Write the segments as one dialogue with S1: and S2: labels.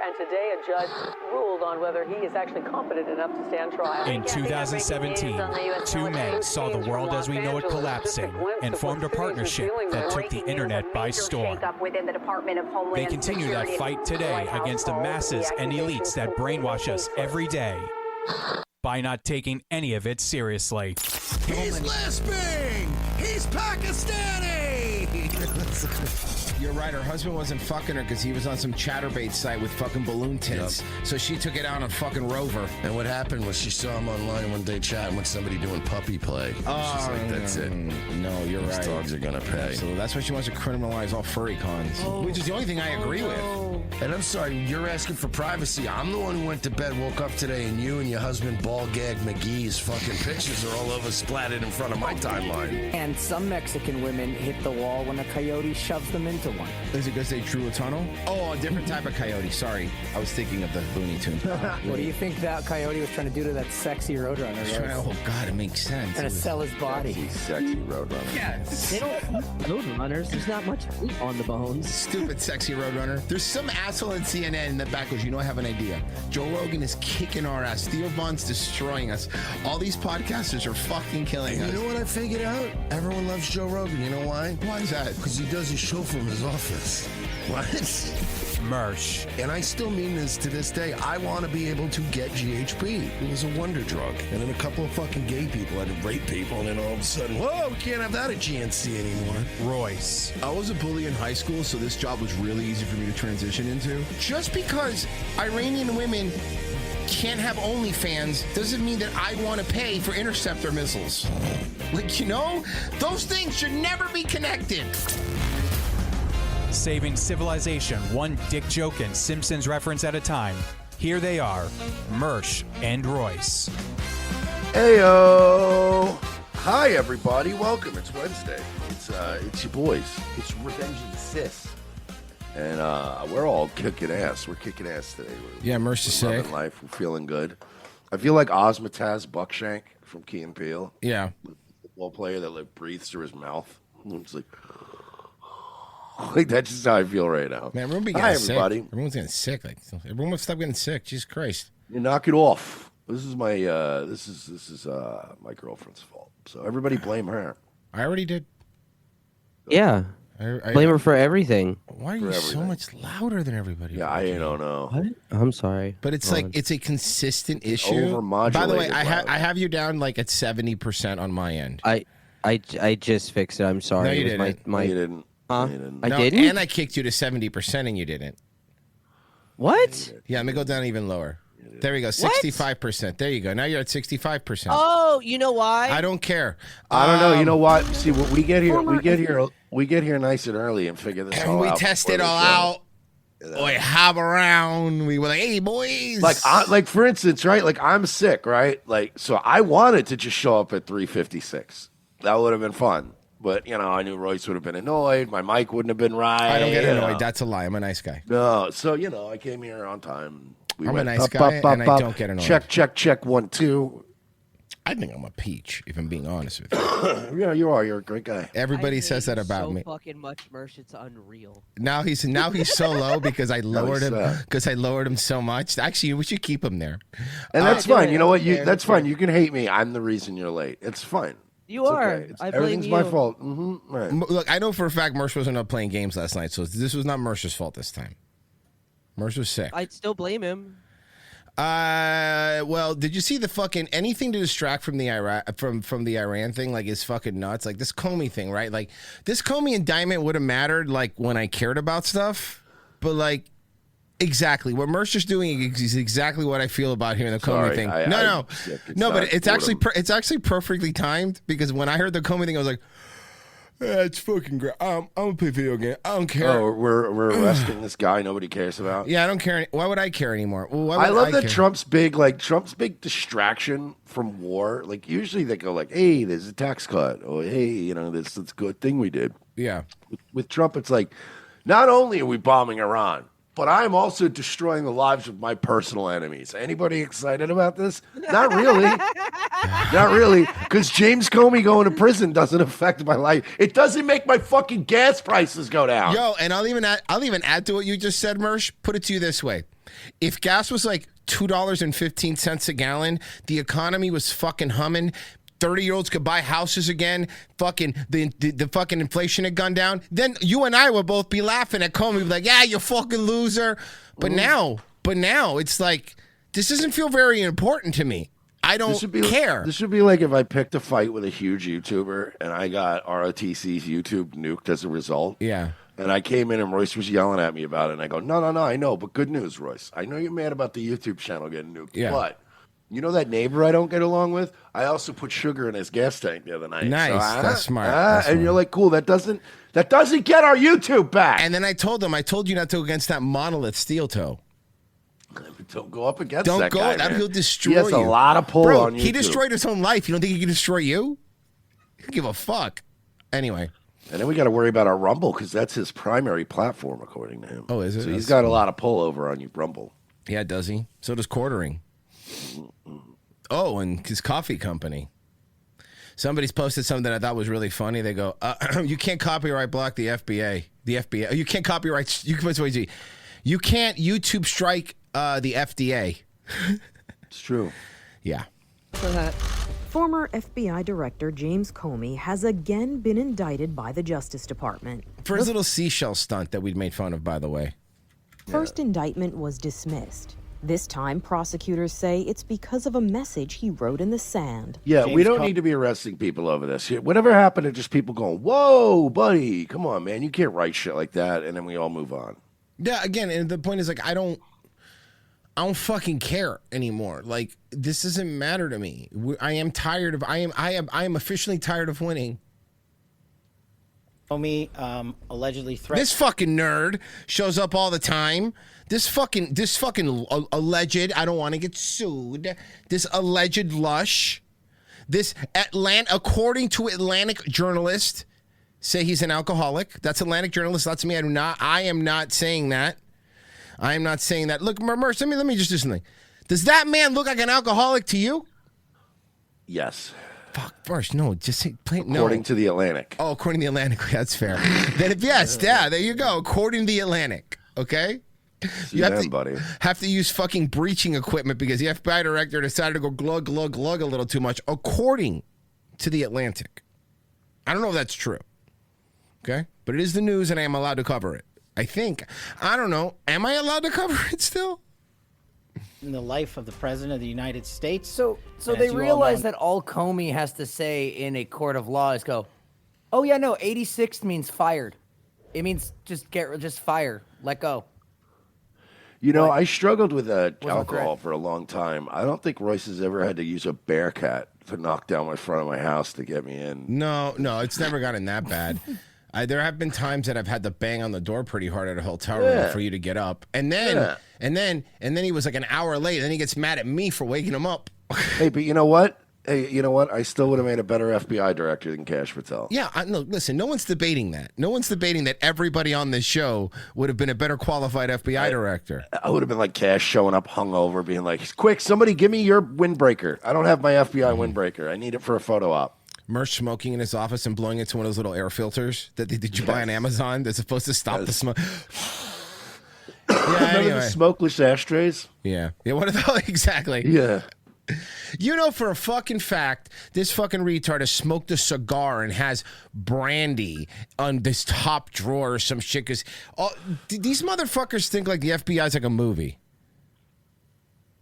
S1: and today a judge ruled on whether he is actually competent enough to stand trial.
S2: In 2017, two men saw the world as we know it collapsing and formed a partnership that took the internet by storm. They continue that fight today against the masses and elites that brainwash us every day by not taking any of it seriously.
S3: He's lisping! He's Pakistani!
S4: You're right, her husband wasn't fucking her because he was on some chatterbait site with fucking balloon tits. Yep. So she took it out on fucking Rover.
S3: And what happened was she saw him online one day chatting with somebody doing puppy play.
S4: Oh,
S3: she's like, that's it.
S4: No, you're
S3: Those
S4: right.
S3: dogs are gonna pay.
S4: So that's why she wants to criminalize all furry cons, which is the only thing I agree with.
S3: And I'm sorry, you're asking for privacy. I'm the one who went to bed, woke up today, and you and your husband, Ball Gag McGee's fucking pictures are all over splattered in front of my timeline.
S5: And some Mexican women hit the wall when a coyote shoves them into one.
S4: Is it because they drew a tunnel? Oh, a different type of coyote. Sorry. I was thinking of the Looney Tunes.
S5: What do you think that coyote was trying to do to that sexy roadrunner?
S4: Oh, God, it makes sense.
S5: Trying to sell his body.
S3: Sexy roadrunner.
S5: Yeah. They don't roadrunners. There's not much meat on the bones.
S4: Stupid sexy roadrunner. There's some asshole in CNN in the back goes, you know, I have an idea. Joe Rogan is kicking our ass. Theo Von's destroying us. All these podcasters are fucking killing us.
S3: You know what I figured out? Everyone loves Joe Rogan. You know why?
S4: Why is that?
S3: Because he does his show from his office. What?
S2: Mersh.
S3: And I still mean this to this day. I want to be able to get GHB. It was a wonder drug. And then a couple of fucking gay people had to rape people, and then all of a sudden, whoa, we can't have that at GNC anymore.
S2: Royce.
S4: I was a bully in high school, so this job was really easy for me to transition into. Just because Iranian women can't have OnlyFans doesn't mean that I want to pay for interceptor missiles. Like, you know, those things should never be connected.
S2: Saving civilization one dick joke and Simpsons reference at a time. Here they are, Mersh and Royce.
S3: Heyo! Hi, everybody. Welcome. It's Wednesday. It's your boys. It's Revenge of the Sis. And we're all kicking ass. We're kicking ass today.
S4: Mersh is sick.
S3: Loving life. We're feeling good. I feel like Osmotaz Buckshank from Key and Peele.
S4: Yeah.
S3: The football player that like breathes through his mouth. It's like that's just how I feel right now.
S4: Man, everyone be
S3: Hi,
S4: getting
S3: everybody.
S4: sick. Everyone's getting sick. Like everyone must stop getting sick. Jesus Christ.
S3: You knock it off. This is my this is my girlfriend's fault. So everybody blame her.
S4: I already did.
S6: Yeah.
S4: I
S6: Blame her for everything.
S4: Why are you so much louder than everybody?
S3: Yeah, I don't know.
S6: What? I'm sorry.
S4: But it's like it's a consistent issue.
S3: Overmodulated.
S4: By the way, I have you down like at 70% on my end.
S6: I just fixed it. I'm sorry.
S4: No, you
S6: It was
S4: didn't.
S6: My,
S3: You didn't.
S6: Huh?
S3: You didn't.
S6: I
S4: No,
S6: didn't?
S4: And I kicked you to 70% and you didn't.
S6: What?
S4: Yeah, let me go down even lower. There we go, 65%. There you go. Now you're at 65%.
S6: Oh, you know why?
S4: I don't care.
S3: I don't know. You know what? See, what we get here nice and early and figure this
S4: And
S3: all
S4: we
S3: out.
S4: test
S3: before
S4: it
S3: the
S4: all
S3: show.
S4: out. We hop around. We were like, hey, boys.
S3: Like for instance, right? Like I'm sick, right? Like so, I wanted to just show up at 3:56. That would have been fun. But, you know, I knew Royce would have been annoyed. My mic wouldn't have been right.
S4: I don't get
S3: you
S4: annoyed.
S3: know.
S4: That's a lie. I'm a nice guy.
S3: No. So, you know, I came here on time.
S4: I'm a nice guy, and I don't get annoyed.
S3: Check, 1, 2.
S4: I think I'm a peach, if I'm being honest with you.
S3: Yeah, you are. You're a great guy.
S4: Everybody says that about me.
S6: Fucking much, Mersh. It's unreal.
S4: Now he's so low because I lowered him
S3: sad.
S4: because I lowered him so much. Actually, we shoch keep him there.
S3: And that's fine. You know what? That's fine. You can hate me. I'm the reason you're late. It's fine.
S6: You
S3: It's
S6: are.
S3: okay.
S6: I blame
S3: Everything's
S6: you.
S3: my fault. Mm-hmm. Right.
S4: Look, I know for a fact Mersh wasn't up playing games last night, so this was not Mersh's fault this time. Mersh was sick.
S6: I'd still blame him.
S4: Well, did you see the fucking anything to distract from the Iran thing? Like, is fucking nuts. Like this Comey thing, right? Like this Comey indictment would have mattered, like when I cared about stuff, but like. Exactly. What Mercer's doing is exactly what I feel about here in the Comey thing. No, but it's actually perfectly timed because when I heard the Comey thing, I was like, yeah, it's fucking great. I'm gonna play video game. I don't care.
S3: Oh, we're arresting this guy nobody cares about.
S4: Yeah, I don't care. Why would I care anymore? Well,
S3: I love that Trump's big distraction from war. Like usually they go like, hey, there's a tax cut. Or hey, you know, this good thing we did.
S4: Yeah.
S3: With Trump, it's like, not only are we bombing Iran, but I'm also destroying the lives of my personal enemies. Anybody excited about this? Not really. Not really, because James Comey going to prison doesn't affect my life. It doesn't make my fucking gas prices go down.
S4: Yo, and I'll even add to what you just said, Mersh. Put it to you this way: if gas was like $2.15 a gallon, the economy was fucking humming. 30-year-olds could buy houses again. Fucking the fucking inflation had gone down. Then you and I would both be laughing at Comey, be like, "Yeah, you fucking loser." But now it's like this doesn't feel very important to me. I don't care.
S3: This should be like if I picked a fight with a huge YouTuber and I got ROTC's YouTube nuked as a result.
S4: Yeah.
S3: And I came in and Royce was yelling at me about it. And I go, no, I know. But good news, Royce. I know you're mad about the YouTube channel getting nuked.
S4: Yeah.
S3: But you know that neighbor I don't get along with? I also put sugar in his gas tank the other night.
S4: Nice.
S3: So,
S4: That's smart. That's
S3: and
S4: smart.
S3: you're like, cool. That doesn't get our YouTube back.
S4: And then I told you not to go against that monolith steel toe.
S3: Don't go up against
S4: Don't
S3: that
S4: go.
S3: guy,
S4: That
S3: man.
S4: he'll destroy
S3: He has
S4: you.
S3: a lot of pull
S4: Bro,
S3: on YouTube.
S4: he destroyed his own life. You don't think he can destroy you? He don't give a fuck. Anyway.
S3: And then we got to worry about our Rumble because that's his primary platform, according to him.
S4: Oh, is it?
S3: So he's got a lot of pull over on you, Rumble.
S4: Yeah, does he? So does Quartering. Oh, and his coffee company. Somebody's posted something that I thought was really funny. They go, you can't copyright block the FBA. The FBI. You can't copyright. You can't YouTube strike the FDA.
S3: It's true.
S4: Yeah.
S7: Former FBI Director James Comey has again been indicted by the Justice Department.
S4: For his little seashell stunt that we'd made fun of, by the way.
S7: First indictment was dismissed. This time, prosecutors say it's because of a message he wrote in the sand.
S3: Yeah, we don't need to be arresting people over this. Whatever happened to just people going, whoa, buddy, come on, man. You can't write shit like that, and then we all move on.
S4: Yeah, again, and the point is, like, I don't fucking care anymore. Like, this doesn't matter to me. I am officially tired of winning.
S8: Comey allegedly threatened.
S4: This fucking nerd shows up all the time. This fucking alleged, I don't want to get sued. This alleged lush. This according to Atlantic journalist, say he's an alcoholic. That's Atlantic journalist. That's me. I am not saying that. I am not saying that. Look, Merce, let me just do something. Does that man look like an alcoholic to you?
S3: Yes.
S4: Fuck, Merce, no, just say plain no.
S3: According to the Atlantic.
S4: Oh, according to the Atlantic, that's fair. Then if yes, yeah, there you go. According to the Atlantic, okay? You have to use fucking breaching equipment because the FBI director decided to go glug, glug, glug a little too much, according to the Atlantic. I don't know if that's true, okay? But it is the news and I am allowed to cover it. I think. I don't know. Am I allowed to cover it still?
S8: In the life of the President of the United States.
S5: So they realize that all Comey has to say in a court of law is go, oh yeah, no, 86 means fired. It means just fire, let go.
S3: You know, I struggled with alcohol for a long time. I don't think Royce has ever had to use a Bearcat to knock down my front of my house to get me in.
S4: No, it's never gotten that bad. There have been times that I've had to bang on the door pretty hard at a hotel room for you to get up, and then he was like an hour late. Then he gets mad at me for waking him up.
S3: Hey, but you know what? I still would have made a better FBI director than Cash Patel.
S4: Yeah, no, listen, no one's debating that. No one's debating that everybody on this show would have been a better qualified FBI director.
S3: I would have been like Cash showing up hungover, being like, quick, somebody give me your windbreaker. I don't have my FBI windbreaker. I need it for a photo op.
S4: Merch smoking in his office and blowing into one of those little air filters that did you buy on Amazon that's supposed to stop the smoke.
S3: Remember the smokeless ashtrays?
S4: Yeah. What are those? Exactly.
S3: Yeah.
S4: You know for a fucking fact, this fucking retard has smoked a cigar and has brandy on this top drawer or some shit. Because these motherfuckers think like the FBI is like a movie.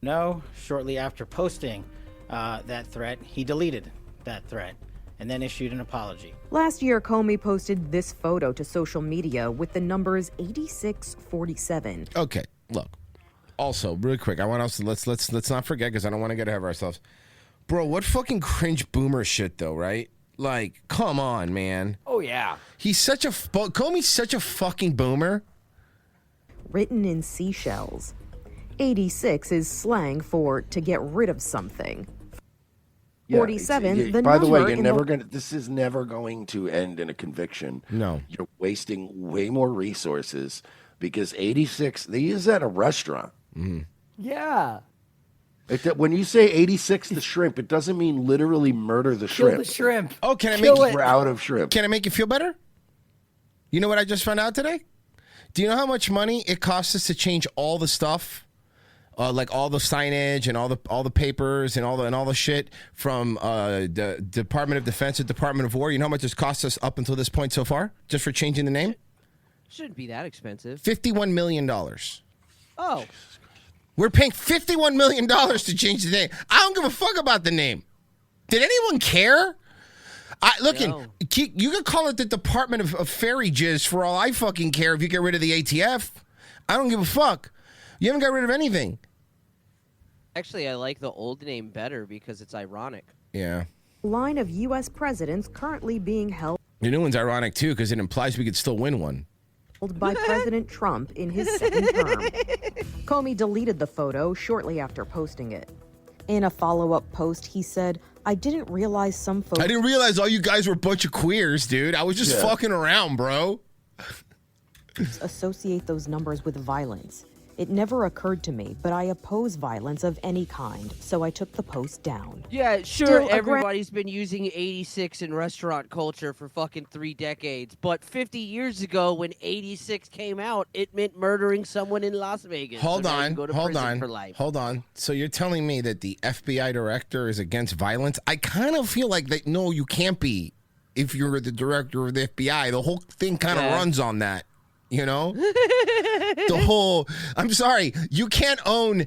S8: No, shortly after posting that threat, he deleted that threat and then issued an apology.
S7: Last year, Comey posted this photo to social media with the numbers 8647.
S4: Okay, look. Also, really quick, I want us to let's not forget because I don't want to get ahead of ourselves. Bro, what fucking cringe boomer shit though, right? Like, come on, man.
S5: Oh yeah.
S4: Comey's such a fucking boomer.
S7: Written in seashells. 86 is slang for to get rid of something. 47, the
S3: by the way,
S7: number
S3: this is never going to end in a conviction.
S4: No.
S3: You're wasting way more resources because 86, they use that in a restaurant.
S5: Yeah.
S3: When you say 86 the shrimp, it doesn't mean literally murder the
S5: Kill
S3: shrimp.
S5: the shrimp.
S4: Oh, can I
S5: Kill
S4: make
S5: it.
S3: We're out of shrimp.
S4: Can I make you feel better? You know what I just found out today? Do you know how much money it costs us to change all the stuff, like all the signage and all the papers and all the shit from the Department of Defense to Department of War? You know how much it's cost us up until this point so far, just for changing the name?
S6: Shouldn't be that expensive.
S4: $51 million.
S6: Oh,
S4: We're paying $51 million to change the name. I don't give a fuck about the name. Did anyone care? You could call it the Department of Fairy Jizz for all I fucking care if you get rid of the ATF. I don't give a fuck. You haven't got rid of anything.
S6: actually, I like the old name better because it's ironic.
S4: Yeah.
S7: Line of U.S. presidents currently being held
S4: The new one's ironic, too, because it implies we could still win one.
S7: by President Trump in his second term. Comey deleted the photo shortly after posting it. In a follow-up post, he said, I didn't realize some photos
S4: I didn't realize all you guys were a bunch of queers, dude. I was just fucking around, bro.
S7: associate those numbers with violence. It never occurred to me, but I oppose violence of any kind, so I took the post down.
S6: Yeah, sure,
S7: Still,
S6: everybody's been using 86 in restaurant culture for fucking 3 decades, but 50 years ago when 86 came out, it meant murdering someone in Las Vegas.
S4: Hold
S6: So now you
S4: on,
S6: go to
S4: hold
S6: prison
S4: on,
S6: for life.
S4: hold on. So you're telling me that the FBI director is against violence? I kind of feel like that. No, you can't be. If you're the director of the FBI, the whole thing kind of runs on that. You know, the whole. I'm sorry, you can't own.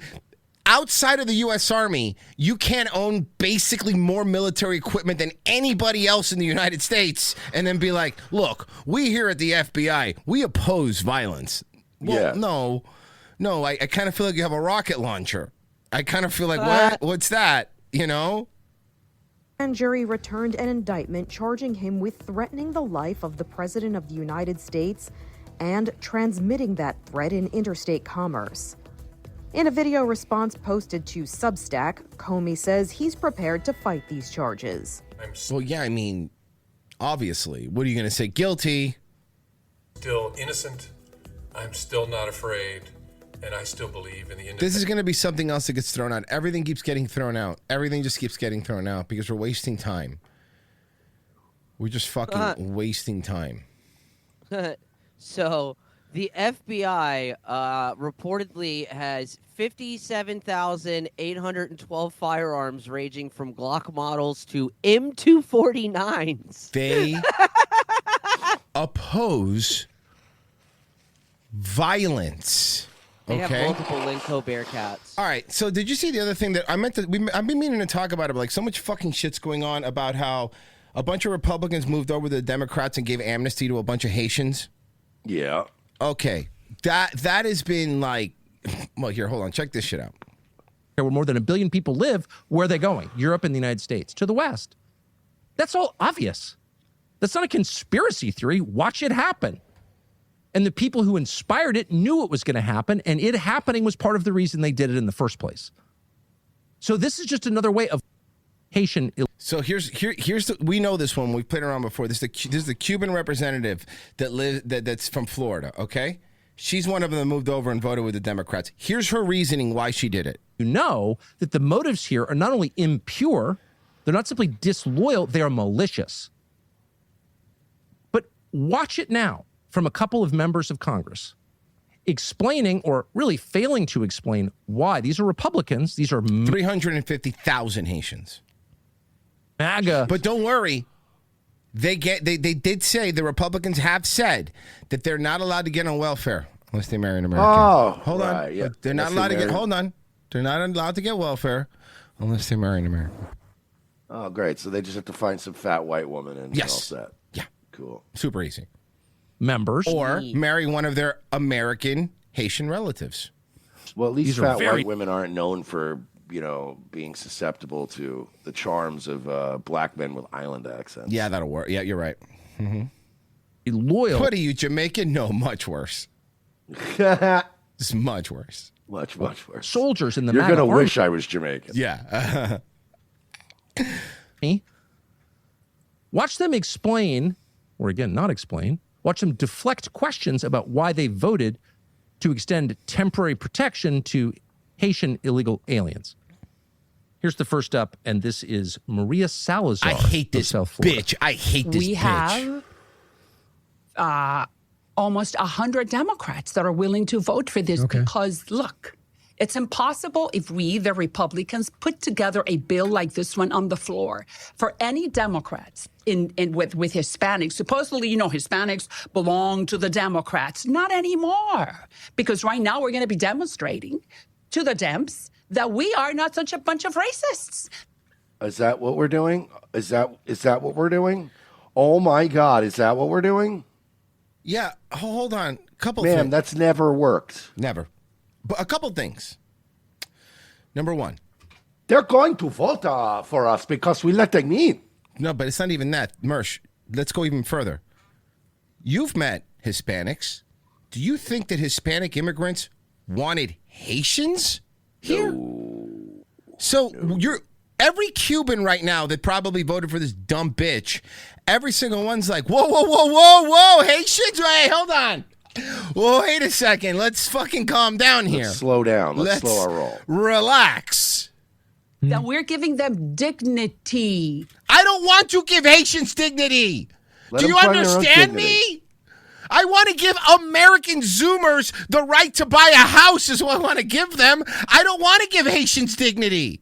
S4: Outside of the U.S. Army, you can't own basically more military equipment than anybody else in the United States, and then be like, "Look, we here at the FBI, we oppose violence." Well, no, I kind of feel like you have a rocket launcher. I kind of feel like, what? What's that? You know?
S7: Grand jury returned an indictment charging him with threatening the life of the President of the United States and transmitting that threat in interstate commerce. In a video response posted to Substack, Comey says he's prepared to fight these charges.
S4: Well, yeah, I mean, obviously. What are you going to say? Guilty.
S9: Still innocent. I'm still not afraid. And I still believe in the independence.
S4: This is going to be something else that gets thrown out. Everything keeps getting thrown out. Everything just keeps getting thrown out because we're wasting time. We're just fucking wasting time.
S6: So, the FBI reportedly has 57,812 firearms ranging from Glock models to M249s.
S4: They oppose violence.
S6: They
S4: Okay.
S6: have multiple Linco Bearcats.
S4: All right. So did you see the other thing that I meant to? I've been meaning to talk about it. But like so much fucking shit's going on about how a bunch of Republicans moved over to the Democrats and gave amnesty to a bunch of Haitians.
S3: Yeah.
S4: Okay. That has been like, well, here, hold on. Check this shit out.
S10: Where more than 1 billion people live, where are they going? Europe and the United States, to the West. That's all obvious. That's not a conspiracy theory. Watch it happen. And the people who inspired it knew it was going to happen, and it happening was part of the reason they did it in the first place. So this is just another way of Haitian.
S4: So here's the, we know this one. We've played around before. This is the Cuban representative that's from Florida. Okay, she's one of them that moved over and voted with the Democrats. Here's her reasoning why she did it.
S10: You know that the motives here are not only impure, they're not simply disloyal, they are malicious. But watch it now from a couple of members of Congress explaining, or really failing to explain, why. These are Republicans. These are
S4: 350,000 Haitians.
S10: MAGA.
S4: But don't worry. They did say, the Republicans have said that they're not allowed to get on welfare unless they marry an American.
S3: Oh,
S4: hold on.
S3: right, yeah.
S4: They're not allowed to get, hold on. They're not allowed to get welfare unless they marry an American.
S3: Oh, great. So they just have to find some fat white woman and
S4: Yes.
S3: all set.
S4: Yeah.
S3: Cool.
S4: Super easy.
S10: Members.
S4: Or marry one of their American Haitian relatives.
S3: Well, at least
S10: These are
S3: fat
S10: very-
S3: white women aren't known for, being susceptible to the charms of black men with island accents.
S4: Yeah, that'll work. Yeah, you're right.
S10: Loyal.
S4: What are you, Jamaican? No, much worse. It's much worse.
S3: Much worse.
S10: Soldiers in the
S3: You're
S10: MAGA
S3: going to
S10: army.
S3: wish I was Jamaican.
S4: Yeah.
S10: Watch them explain, or again, not explain, watch them deflect questions about why they voted to extend temporary protection to Haitian illegal aliens. Here's the first up, and this is Maria Salazar.
S4: I hate this
S10: South Florida.
S4: bitch. I hate this bitch.
S11: We have almost 100 Democrats that are willing to vote for this because, look, it's impossible if we, the Republicans, put together a bill like this one on the floor for any Democrats with Hispanics. Supposedly, Hispanics belong to the Democrats. Not anymore. Because right now we're going to be demonstrating to the Dems that we are not such a bunch of racists.
S3: Is that what we're doing? Is that what we're doing? Oh my God, is that what we're doing?
S4: Yeah, hold on. Couple
S3: Man,
S4: things.
S3: that's never worked.
S4: Never. But a couple things. Number one.
S3: They're going to vote for us because we let them in.
S4: No, but it's not even that. Mersh, let's go even further. You've met Hispanics. Do you think that Hispanic immigrants wanted Haitians here? No. So you're every Cuban right now that probably voted for this dumb bitch, every single one's like, whoa, Haitians? Hey, hold on. Whoa, wait a second. Let's fucking calm down here.
S3: Let's slow down. Let's slow our roll.
S4: Relax.
S11: That we're giving them dignity.
S4: I don't want to give Haitians dignity. Do you understand me? I want to give American Zoomers the right to buy a house is what I want to give them. I don't want to give Haitians dignity.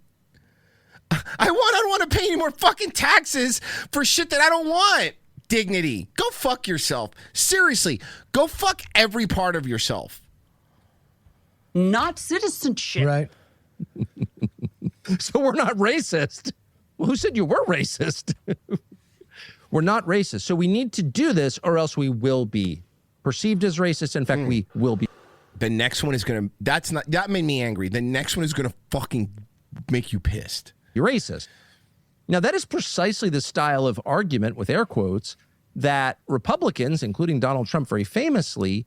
S4: I don't want to pay any more fucking taxes for shit that I don't want. Dignity. Go fuck yourself. Seriously, go fuck every part of yourself.
S11: Not citizenship.
S10: Right. So we're not racist. Well, who said you were racist? We're not racist. So we need to do this or else we will be perceived as racist. In fact, we will be.
S4: The next one is going to, that made me angry. The next one is going to fucking make you pissed.
S10: You're racist. Now, that is precisely the style of argument, with air quotes, that Republicans, including Donald Trump very famously,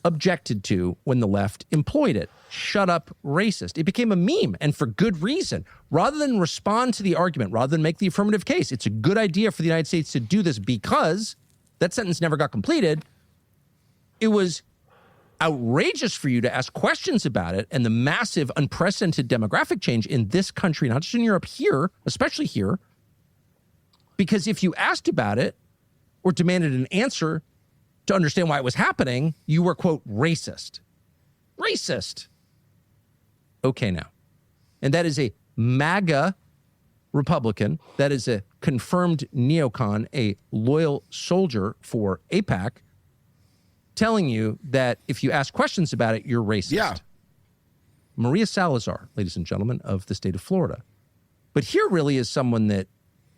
S10: objected to when the left employed it. Shut up, racist. It became a meme, and for good reason. Rather than respond to the argument, rather than make the affirmative case, it's a good idea for the United States to do this because that sentence never got completed. It was outrageous for you to ask questions about it and the massive, unprecedented demographic change in this country, not just in Europe, here, especially here. Because if you asked about it or demanded an answer to understand why it was happening, you were, quote, racist. Racist. Okay, now. And that is a MAGA Republican. That is a confirmed neocon, a loyal soldier for AIPAC, telling you that if you ask questions about it, you're racist.
S4: Yeah.
S10: Maria Salazar, ladies and gentlemen, of the state of Florida. But here really is someone that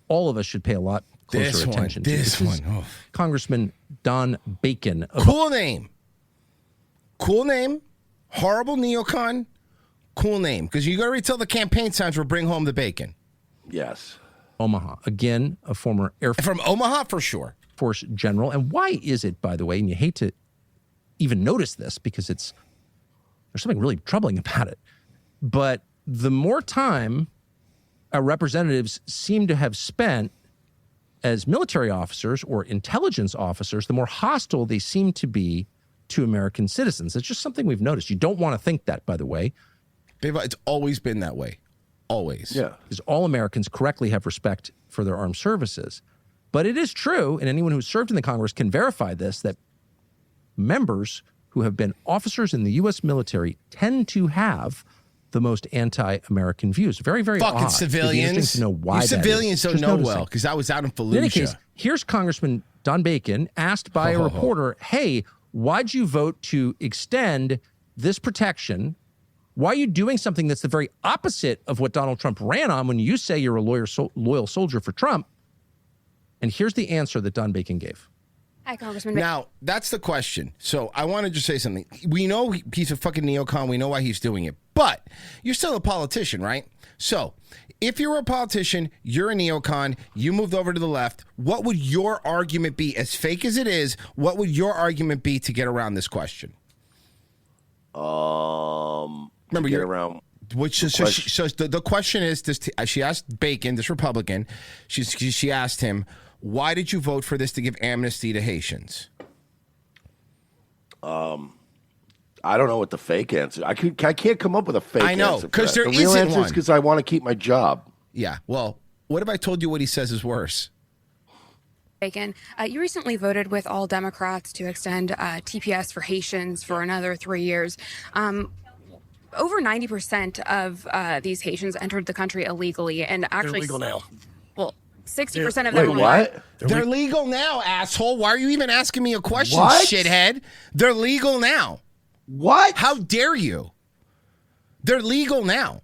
S10: all of us should pay a lot closer attention to.
S4: This one. Oh.
S10: Congressman Don Bacon.
S4: Cool name. Cool name. Horrible neocon. Cool name. Because you got to retell the campaign signs for Bring Home the Bacon.
S3: Yes.
S10: Omaha. Again, a former Air Force.
S4: From Omaha, for sure.
S10: Force general. And why is it, by the way, and you hate to even notice this because there's something really troubling about it, but the more time our representatives seem to have spent as military officers or intelligence officers, the more hostile they seem to be to American citizens. It's just something we've noticed. You don't want to think that, by the way.
S4: It's always been that way. Always.
S3: Yeah.
S10: Because all Americans correctly have respect for their armed services. But it is true, and anyone who's served in the Congress can verify this, that members who have been officers in the U.S. military tend to have the most anti-American views. Very, very
S4: fucking
S10: odd.
S4: civilians.
S10: To know why
S4: you civilians don't know well, because I was out in Fallujah.
S10: In any case, here's Congressman Don Bacon asked by a reporter, hey, why'd you vote to extend this protection? Why are you doing something that's the very opposite of what Donald Trump ran on when you say you're a loyal soldier for Trump? And here's the answer that Don Bacon gave.
S12: Hi, Congressman.
S4: Now, that's the question. So I want to just say something. We know he's a fucking neocon. We know why he's doing it. But you're still a politician, right? So if you're a politician, you're a neocon, you moved over to the left, what would your argument be? As fake as it is, what would your argument be to get around this question?
S3: Remember, get around.
S4: The question is, she asked Bacon, this Republican, she asked him, why did you vote for this to give amnesty to Haitians?
S3: I don't know what the fake answer. I can't come up with a fake answer.
S4: I know, because there
S3: the real
S4: isn't
S3: answer
S4: one.
S3: is because I want to keep my job.
S4: Yeah. Well, what if I told you what he says is worse?
S12: Bacon, you recently voted with all Democrats to extend TPS for Haitians for another 3 years. Over 90% of these Haitians entered the country illegally, and actually
S13: they're legal now.
S12: Well, 60% of them.
S3: Wait, what?
S4: They're legal now, asshole. Why are you even asking me a question,
S3: What?
S4: shithead? They're legal now.
S3: What?
S4: How dare you? They're legal now.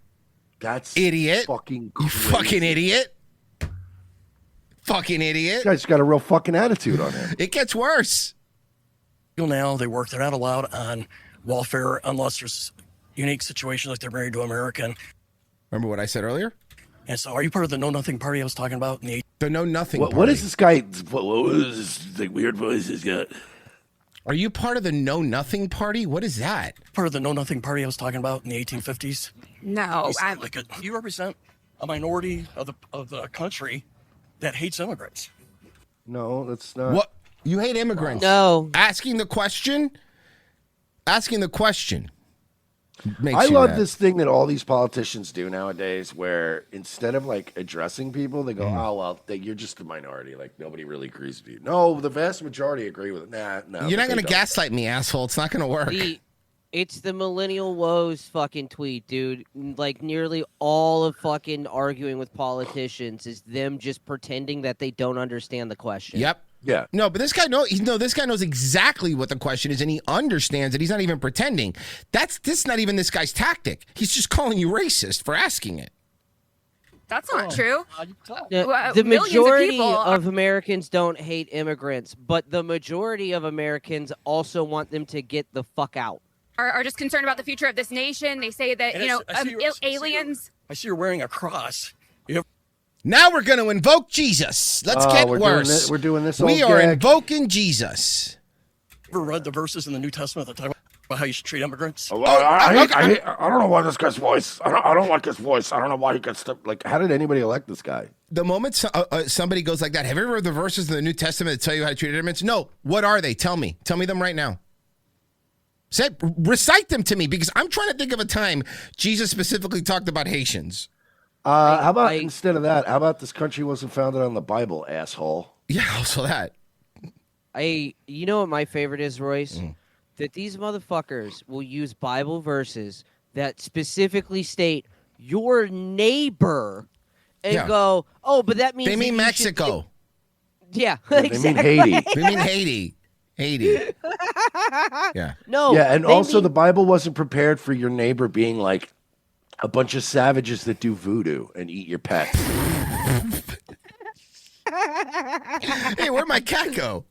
S3: That's
S4: idiot.
S3: Fucking
S4: you
S3: crazy.
S4: fucking idiot. Fucking idiot.
S3: This guy's got a real fucking attitude on him.
S4: It gets worse.
S13: Now they work. They're not allowed on welfare unless there's unique situations like they're married to an American.
S4: Remember what I said earlier?
S13: And so, are you part of the Know Nothing party I was talking about? In
S4: the Know Nothing
S3: What is this guy? What is this like, weird voice he's got?
S4: Are you part of the Know Nothing party? What is that?
S13: Part of the Know Nothing party I was talking about in the 1850s.
S12: No,
S13: you represent a minority of the country that hates immigrants.
S3: No, that's not.
S4: What? You hate immigrants?
S6: No.
S4: Asking the question makes
S3: I
S4: you
S3: love
S4: mad.
S3: this thing that all these politicians do nowadays, where instead of like addressing people, they go, "Oh well, you're just a minority. Like nobody really agrees with you." No, the vast majority agree with it. No.
S4: You're not going to gaslight me, asshole. It's not going to work.
S6: It's the millennial woes fucking tweet, dude. Like nearly all of fucking arguing with politicians is them just pretending that they don't understand the question.
S4: Yep.
S3: Yeah.
S4: No, but this guy this guy knows exactly what the question is, and he understands it. He's not even pretending. This is not even this guy's tactic. He's just calling you racist for asking it.
S12: That's not true.
S6: The majority of Americans don't hate immigrants, but the majority of Americans also want them to get the fuck out.
S12: Are just concerned about the future of this nation. They say that, aliens.
S13: I see you're wearing a cross.
S4: Now we're going to invoke Jesus. Let's get worse.
S3: We're doing this.
S4: We are invoking Jesus.
S13: Ever read the verses in the New Testament that talk about how you should treat immigrants?
S3: I don't know why this guy's voice. I don't like his voice. I don't know why he gets stuff. Like, how did anybody elect this guy?
S4: The moment somebody goes like that, have you ever read the verses in the New Testament that tell you how to treat immigrants? No. What are they? Tell me. Tell me them right now. Recite them to me, because I'm trying to think of a time Jesus specifically talked about Haitians.
S3: How about instead of that? How about this country wasn't founded on the Bible, asshole?
S4: Yeah, also that.
S6: You know what my favorite is, Royce? That these motherfuckers will use Bible verses that specifically state your neighbor and go, oh, but that means
S4: they mean Mexico.
S6: Yeah,
S3: exactly. They mean Haiti.
S4: They mean Haiti. Yeah.
S6: No.
S3: Yeah, and also the Bible wasn't prepared for your neighbor being like a bunch of savages that do voodoo and eat your pets.
S4: Hey, where'd my cat go?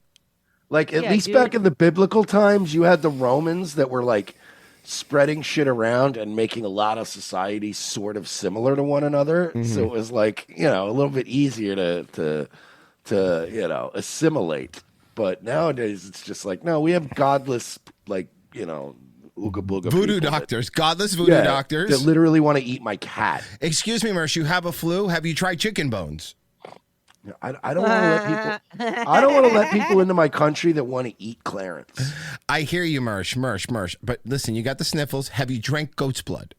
S3: Like, at least back in the biblical times, you had the Romans that were like spreading shit around and making a lot of societies sort of similar to one another. So it was like, a little bit easier to assimilate. But nowadays, it's just like, no, we have godless, like, ooga booga
S4: voodoo
S3: people
S4: doctors, godless voodoo doctors
S3: that literally want to eat my cat.
S4: Excuse me, Mersh, you have a flu? Have you tried chicken bones?
S3: I don't want to let people. I don't want to let people into my country that want to eat Clarence.
S4: I hear you, Mersh. But listen, you got the sniffles. Have you drank goat's blood?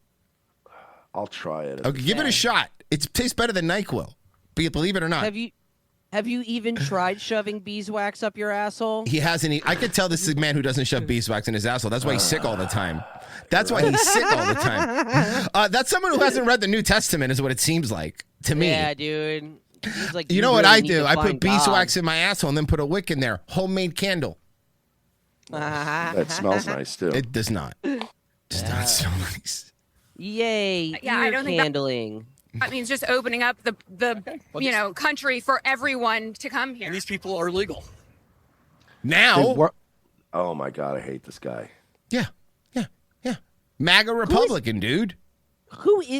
S3: I'll try it.
S4: Okay, give it a shot. It tastes better than NyQuil. Believe it or not.
S6: Have you even tried shoving beeswax up your asshole?
S4: He hasn't. I could tell this is a man who doesn't shove beeswax in his asshole. That's why he's sick all the time. That's why he's sick all the time. That's someone who hasn't read the New Testament, is what it seems like to me.
S6: Yeah, dude. Like
S4: you know what I do? I put beeswax in my asshole and then put a wick in there. Homemade candle.
S3: That smells nice too.
S4: It does not. Does not smell nice.
S6: Yay!
S12: Yeah, I don't think
S6: handling.
S12: That means just opening up the country for everyone to come here.
S13: And these people are legal.
S4: Now.
S3: Oh my God, I hate this guy.
S4: Yeah. MAGA Republican, dude.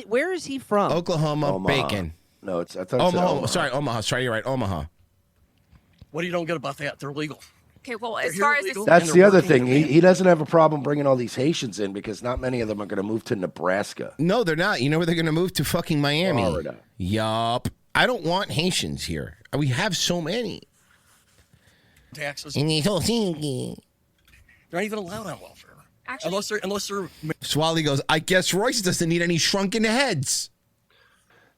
S6: Where is he from?
S4: Oklahoma.
S3: Omaha.
S4: Bacon.
S3: No, I thought
S4: Omaha. Sorry, Omaha. Sorry, you're right. Omaha.
S13: What do you don't get about that? They're legal.
S12: Okay, well, as far as this,
S3: That's the other thing. He doesn't have a problem bringing all these Haitians in because not many of them are going to move to Nebraska.
S4: No, they're not. You know where they're going to move? To fucking Miami.
S3: Florida.
S4: Yup. I don't want Haitians here. We have so many.
S13: Taxes.
S4: And the whole thing.
S13: They're not even allowed on welfare. unless they're.
S4: Swally goes, I guess Royce doesn't need any shrunken heads.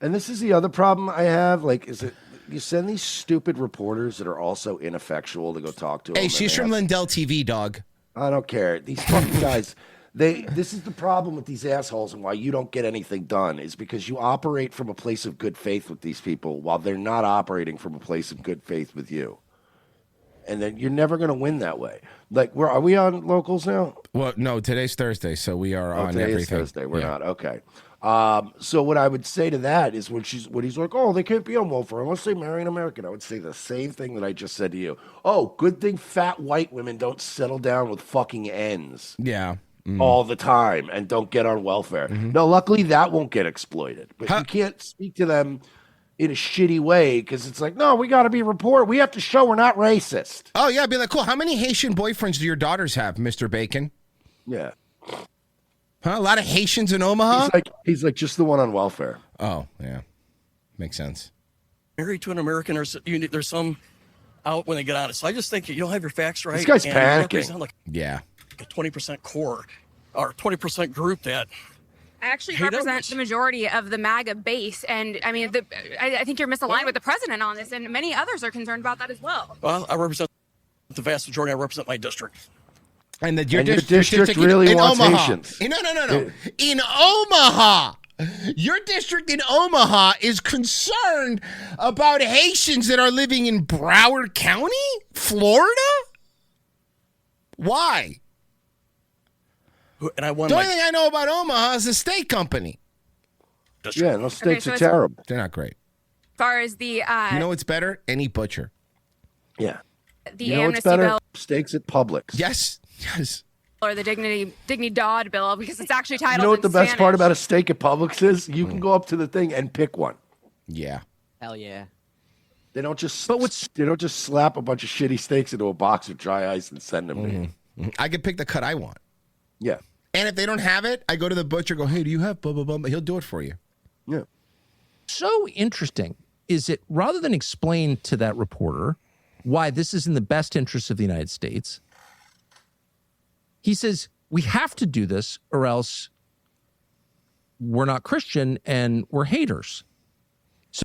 S3: And this is the other problem I have. Like, is it you send these stupid reporters that are also ineffectual to go talk to them?
S4: Hey, she's from Lindell TV, dog.
S3: I don't care. These fucking guys. This is the problem with these assholes and why you don't get anything done is because you operate from a place of good faith with these people while they're not operating from a place of good faith with you. And then you're never going to win that way. Like, are we on locals now?
S4: Well, no, today's Thursday, so we are on
S3: today
S4: everything.
S3: Is Thursday. We're not. Okay. So what I would say to that is when he's like, oh, they can't be on welfare unless they marry an American. I would say the same thing that I just said to you. Oh, good thing fat white women don't settle down with fucking ends.
S4: Yeah.
S3: All the time and don't get on welfare. No, luckily that won't get exploited. But you can't speak to them in a shitty way because it's like, no, we got to be reported. We have to show we're not racist.
S4: Oh, yeah, be like, cool. How many Haitian boyfriends do your daughters have, Mr. Bacon?
S3: Yeah.
S4: Huh? A lot of Haitians in Omaha?
S3: He's like just the one on welfare.
S4: Oh, yeah. Makes sense.
S13: Married to an American, there's some out when they get on it. So I just think you don't have your facts right.
S3: This guy's
S13: and
S3: panicking.
S13: you represent like
S4: Yeah.
S13: a 20% core or 20% group that
S12: I actually represent the majority of the MAGA base, and I mean, I think you're misaligned with the president on this, and many others are concerned about that as well.
S13: Well, I represent the vast majority. I represent my district.
S4: And
S3: your district really wants
S4: Omaha.
S3: Haitians.
S4: No. In Omaha. Your district in Omaha is concerned about Haitians that are living in Broward County, Florida? Why?
S13: And I won
S4: the only thing I know about Omaha is the steak company.
S3: Yeah, those steaks
S12: so
S3: are terrible.
S4: They're not great.
S12: As far as the
S4: You know what's better? Any butcher.
S3: Yeah.
S12: the
S3: You know what's
S12: amnesty
S3: better?
S12: bill
S3: Steaks at Publix.
S4: Yes.
S12: or the dignity Dodd bill, because it's actually titled.
S3: You know what the
S12: in
S3: best part
S12: Spanish.
S3: about a steak at Publix is? You can go up to the thing and pick one.
S4: Yeah.
S6: Hell yeah.
S3: They don't just slap a bunch of shitty steaks into a box of dry ice and send them to you.
S4: I can pick the cut I want.
S3: Yeah.
S4: And if they don't have it, I go to the butcher, go, hey, do you have blah, blah, blah? He'll do it for you.
S3: Yeah.
S10: So interesting is it rather than explain to that reporter why this is in the best interest of the United States, he says, we have to do this or else we're not Christian and we're haters.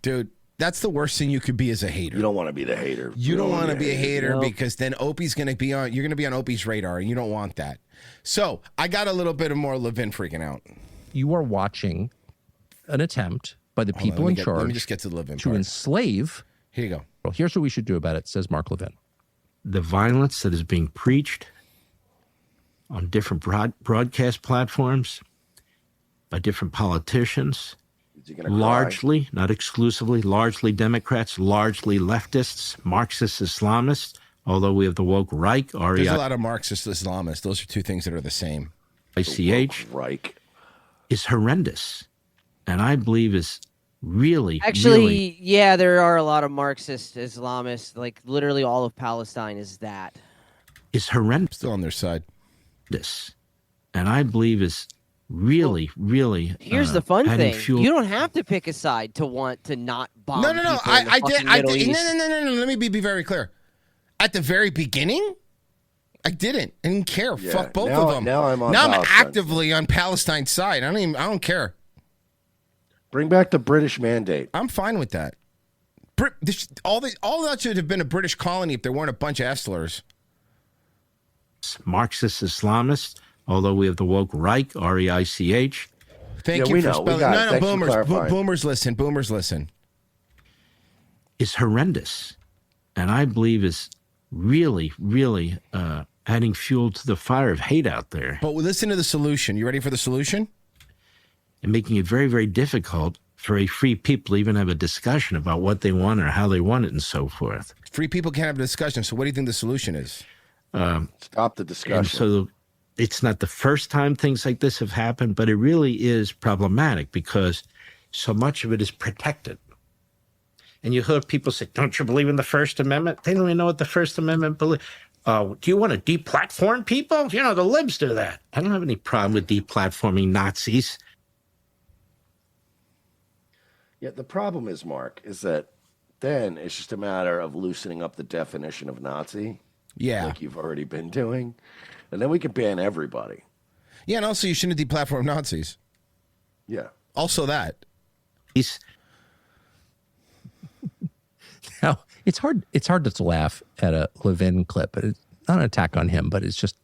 S4: Dude, that's the worst thing you could be as a hater.
S3: You don't want to be the hater.
S4: You don't want to be a hater
S10: No.
S4: because then Opie's going to be on, you're going to be on Opie's radar and you don't want that. So I got a little bit of more Levin freaking out.
S10: You are watching an attempt by the people in charge
S4: Let me just get to the Levin
S10: to
S4: part.
S10: enslave.
S4: Here you go.
S10: Well, here's what we should do about it, says Mark Levin.
S14: The violence that is being preached on different broadcast platforms by different politicians, largely, not exclusively, largely Democrats, largely leftists, Marxist Islamists, although we have the woke Reich,
S4: There's a lot of Marxist Islamists. Those are two things that are the same.
S14: ICH,
S3: Reich,
S14: is horrendous. And I believe is really,
S6: Actually, yeah, there are a lot of Marxist Islamists. Like literally all of Palestine is that.
S14: is horrendous.
S4: Still on their side.
S14: And I believe is really, really.
S6: Here's the fun
S14: adding
S6: thing:
S14: fuel-
S6: you don't have to pick a side to want to not bomb.
S4: No.
S6: people in the
S4: I did.
S6: fucking Middle East.
S4: No. Let me be very clear. At the very beginning, I didn't. I didn't care.
S3: Yeah,
S4: Fuck both
S3: now-
S4: of them.
S3: now I'm on
S4: Now I'm
S3: Palestine's
S4: actively on Palestine's side. I don't care.
S3: Bring back the British mandate.
S4: I'm fine with that. All that should have been a British colony if there weren't a bunch of Esslers.
S14: Marxist Islamists, although we have the woke Reich, R-E-I-C-H.
S4: Thank you for spelling. No, boomers. Boomers listen. Boomers listen.
S14: Is horrendous. And I believe is really, really adding fuel to the fire of hate out there.
S4: But listen to the solution. You ready for the solution?
S14: And making it very, very difficult for a free people to even have a discussion about what they want or how they want it and so forth.
S4: Free people can't have a discussion. So what do you think the solution is?
S3: Stop the discussion.
S14: And so it's not the first time things like this have happened, but it really is problematic because so much of it is protected. And you hear people say, don't you believe in the First Amendment? They don't even know what the First Amendment believes. Do you want to deplatform people? You know, the libs do that. I don't have any problem with deplatforming Nazis.
S3: Yeah, the problem is, Mark, is that then it's just a matter of loosening up the definition of Nazi.
S4: Yeah.
S3: Like you've already been doing. And then we can ban everybody.
S4: Yeah, and also you shouldn't deplatform Nazis.
S3: Yeah.
S4: Also that.
S10: Now, it's hard to laugh at a Levin clip, but it's not an attack on him, but it's just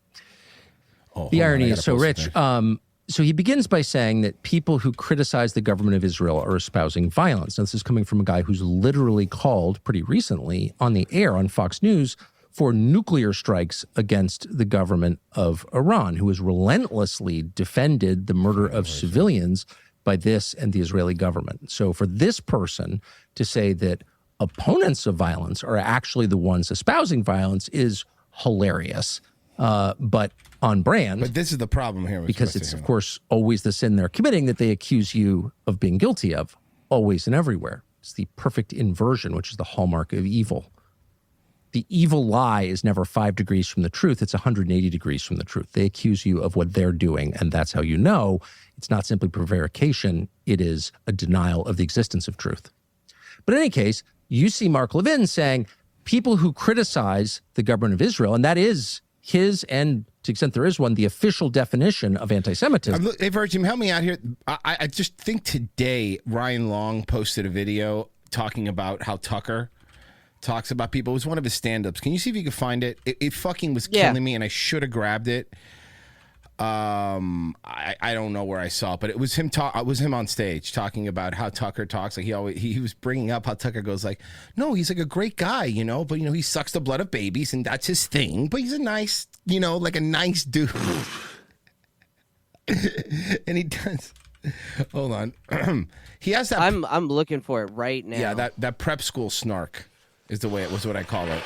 S10: the irony is so rich. So he begins by saying that people who criticize the government of Israel are espousing violence. Now, this is coming from a guy who's literally called pretty recently on the air on Fox News for nuclear strikes against the government of Iran, who has relentlessly defended the murder of civilians by this and the Israeli government. So for this person to say that opponents of violence are actually the ones espousing violence is hilarious, but on brand.
S4: But this is the problem here.
S10: Because it's, of course, always the sin they're committing that they accuse you of being guilty of, always and everywhere. It's the perfect inversion, which is the hallmark of evil. The evil lie is never 5 degrees from the truth. It's 180 degrees from the truth. They accuse you of what they're doing, and that's how you know it's not simply prevarication. It is a denial of the existence of truth. But in any case, you see Mark Levin saying people who criticize the government of Israel, and that is his, and to the extent there is one, the official definition of anti-Semitism.
S4: Hey, Virgin, help me out here. I just think today Ryan Long posted a video talking about how Tucker talks about people. It was one of his stand-ups. Can you see if you can find it? It fucking was killing me, and I should have grabbed it. I don't know where I saw it, but it was him it was him on stage talking about how Tucker talks. Like he was bringing up how Tucker goes like, no, he's like a great guy, but he sucks the blood of babies and that's his thing, but he's a nice, like a nice dude. And he does. Hold on. He has that.
S6: I'm looking for it right now.
S4: Yeah, that prep school snark is the way it was, what I call it.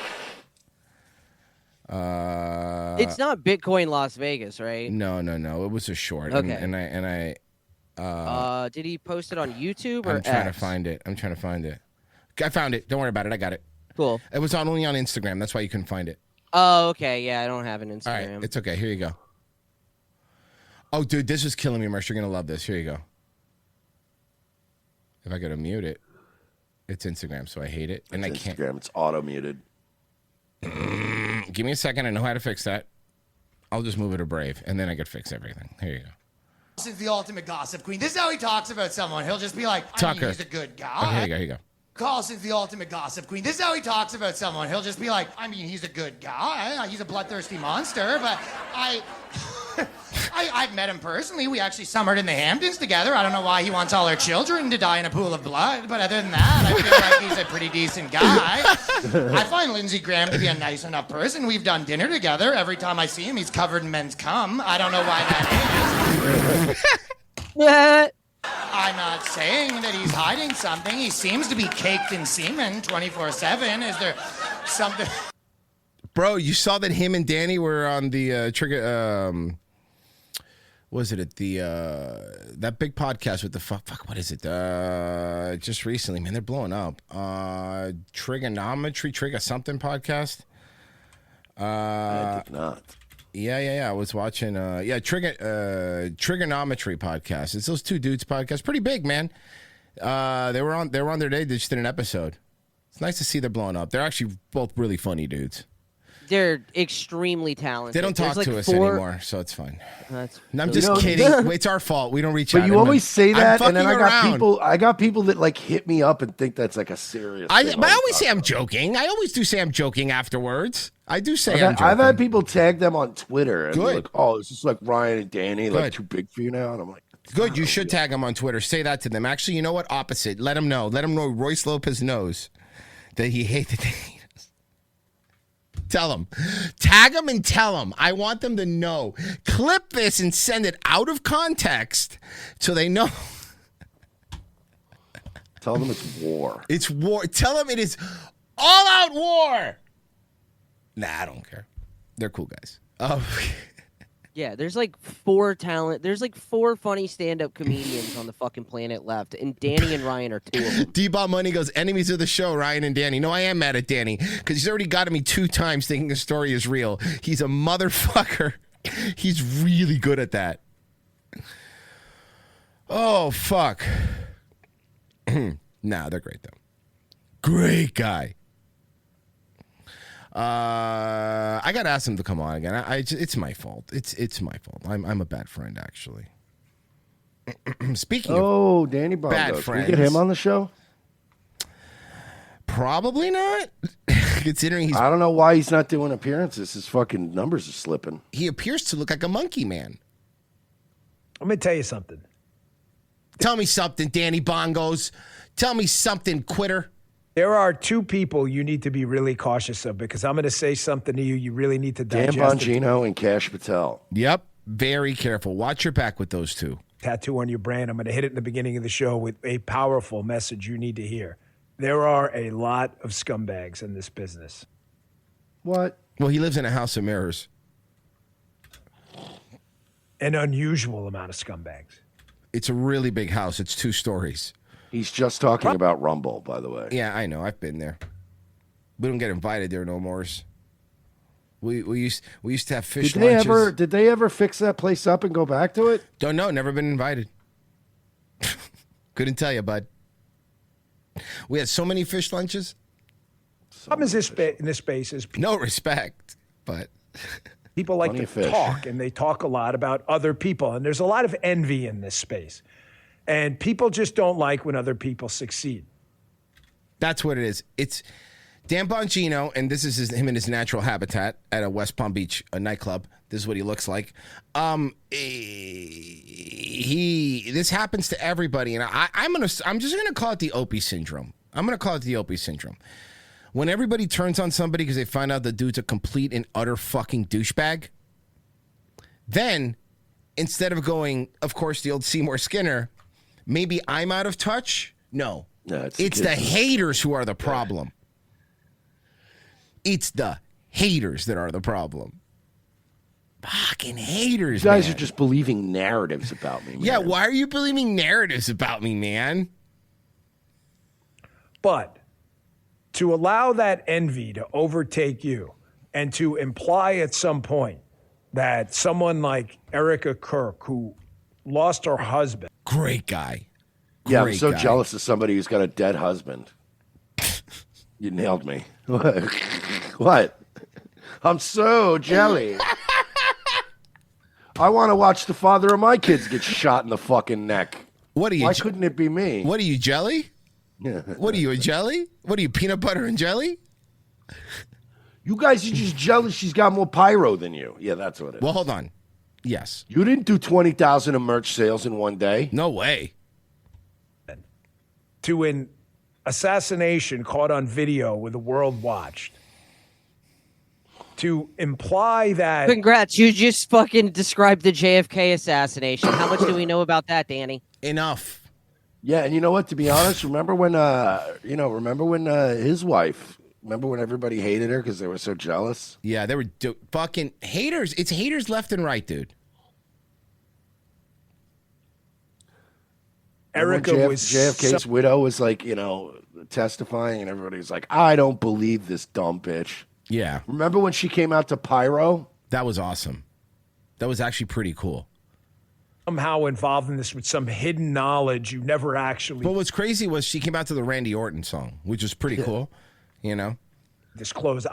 S6: It's not Bitcoin Las Vegas, right?
S4: No. It was a short.
S6: Okay.
S4: And I
S6: did he post it on YouTube or
S4: I'm trying
S6: X?
S4: to find it. I found it. Don't worry about it. I got it.
S6: Cool.
S4: It was only on Instagram. That's why you couldn't find it.
S6: Oh, okay. Yeah, I don't have an Instagram.
S4: All right. It's okay. Here you go. Oh, dude, this is killing me, Mersh. You're going to love this. Here you go. If I could mute it. It's Instagram, so I hate it. And I can't.
S3: Instagram. It's auto-muted.
S4: Give me a second. I know how to fix that. I'll just move it to Brave, and then I could fix everything. Here you go.
S15: Since the ultimate gossip queen. This is how he talks about someone. He'll just be like,
S4: Tucker.
S15: he's a good guy.
S4: Okay, here you go.
S15: Carlson's the ultimate gossip queen. This is how he talks about someone. He'll just be like, he's a good guy. He's a bloodthirsty monster, but I've met him personally. We actually summered in the Hamptons together. I don't know why he wants all our children to die in a pool of blood, but other than that, I feel like he's a pretty decent guy. I find Lindsey Graham to be a nice enough person. We've done dinner together. Every time I see him, he's covered in men's cum. I don't know why that is. I'm not saying that he's hiding something. He seems to be caked in semen 24/7. Is there something?
S4: Bro, you saw that him and Danny were on the trigger. Was it at the that big podcast with the fuck? What is it? Just recently, man, they're blowing up. Trigger something podcast.
S3: I did not.
S4: Yeah. I was watching. Trigonometry podcast. It's those two dudes podcast. Pretty big, man. They were on their day. They just did an episode. It's nice to see they're blowing up. They're actually both really funny dudes.
S6: They're extremely talented.
S4: They don't talk to us anymore, so it's fine. I'm just kidding. It's our fault. We don't reach out.
S3: But you always say that, and then I got people that like hit me up and think that's like a serious thing.
S4: But I always say I'm joking. I always do say I'm joking afterwards. I do say I'm joking.
S3: I've had people tag them on Twitter and
S4: Good.
S3: like, oh, is this like Ryan and Danny, like too big for you now? And I'm like,
S4: good. You should tag them on Twitter. Say that to them. Actually, you know what? Opposite. Let them know. Let them know Royce Lopez knows that he hates the thing. Tell them. Tag them and tell them. I want them to know. Clip this and send it out of context so they know.
S3: Tell them it's war.
S4: It's war. Tell them it is all-out war. Nah, I don't care. They're cool guys. Oh.
S6: Yeah, there's like There's like four funny stand-up comedians on the fucking planet left, and Danny and Ryan are two of them.
S4: D-Bob Money goes, enemies of the show, Ryan and Danny. No, I am mad at Danny because he's already gotten me 2 times thinking the story is real. He's a motherfucker. He's really good at that. Oh, fuck. Nah, they're great, though. Great guy. I gotta ask him to come on again. It's my fault. It's my fault. I'm a bad friend, actually. Speaking of
S3: Danny Bongo,
S4: bad
S3: can
S4: friends,
S3: we get him on the show?
S4: Probably not. Considering he's,
S3: I don't know why he's not doing appearances. His fucking numbers are slipping.
S4: He appears to look like a monkey man.
S16: I'm gonna tell you something.
S4: Tell me something, Danny Bongos. Tell me something, quitter.
S16: There are two people you need to be really cautious of because I'm going to say something to you. You really need to
S3: Dan
S16: digest.
S3: Bongino and Cash Patel.
S4: Yep. Very careful. Watch your back with those two.
S16: Tattoo on your brain. I'm going to hit it in the beginning of the show with a powerful message you need to hear. There are a lot of scumbags in this business.
S3: What?
S4: Well, he lives in a house of mirrors.
S16: An unusual amount of scumbags.
S4: It's a really big house. It's 2 stories.
S3: He's just talking about Rumble, by the way.
S4: Yeah, I know. I've been there. We don't get invited there no more. We used to have fish lunches.
S3: Did they ever fix that place up and go back to it?
S4: Don't know. Never been invited. Couldn't tell you, bud. We had so many fish lunches.
S16: Problem is in this space is
S4: no respect, but
S16: people like to talk, and they talk a lot about other people, and there's a lot of envy in this space. And people just don't like when other people succeed.
S4: That's what it is. It's Dan Bongino, and this is him in his natural habitat at a West Palm Beach a nightclub. This is what he looks like. This happens to everybody, and I'm just gonna call it the Opie syndrome. I'm gonna call it the Opie syndrome. When everybody turns on somebody because they find out the dude's a complete and utter fucking douchebag, then instead of going, of course, the old Seymour Skinner, maybe I'm out of touch. No, it's the haters who are the problem. It's the haters that are the problem. Fucking haters,
S3: You guys
S4: man.
S3: are just believing narratives about me, man.
S4: Yeah, why are you believing narratives about me, man?
S16: But to allow that envy to overtake you and to imply at some point that someone like Erica Kirk, who lost her husband.
S4: Great guy.
S3: Yeah, I'm
S4: Great
S3: so
S4: guy.
S3: jealous of somebody who's got a dead husband. You nailed me. What? I'm so jelly. I want to watch the father of my kids get shot in the fucking neck.
S4: What are you?
S3: Why couldn't it be me?
S4: What are you, jelly?
S3: Yeah.
S4: What are you, a jelly? What are you, peanut butter and jelly?
S3: You guys are just jealous she's got more pyro than you. Yeah, that's what it is.
S4: Well, hold on. Yes.
S3: You didn't do 20,000 in merch sales in one day.
S4: No way.
S16: To an assassination caught on video where the world watched. To imply that...
S6: Congrats, you just fucking described the JFK assassination. How much do we know about that, Danny?
S4: Enough.
S3: Yeah, and you know what? To be honest, remember when his wife... Remember when everybody hated her because they were so jealous?
S4: Yeah, they were fucking haters. It's haters left and right, dude.
S16: Erica was
S3: JFK's widow was like, testifying, and everybody was like, I don't believe this dumb bitch.
S4: Yeah.
S3: Remember when she came out to Pyro?
S4: That was awesome. That was actually pretty cool.
S16: Somehow involved in this with some hidden knowledge you never actually...
S4: But what's crazy was she came out to the Randy Orton song, which was pretty cool.
S16: Disclose.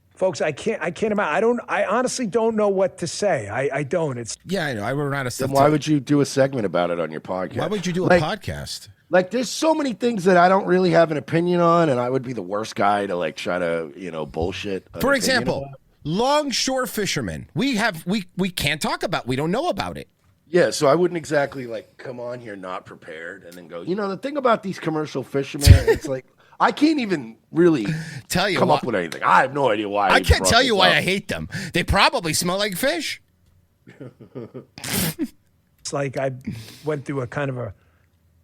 S16: Folks, I can't imagine. I honestly don't know what to say. I don't. It's
S4: I know. I run out of stuff.
S3: Then why would you do a segment about it on your podcast?
S4: Why would you do a podcast?
S3: Like, there's so many things that I don't really have an opinion on, and I would be the worst guy to try to bullshit.
S4: For example, longshore fishermen. We can't talk about. We don't know about it.
S3: Yeah, so I wouldn't exactly come on here not prepared and then go. The thing about these commercial fishermen, it's like. I can't even really come up with anything. I have no idea why.
S4: I can't tell you why I hate them. They probably smell like fish.
S16: It's like I went through a kind of a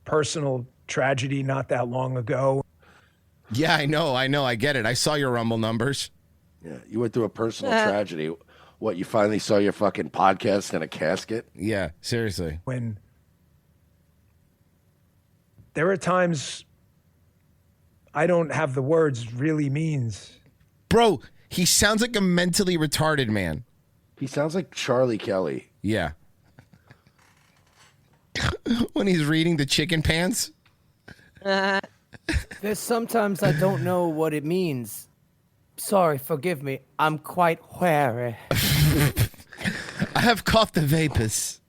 S16: personal tragedy not that long ago.
S4: Yeah, I know. I get it. I saw your Rumble numbers.
S3: Yeah, you went through a personal tragedy. What, you finally saw your fucking podcast in a casket?
S4: Yeah, seriously.
S16: When there are times... I don't have the words really means.
S4: Bro, he sounds like a mentally retarded man.
S3: He sounds like Charlie Kelly.
S4: Yeah. When he's reading the chicken pants.
S5: There's sometimes I don't know what it means. sorry, forgive me. I'm quite wary.
S4: I have caught the vapors.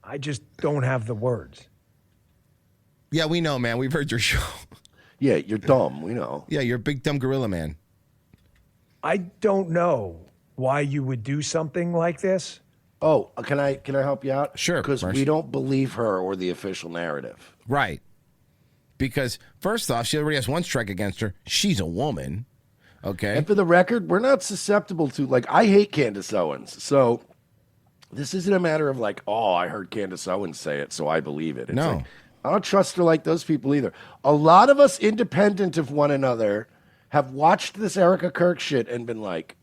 S16: I just don't have the words.
S4: Yeah, we know, man. We've heard your show.
S3: Yeah, you're dumb. We know.
S4: Yeah, you're a big dumb gorilla, man.
S16: I don't know why you would do something like this.
S3: Oh, can I help you out?
S4: Sure.
S3: Because we don't believe her or the official narrative.
S4: Right. Because first off, she already has one strike against her. She's a woman. Okay.
S3: And for the record, we're not susceptible to, like, I hate Candace Owens. So this isn't a matter of like, oh, I heard Candace Owens say it, so I believe it. It's
S4: No.
S3: like, I don't trust her like those people either. A lot of us, independent of one another, have watched this Erica Kirk shit and been like,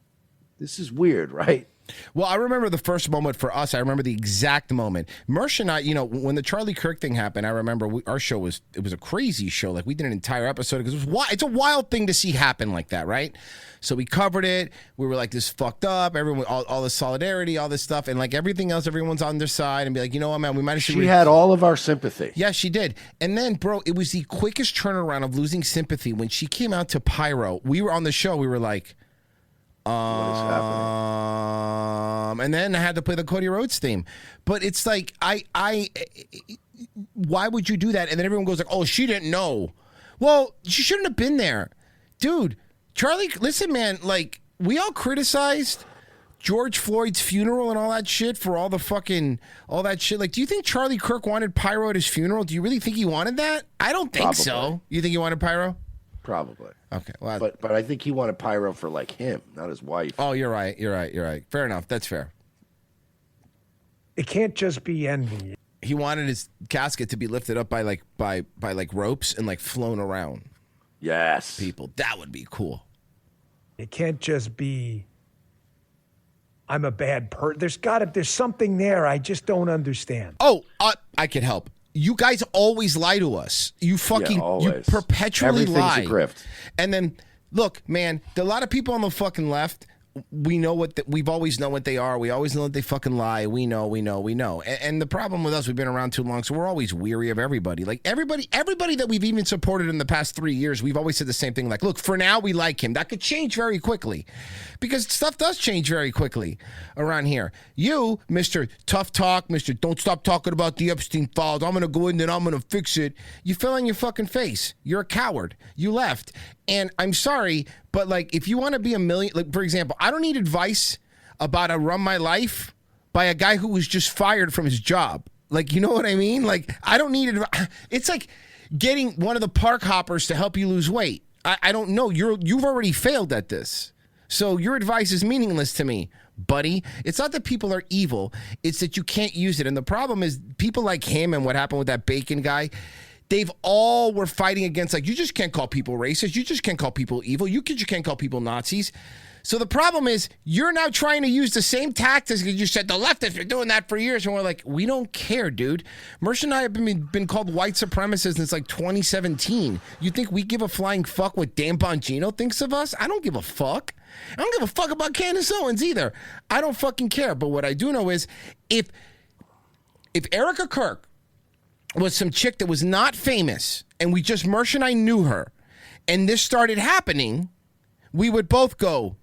S3: this is weird, right?
S4: Well, I remember the first moment for us. I remember the exact moment. Mersh and I, you know, when the Charlie Kirk thing happened, I remember our show was a crazy show. Like, we did an entire episode because it's a wild thing to see happen like that, right? So we covered it. We were like, this fucked up. Everyone, all this solidarity, all this stuff, and like everything else, everyone's on their side and be like, you know what, man, we might have.
S3: She had all of our sympathy.
S4: Yeah, she did. And then, bro, it was the quickest turnaround of losing sympathy when she came out to Pyro. We were on the show. We were like, what is happening? And then I had to play the Cody Rhodes theme. But it's like, why would you do that? And then everyone goes like, oh, she didn't know. Well, she shouldn't have been there. Dude, Charlie, listen, man, like, we all criticized George Floyd's funeral and all that shit for all that shit. Like, do you think Charlie Kirk wanted Pyro at his funeral? Do you really think he wanted that? I don't think so. You think he wanted Pyro?
S3: Probably.
S4: Okay. Well,
S3: but I think he wanted Pyro for like him, not his wife.
S4: Oh, you're right. Fair enough. That's fair.
S16: It can't just be envy.
S4: He wanted his casket to be lifted up by ropes and like flown around.
S3: Yes.
S4: People. That would be cool.
S16: It can't just be I'm a bad person. There's something there I just don't understand.
S4: Oh, I could help. You guys always lie to us. You fucking, you perpetually lie.
S3: Everything's a grift.
S4: And then, look, man, a lot of people on the fucking left, we know we've always known what they are. We always know that they fucking lie. We know. And the problem with us, we've been around too long, so we're always weary of everybody. Like, everybody that we've even supported in the past 3 years, we've always said the same thing. Like, look, for now, we like him. That could change very quickly. Because stuff does change very quickly around here. You, Mr. Tough Talk, Mr. Don't Stop Talking About the Epstein Files, I'm going to go in and I'm going to fix it. You fell on your fucking face. You're a coward. You left. And I'm sorry, but like, if you want to be like, for example, I don't need advice about how to run my life by a guy who was just fired from his job. Like, you know what I mean? Like, I don't need advice. It's like getting one of the park hoppers to help you lose weight. I don't know. You've already failed at this. So your advice is meaningless to me, buddy. It's not that people are evil. It's that you can't use it. And the problem is people like him and what happened with that Bacon guy, they've all were fighting against, like, you just can't call people racist. You just can't call people evil. You just can't call people Nazis. So the problem is you're now trying to use the same tactics that you said the leftists are doing that for years. And we're like, we don't care, dude. Mersh and I have been called white supremacists since like 2017. You think we give a flying fuck what Dan Bongino thinks of us? I don't give a fuck. I don't give a fuck about Candace Owens either. I don't fucking care. But what I do know is if Erica Kirk was some chick that was not famous and Mersh and I knew her and this started happening, we would both go,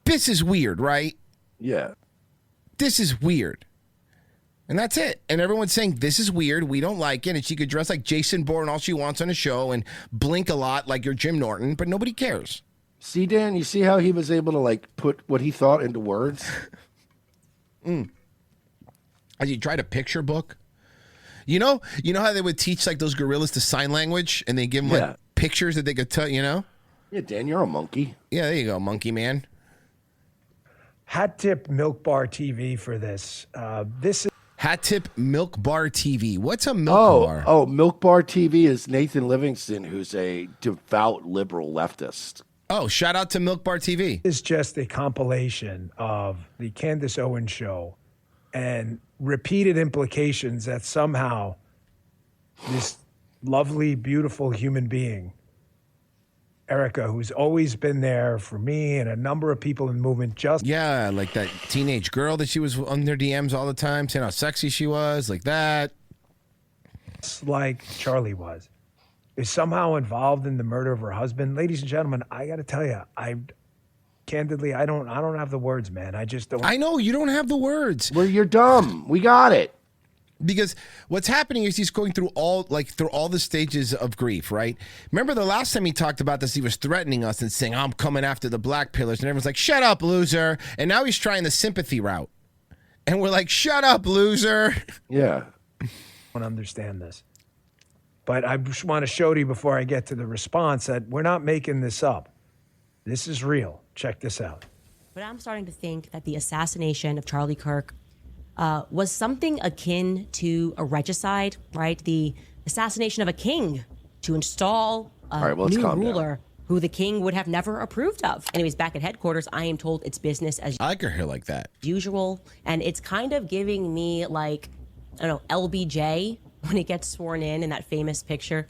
S4: this is weird, right?
S3: Yeah.
S4: This is weird. And that's it. And everyone's saying, this is weird. We don't like it. And she could dress like Jason Bourne all she wants on a show and blink a lot like you're Jim Norton, but nobody cares.
S3: See, Dan, you see how he was able to like put what he thought into words?
S4: Has he tried a picture book? You know how they would teach like those gorillas to sign language and they give them like pictures that they could tell, you know?
S3: Yeah, Dan, you're a monkey.
S4: Yeah, there you go, monkey man.
S16: Hat tip Milk Bar TV for this. This is
S4: Hat tip Milk Bar TV. What's a milk bar?
S3: Oh, Milk Bar TV is Nathan Livingston, who's a devout liberal leftist.
S4: Oh, shout out to Milk Bar TV.
S16: Is just a compilation of the Candace Owens show and repeated implications that somehow this lovely, beautiful human being, Erica, who's always been there for me and a number of people in the movement, just
S4: like that teenage girl that she was on their DMs all the time, saying how sexy she was, like that.
S16: Like Charlie was. is somehow involved in the murder of her husband, ladies and gentlemen, I got to tell you, candidly, I don't have the words, man. I just don't.
S4: I know you don't have the words.
S3: Well, you're dumb. We got it.
S4: Because what's happening is he's going through all the stages of grief, right? Remember the last time he talked about this, he was threatening us and saying, I'm coming after the black pillars. And everyone's like, shut up, loser. And now he's trying the sympathy route. And we're like, shut up, loser.
S3: Yeah.
S16: I don't understand this. But I just want to show to you before I get to the response that we're not making this up. This is real. Check this out.
S17: But I'm starting to think that the assassination of Charlie Kirk was something akin to a regicide, right? The assassination of a king to install a new ruler who the king would have never approved of. Anyways, back at headquarters, I am told it's business as
S4: I like her hair like that.
S17: usual. And it's kind of giving me like, I don't know, LBJ when he gets sworn in that famous picture.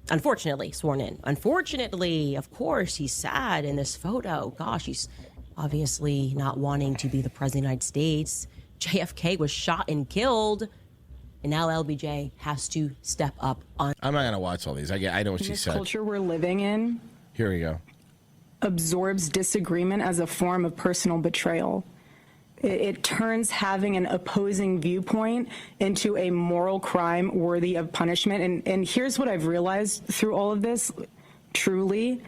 S17: Unfortunately, sworn in. Unfortunately, of course, he's sad in this photo. Gosh, he's obviously not wanting to be the president of the United States. JFK was shot and killed, and now LBJ has to step up on.
S4: I'm not going to watch all these. I know what she
S18: This
S4: said.
S18: culture we're living in
S4: Here we go.
S18: absorbs disagreement as a form of personal betrayal. It turns having an opposing viewpoint into a moral crime worthy of punishment. And here's what I've realized through all of this, truly,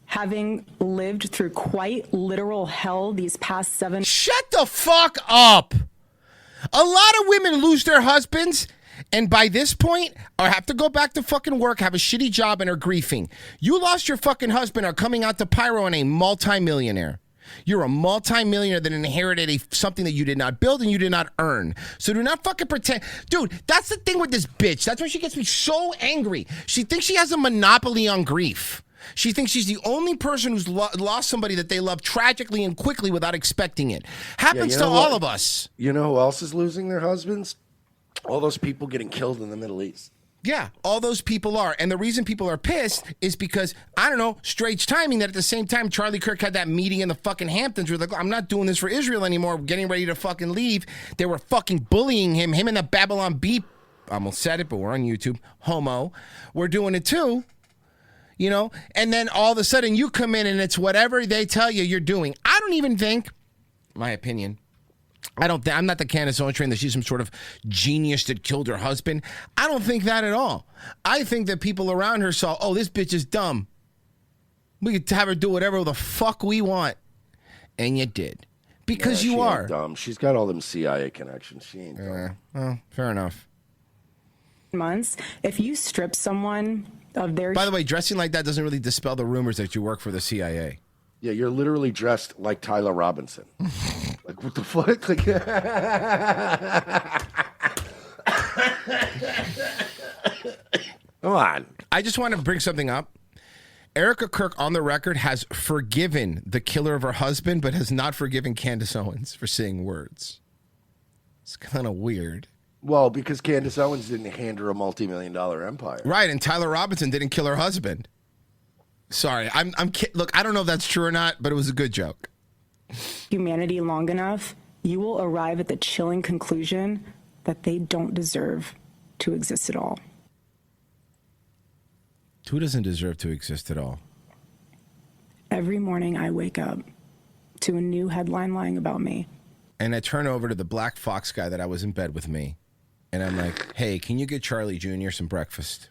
S18: having lived through quite literal hell these past 7.
S4: Shut the fuck up. A lot of women lose their husbands and by this point or have to go back to fucking work, have a shitty job, and are grieving. You lost your fucking husband, are coming out to Pyro and a multimillionaire. You're a multimillionaire that inherited something that you did not build and you did not earn. So do not fucking pretend. Dude, that's the thing with this bitch. That's why she gets me so angry. She thinks she has a monopoly on grief. She thinks she's the only person who's lost somebody that they love tragically and quickly without expecting it. Happens to all of us.
S3: You know who else is losing their husbands? All those people getting killed in the Middle East.
S4: Yeah, all those people are. And the reason people are pissed is because, I don't know, strange timing that at the same time Charlie Kirk had that meeting in the fucking Hamptons where they're like, I'm not doing this for Israel anymore. We're getting ready to fucking leave. They were fucking bullying him. Him and the Babylon Bee, I almost said it, but we're on YouTube, homo. We're doing it too. You know, and then all of a sudden you come in and it's whatever they tell you you're doing. I don't even think, my opinion, I'm not the Candace Owens train that she's some sort of genius that killed her husband. I don't think that at all. I think that people around her saw, oh, this bitch is dumb. We could have her do whatever the fuck we want. And you did. Because
S3: Nah,
S4: you
S3: she
S4: are.
S3: ain't dumb. She's got all them CIA connections. She ain't dumb.
S4: Well, fair enough.
S18: Months, if you strip someone of their.
S4: By the way, dressing like that doesn't really dispel the rumors that you work for the CIA.
S3: Yeah, you're literally dressed like Tyler Robinson. Like, what the fuck? Like, come on.
S4: I just want to bring something up. Erica Kirk, on the record, has forgiven the killer of her husband, but has not forgiven Candace Owens for saying words. It's kind of weird.
S3: Well, because Candace Owens didn't hand her a multi-million-dollar empire.
S4: Right, and Tyler Robinson didn't kill her husband. Sorry, look, I don't know if that's true or not, but it was a good joke.
S18: Humanity long enough, you will arrive at the chilling conclusion that they don't deserve to exist at all.
S4: Who doesn't deserve to exist at all?
S18: Every morning I wake up to a new headline lying about me.
S4: And I turn over to the Black Fox guy that I was in bed with me, and I'm like, hey, can you get Charlie Jr. some breakfast?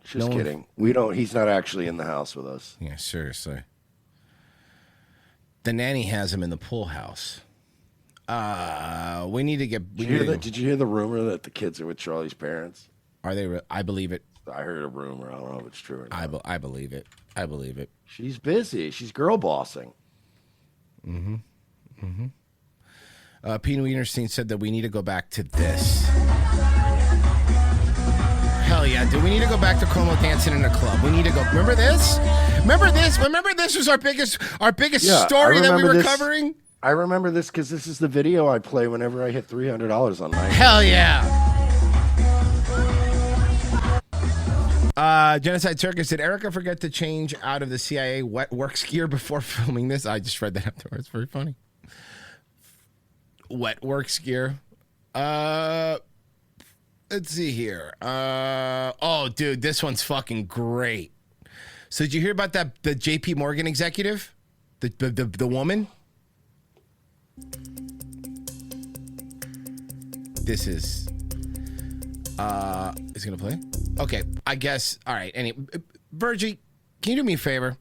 S3: Just kidding. We don't. He's not actually in the house with us.
S4: Yeah, seriously. The nanny has him in the pool house. We need to get.
S3: Did you hear the rumor that the kids are with Charlie's parents?
S4: Are they? I believe it.
S3: I heard a rumor. I don't know if it's true or not.
S4: I believe it. I believe it.
S3: She's busy. She's girl bossing.
S4: Mm-hmm. Mm-hmm. Pete Wienerstein said that we need to go back to this. Hell yeah, dude. We need to go back to Como dancing in a club. We need to go. Remember this? Remember this? Remember this was our biggest story that we were covering?
S3: I remember this because this is the video I play whenever I hit $300 on night.
S4: Hell yeah. Genocide Circus, did Erica forget to change out of the CIA wet works gear before filming this? I just read that afterwards. Very funny. Wet works gear. Let's see here. Oh, dude, this one's fucking great. So did you hear about the JP Morgan executive? The woman? This is it gonna play? Okay, I guess. All right. Virgie, can you do me a favor?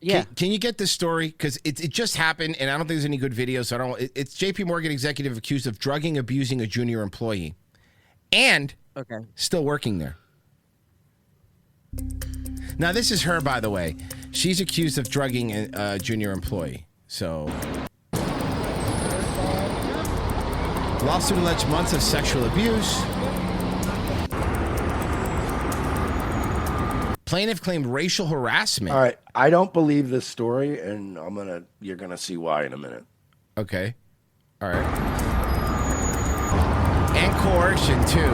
S6: Yeah.
S4: Can you get this story? Because it just happened, and I don't think there's any good video, so I don't. It's JP Morgan executive accused of drugging, abusing a junior employee, and still working there. Now, this is her, by the way. She's accused of drugging a junior employee. So, lawsuit alleged months of sexual abuse. Plaintiff claimed racial harassment.
S3: All right, I don't believe this story, and you're gonna see why in a minute.
S4: Okay. All right. And coercion too.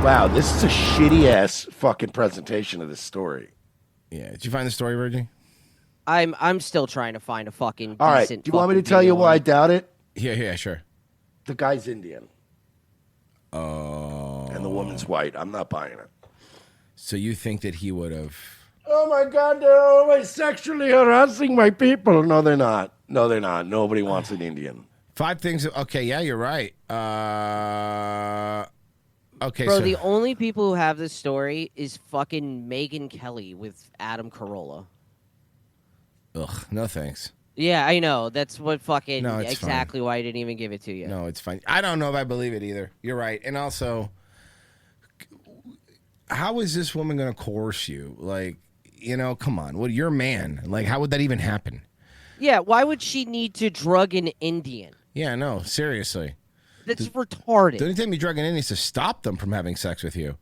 S3: Wow, this is a shitty ass fucking presentation of this story.
S4: Yeah, did you find the story, Virgie?
S6: I'm still trying to find a fucking
S3: All right,
S6: decent
S3: do you want me to
S6: fucking
S3: tell you
S6: video
S3: why
S6: on
S3: I
S6: it.
S3: doubt it?
S4: Yeah, sure.
S3: The guy's Indian.
S4: Oh.
S3: And the woman's white. I'm not buying it.
S4: So you think that he would have?
S3: Oh my God, they're always sexually harassing my people. No, they're not. No, they're not. Nobody wants an Indian.
S4: 5 things. Okay, yeah, you're right. Okay,
S6: Bro,
S4: so
S6: the only people who have this story is fucking Megyn Kelly with Adam Carolla.
S4: ugh, no thanks.
S6: Yeah, I know. That's what fucking
S4: No, it's
S6: exactly why I didn't even give it to you.
S4: No, it's fine. I don't know if I believe it either. You're right. And also, how is this woman going to coerce you? Like, come on. Well, you're a man. Like, how would that even happen?
S6: Yeah, why would she need to drug an Indian?
S4: Yeah, no, seriously.
S6: That's retarded.
S4: The only time you drug an Indian is to stop them from having sex with you.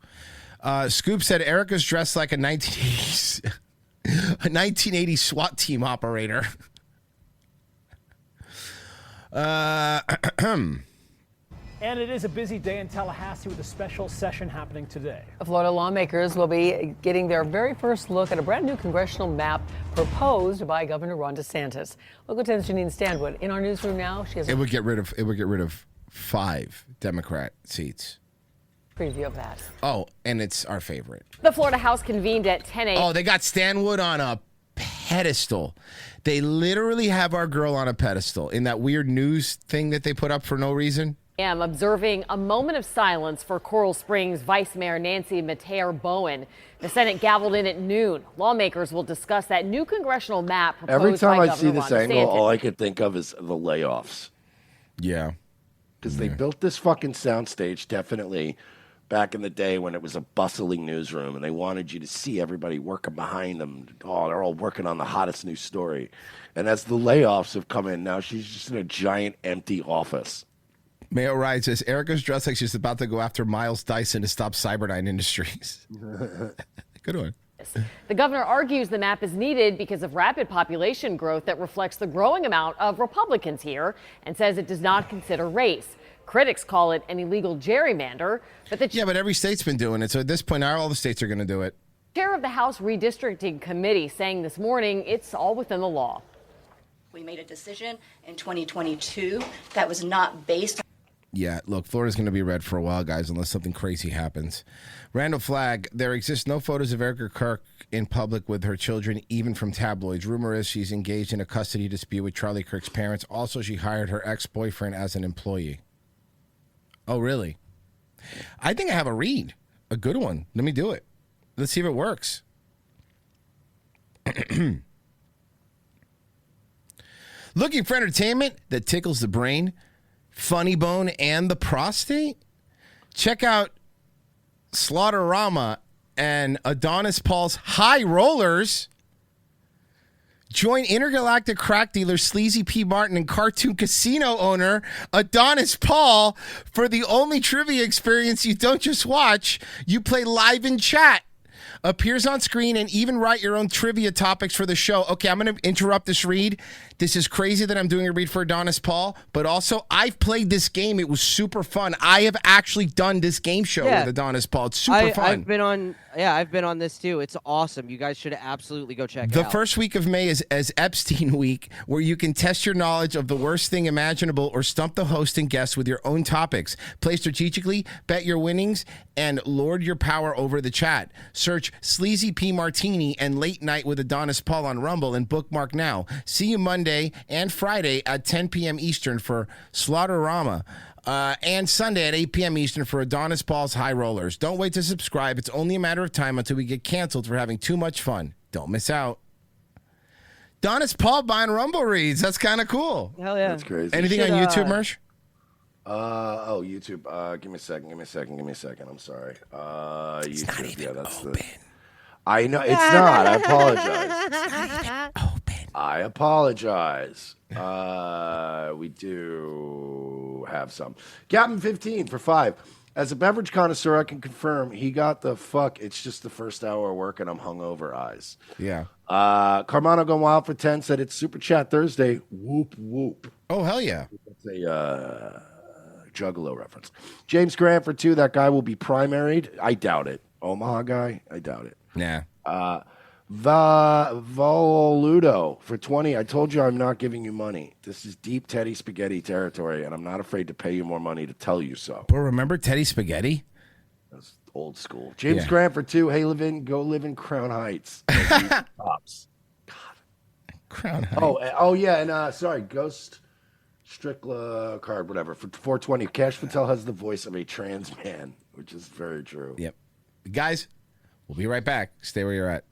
S4: Scoop said Erica's dressed like a 1980s SWAT team operator.
S19: And it is a busy day in Tallahassee with a special session happening today.
S1: Florida lawmakers will be getting their very first look at a brand new congressional map proposed by Governor Ron DeSantis. Local 10's Janine Stanwood in our newsroom now. She has
S4: It would get rid of 5 Democrat seats.
S1: a preview of that.
S4: Oh, and it's our favorite.
S20: The Florida House convened at 10 a.m.
S4: Oh, they got Stanwood on a pedestal. They literally have our girl on a pedestal in that weird news thing that they put up for no reason.
S20: Observing a moment of silence for Coral Springs Vice Mayor Nancy Mateer-Bowen. The Senate gavelled in at noon. Lawmakers will discuss that new congressional map proposed
S3: Every time
S20: by
S3: I see
S20: Governor
S3: this
S20: Ron
S3: angle,
S20: DeSantis.
S3: all I could think of is the layoffs.
S4: Yeah.
S3: Because they built this fucking soundstage definitely back in the day when it was a bustling newsroom and they wanted you to see everybody working behind them. Oh, they're all working on the hottest new story. And as the layoffs have come in, now she's just in a giant empty office.
S4: Mayo Ride says Erica's dressed like she's about to go after Miles Dyson to stop Cyberdyne Industries. Good one.
S20: The governor argues the map is needed because of rapid population growth that reflects the growing amount of Republicans here and says it does not consider race. Critics call it an illegal gerrymander, but
S4: but every state's been doing it. So at this point, all the states are going to do it.
S20: Chair of the House Redistricting Committee saying this morning it's all within the law.
S21: We made a decision in 2022 that was not based on.
S4: Yeah, look, Florida's going to be red for a while, guys, unless something crazy happens. Randall Flagg, there exists no photos of Erica Kirk in public with her children, even from tabloids. Rumor is she's engaged in a custody dispute with Charlie Kirk's parents. Also, she hired her ex-boyfriend as an employee. Oh, really? I think I have a read. A good one. Let me do it. Let's see if it works. Looking for entertainment that tickles the brain, funny bone, and the prostate? Check out Slaughterama and Adonis Paul's High Rollers. Join intergalactic crack dealer Sleazy P. Martin and cartoon casino owner Adonis Paul for the only trivia experience you don't just watch, you play live in chat. Appears on screen and even write your own trivia topics for the show. Okay, I'm going to interrupt this read. this is crazy that I'm doing a read for Adonis Paul, but also I've played this game. It was super fun. I have actually done this game show with Adonis Paul. It's super fun.
S6: I've been on this too. It's awesome. You guys should absolutely go check it out.
S4: The first week of May is as Epstein week, where you can test your knowledge of the worst thing imaginable or stump the host and guests with your own topics. Play strategically, bet your winnings, and lord your power over the chat. Search Sleazy P Martini and Late Night with Adonis Paul on Rumble and bookmark now. See you Monday and Friday at 10 p.m. Eastern for Slaughterama. And Sunday at 8 p.m. Eastern for Adonis Paul's High Rollers. Don't wait to subscribe. It's only a matter of time until we get canceled for having too much fun. Don't miss out. Adonis Paul buying Rumble reads. That's kind of cool.
S6: Hell yeah.
S3: That's crazy.
S4: Anything on YouTube, Mersh?
S3: YouTube. Give me a second. I'm sorry. YouTube. Yeah, that's open. I know it's not. I apologize. I apologize. We do have some. Captain 15 for 5. As a beverage connoisseur, I can confirm he got the fuck. It's just the first hour of work and I'm hungover eyes.
S4: Yeah.
S3: Carmano Going Wild for 10 said it's Super Chat Thursday. Whoop, whoop.
S4: Oh, hell yeah.
S3: That's a Juggalo reference. James Grant for 2. That guy will be primaried. I doubt it. Omaha guy? I doubt it.
S4: Nah.
S3: Voludo for 20. I told you I'm not giving you money. This is deep Teddy Spaghetti territory, and I'm not afraid to pay you more money to tell you so.
S4: But remember Teddy Spaghetti?
S3: That's old school. James Grant for 2. Hey, go live in Crown Heights. Pops. God.
S4: Crown Heights.
S3: Oh yeah, and sorry, Ghost Strickla card, whatever, for 420. Cash Patel has the voice of a trans man, which is very true.
S4: Yep. Guys, we'll be right back. Stay where you're at.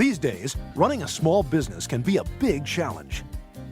S2: These days, running a small business can be a big challenge.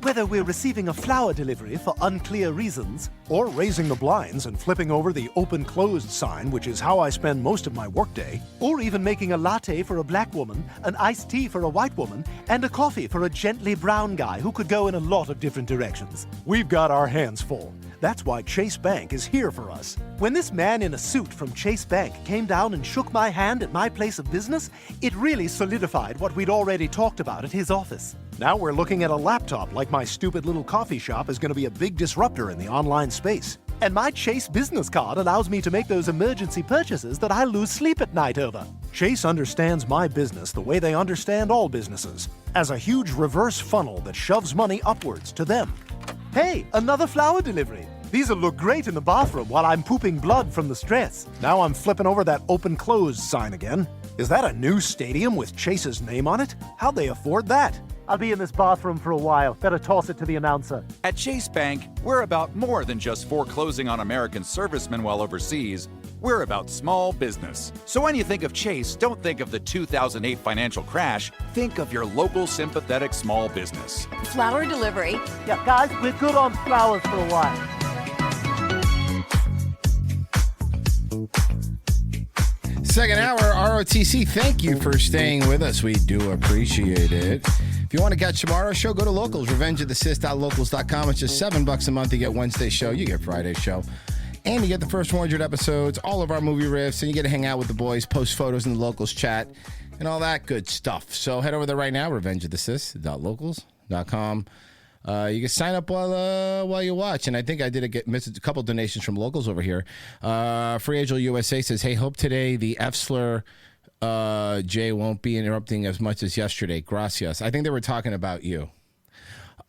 S2: Whether we're receiving a flower delivery for unclear reasons, or raising the blinds and flipping over the open-closed sign, which is how I spend most of my workday, or even making a latte for a black woman, an iced tea for a white woman, and a coffee for a gently brown guy who could go in a lot of different directions. We've got our hands full. That's why Chase Bank is here for us. When this man in a suit from Chase Bank came down and shook my hand at my place of business, it really solidified what we'd already talked about at his office. Now we're looking at a laptop like my stupid little coffee shop is going to be a big disruptor in the online space. And my Chase business card allows me to make those emergency purchases that I lose sleep at night over. Chase understands my business the way they understand all businesses, as a huge reverse funnel that shoves money upwards to them. Hey, another flower delivery. These'll look great in the bathroom while I'm pooping blood from the stress. Now I'm flipping over that open-closed sign again. Is that a new stadium with Chase's name on it? How'd they afford that? I'll be in this bathroom for a while. Better toss it to the announcer.
S22: At Chase Bank, we're about more than just foreclosing on American servicemen while overseas. We're about small business. So when you think of Chase, don't think of the 2008 financial crash. Think of your local sympathetic small business.
S23: Flower delivery.
S2: Yeah, guys, we're good on flowers for a while.
S4: Second hour, ROTC, thank you for staying with us. We do appreciate it. If you want to catch tomorrow's show, go to Locals, revengeofthesis.locals.com. It's just $7 a month. You get Wednesday's show, you get Friday's show, and you get the first 100 episodes, all of our movie riffs, and you get to hang out with the boys, post photos in the Locals chat, and all that good stuff. So head over there right now, revengeofthesis.locals.com. You can sign up while you watch, and I think I did miss a couple donations from Locals over here. Free Angel USA says, "Hey, hope today the F slur Jay won't be interrupting as much as yesterday. Gracias." I think they were talking about you.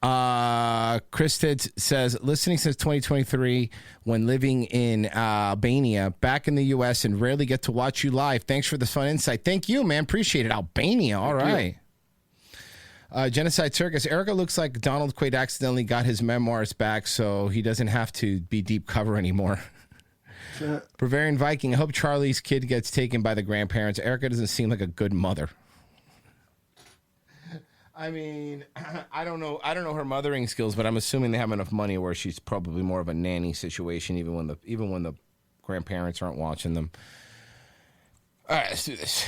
S4: Kristid says, "Listening since 2023 when living in Albania, back in the U.S. and rarely get to watch you live. Thanks for the fun insight." Thank you, man. Appreciate it. Albania. All right. Genocide Circus. Erica looks like Donald Quaid accidentally got his memoirs back, so he doesn't have to be deep cover anymore. Bavarian Viking. I hope Charlie's kid gets taken by the grandparents. Erica doesn't seem like a good mother. I mean, I don't know her mothering skills, but I'm assuming they have enough money where she's probably more of a nanny situation, even when the grandparents aren't watching them. All right, let's do this.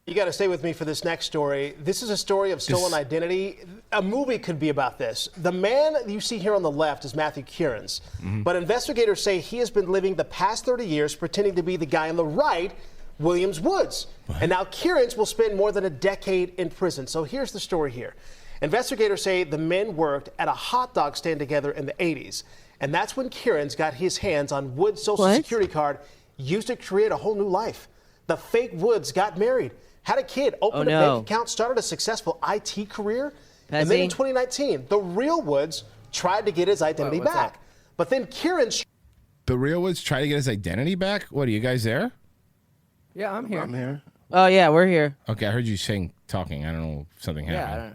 S24: You got to stay with me for this next story. This is a story of stolen identity. A movie could be about this. The man you see here on the left is Matthew Kierans, but investigators say he has been living the past 30 years pretending to be the guy on the right, Williams Woods. And now Kierans will spend more than a decade in prison. So here's the story here. Investigators say the men worked at a hot dog stand together in the 80s. And that's when Kierans got his hands on Woods' Social Security card used to create a whole new life. The fake Woods got married, had a kid, opened a bank account, started a successful IT career. And then in 2019, the real Woods tried to get his identity back. But then Kierans...
S4: The real Woods tried to get his identity back? What, are you guys there?
S5: Yeah, I'm here.
S3: I'm here.
S6: Oh, yeah, we're here.
S4: Okay, I heard you talking. I don't know if something happened.
S24: Yeah, I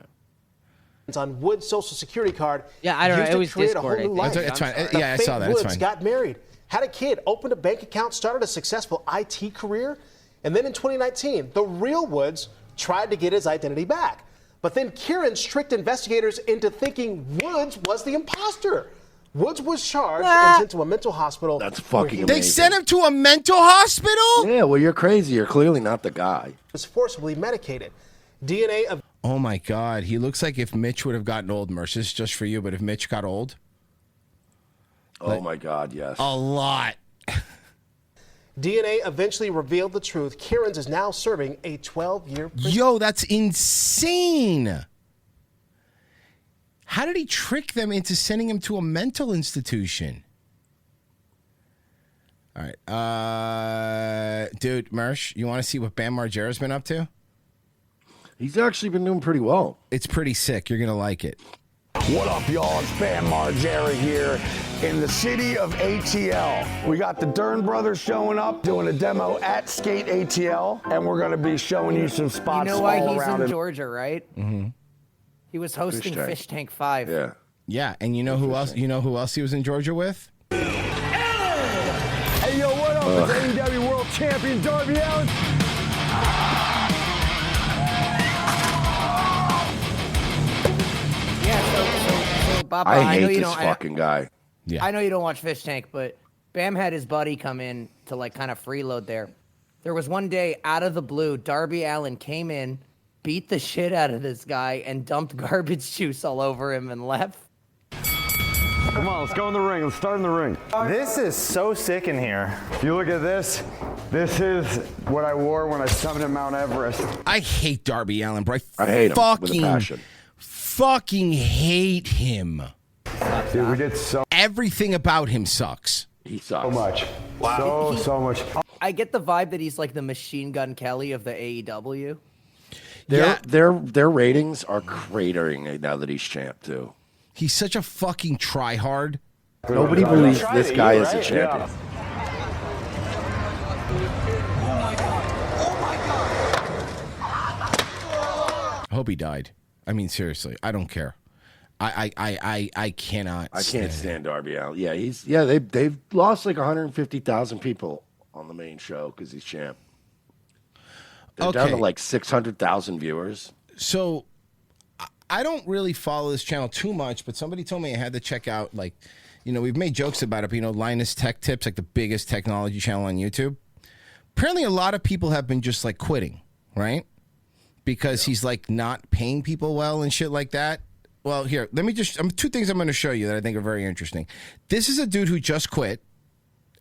S24: don't know. On Woods' Social Security card.
S6: Yeah, I don't know. It was Discord.
S4: It's fine. Yeah, I saw that. It's
S24: Woods
S4: fine.
S24: got married, had a kid, opened a bank account, started a successful IT career. And then in 2019, the real Woods tried to get his identity back. But then Kierans tricked investigators into thinking Woods was the imposter. Woods was charged and sent to a mental hospital.
S3: That's fucking amazing.
S4: They sent him to a mental hospital?
S3: Yeah, well, you're crazy. You're clearly not the guy.
S24: Was forcibly medicated. DNA of...
S4: Oh, my God. He looks like if Mitch would have gotten old, Merce. This is just for you, but if Mitch got old.
S3: Oh, my God, yes.
S4: A lot.
S24: DNA eventually revealed the truth. Kierans is now serving a 12-year prison.
S4: Yo, that's insane. How did he trick them into sending him to a mental institution? All right. Dude, Mersh, you want to see what Bam Margera's been up to?
S3: He's actually been doing pretty well.
S4: It's pretty sick. You're going to like it.
S25: What up, y'all? It's Bam Margera here in the city of ATL. We got the Dern brothers showing up, doing a demo at Skate ATL, and we're going to be showing you some spots all around.
S5: You know why he's in Georgia, right?
S4: Mm-hmm.
S5: He was hosting Fish Tank 5.
S3: Yeah.
S4: Yeah, and you know who else? You know who else he was in Georgia with?
S25: Hey, yo, what up? It's AEW World Champion Darby Allin.
S5: Baba,
S3: I
S5: know
S3: hate
S5: you
S3: this
S5: don't.
S3: fucking guy.
S4: Yeah.
S5: I know you don't watch Fish Tank, but Bam had his buddy come in to like kind of freeload there. There was one day out of the blue, Darby Allin came in, beat the shit out of this guy, and dumped garbage juice all over him and left.
S7: Come on, let's go in the ring. Let's start in the ring. This is so sick in here. If you look at this, this is what I wore when I summited Mount Everest.
S4: I hate Darby Allin, bro.
S3: I hate him with a passion.
S4: Fucking hate him.
S7: Dude, we did so.
S4: Everything about him sucks.
S3: He sucks.
S7: So much. Wow. So much.
S5: I get the vibe that he's like the Machine Gun Kelly of the AEW.
S3: Their ratings are cratering now that he's champ too.
S4: He's such a fucking tryhard.
S3: Nobody believes this guy is a champion.
S4: I hope he died. I mean, seriously, I don't care. I cannot.
S3: I can't stand Darby Allin. Yeah, they've lost like 150,000 people on the main show because he's champ. They're down to like 600,000 viewers.
S4: So I don't really follow this channel too much, but somebody told me I had to check out, like, you know, we've made jokes about it, but, you know, Linus Tech Tips, like the biggest technology channel on YouTube. Apparently a lot of people have been just like quitting, right? Because he's like not paying people well and shit like that. Well, here, let me just, two things I'm going to show you that I think are very interesting. This is a dude who just quit,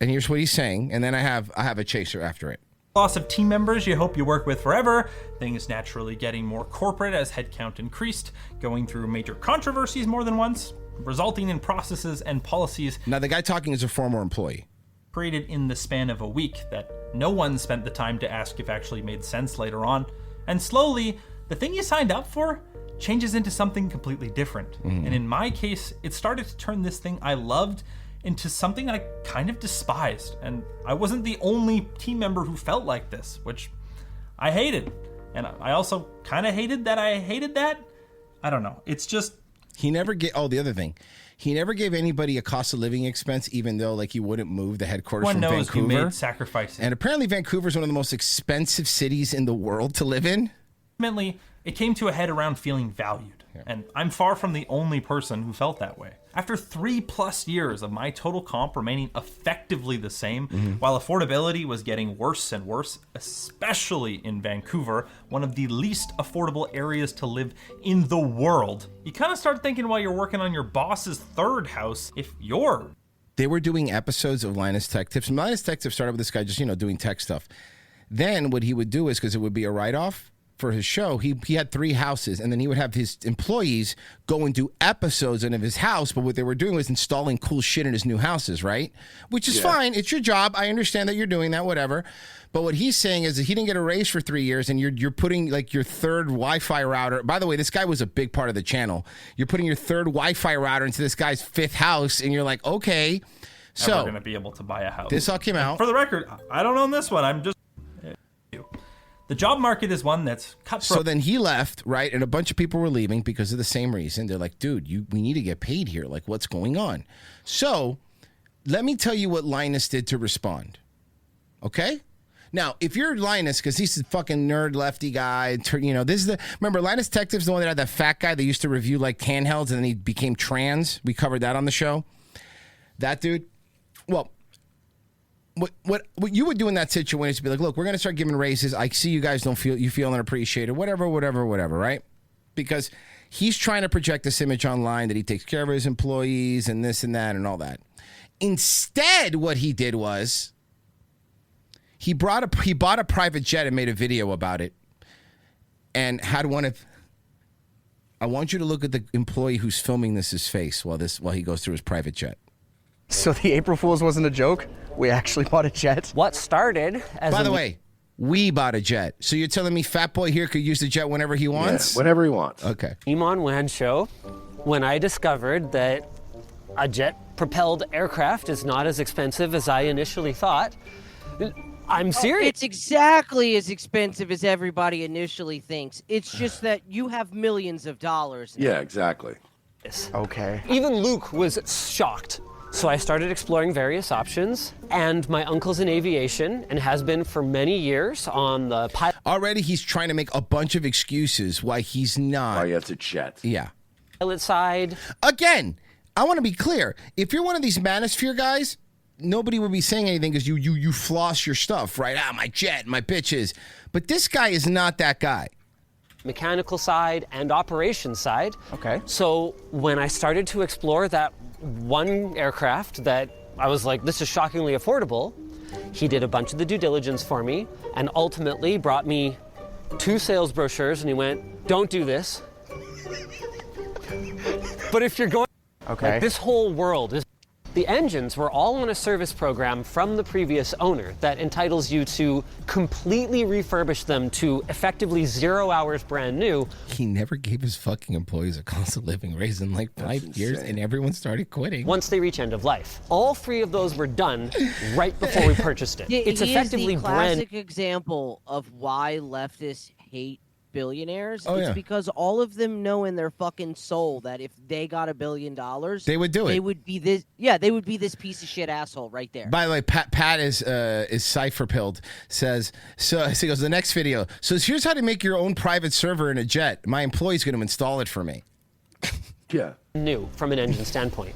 S4: and here's what he's saying, and then I have a chaser after it.
S8: Loss of team members you hope you work with forever, things naturally getting more corporate as headcount increased, going through major controversies more than once, resulting in processes and policies.
S4: Now, the guy talking is a former employee.
S8: Created in the span of a week that no one spent the time to ask if actually made sense later on. And slowly, the thing you signed up for changes into something completely different. And in my case, it started to turn this thing I loved into something I kind of despised. And I wasn't the only team member who felt like this, which I hated. And I also kind of hated that I hated that. I don't know. It's just...
S4: He never gave... Oh, the other thing. He never gave anybody a cost of living expense, even though like he wouldn't move the headquarters from Vancouver.
S8: One knows we made sacrifices.
S4: And apparently Vancouver is one of the most expensive cities in the world to live in.
S8: Ultimately, it came to a head around feeling valued. And I'm far from the only person who felt that way. After 3+ years of my total comp remaining effectively the same, while affordability was getting worse and worse, especially in Vancouver, one of the least affordable areas to live in the world, you kind of start thinking while you're working on your boss's third house, if you're...
S4: They were doing episodes of Linus Tech Tips. And Linus Tech Tips started with this guy just, you know, doing tech stuff. Then what he would do is, because it would be a write-off for his show, he had 3 houses, and then he would have his employees go and do episodes of his house, but what they were doing was installing cool shit in his new houses, right? Which is fine. It's your job. I understand that you're doing that, whatever. But what he's saying is that he didn't get a raise for 3 years, and you're putting like your third Wi-Fi router. By the way, this guy was a big part of the channel. You're putting your third Wi-Fi router into this guy's 5th house, and you're like, okay. So
S8: never going to be able to buy a house.
S4: This all came out.
S8: For the record, I don't own this one. I'm just... The job market is one that's cutthroat.
S4: So then he left, right? And a bunch of people were leaving because of the same reason. They're like, dude, we need to get paid here. Like, what's going on? So let me tell you what Linus did to respond. Okay? Now, if you're Linus, because he's a fucking nerd lefty guy, you know, this is the... Remember, Linus Tech Tips, the one that had that fat guy that used to review, like, handhelds, and then he became trans? We covered that on the show. That dude? Well... What you would do in that situation is be like, look, we're going to start giving raises. I see you guys don't feel unappreciated, whatever, right? Because he's trying to project this image online that he takes care of his employees and this and that and all that. Instead, what he did was he bought a private jet and made a video about it, and had one of. I want you to look at the employee who's filming his face while he goes through his private jet.
S9: So the April Fool's wasn't a joke? We actually bought a jet?
S11: What started as
S4: By the way, we bought a jet. So you're telling me Fat Boy here could use the jet whenever he wants?
S3: Yeah, whenever he wants.
S4: Okay.
S11: Iman Wan show, when I discovered that a jet-propelled aircraft is not as expensive as I initially thought, I'm serious.
S6: It's exactly as expensive as everybody initially thinks. It's just that you have millions of dollars.
S3: Yeah, exactly.
S9: Okay.
S11: Even Luke was shocked. So I started exploring various options, and my uncle's in aviation and has been for many years on the pilot.
S4: Already he's trying to make a bunch of excuses why he's not.
S3: Why he has a jet.
S4: Yeah.
S11: pilot side.
S4: Again, I want to be clear. If you're one of these manosphere guys, nobody would be saying anything because you floss your stuff, right? My jet, my bitches. But this guy is not that guy.
S11: Mechanical side and operations side.
S9: Okay.
S11: So when I started to explore that one aircraft that I was like, this is shockingly affordable, he did a bunch of the due diligence for me and ultimately brought me 2 sales brochures and he went, don't do this. But if you're going, like, this whole world is, the engines were all on a service program from the previous owner that entitles you to completely refurbish them to effectively 0 hours brand new.
S4: He never gave his fucking employees a cost of living raise in like 5 years, and everyone started quitting.
S11: Once they reach end of life. All 3 of those were done right before we purchased it.
S6: It's
S11: effectively
S6: the classic example of why leftists hate billionaires. It's because all of them know in their fucking soul that if they got $1 billion,
S4: they would do it.
S6: They would be this. Yeah, they would be this piece of shit asshole right there.
S4: By the way, Pat is cipher pilled. Says so. He goes the next video. So here's how to make your own private server in a jet. My employee's going to install it for me.
S3: Yeah.
S11: New from an engine standpoint.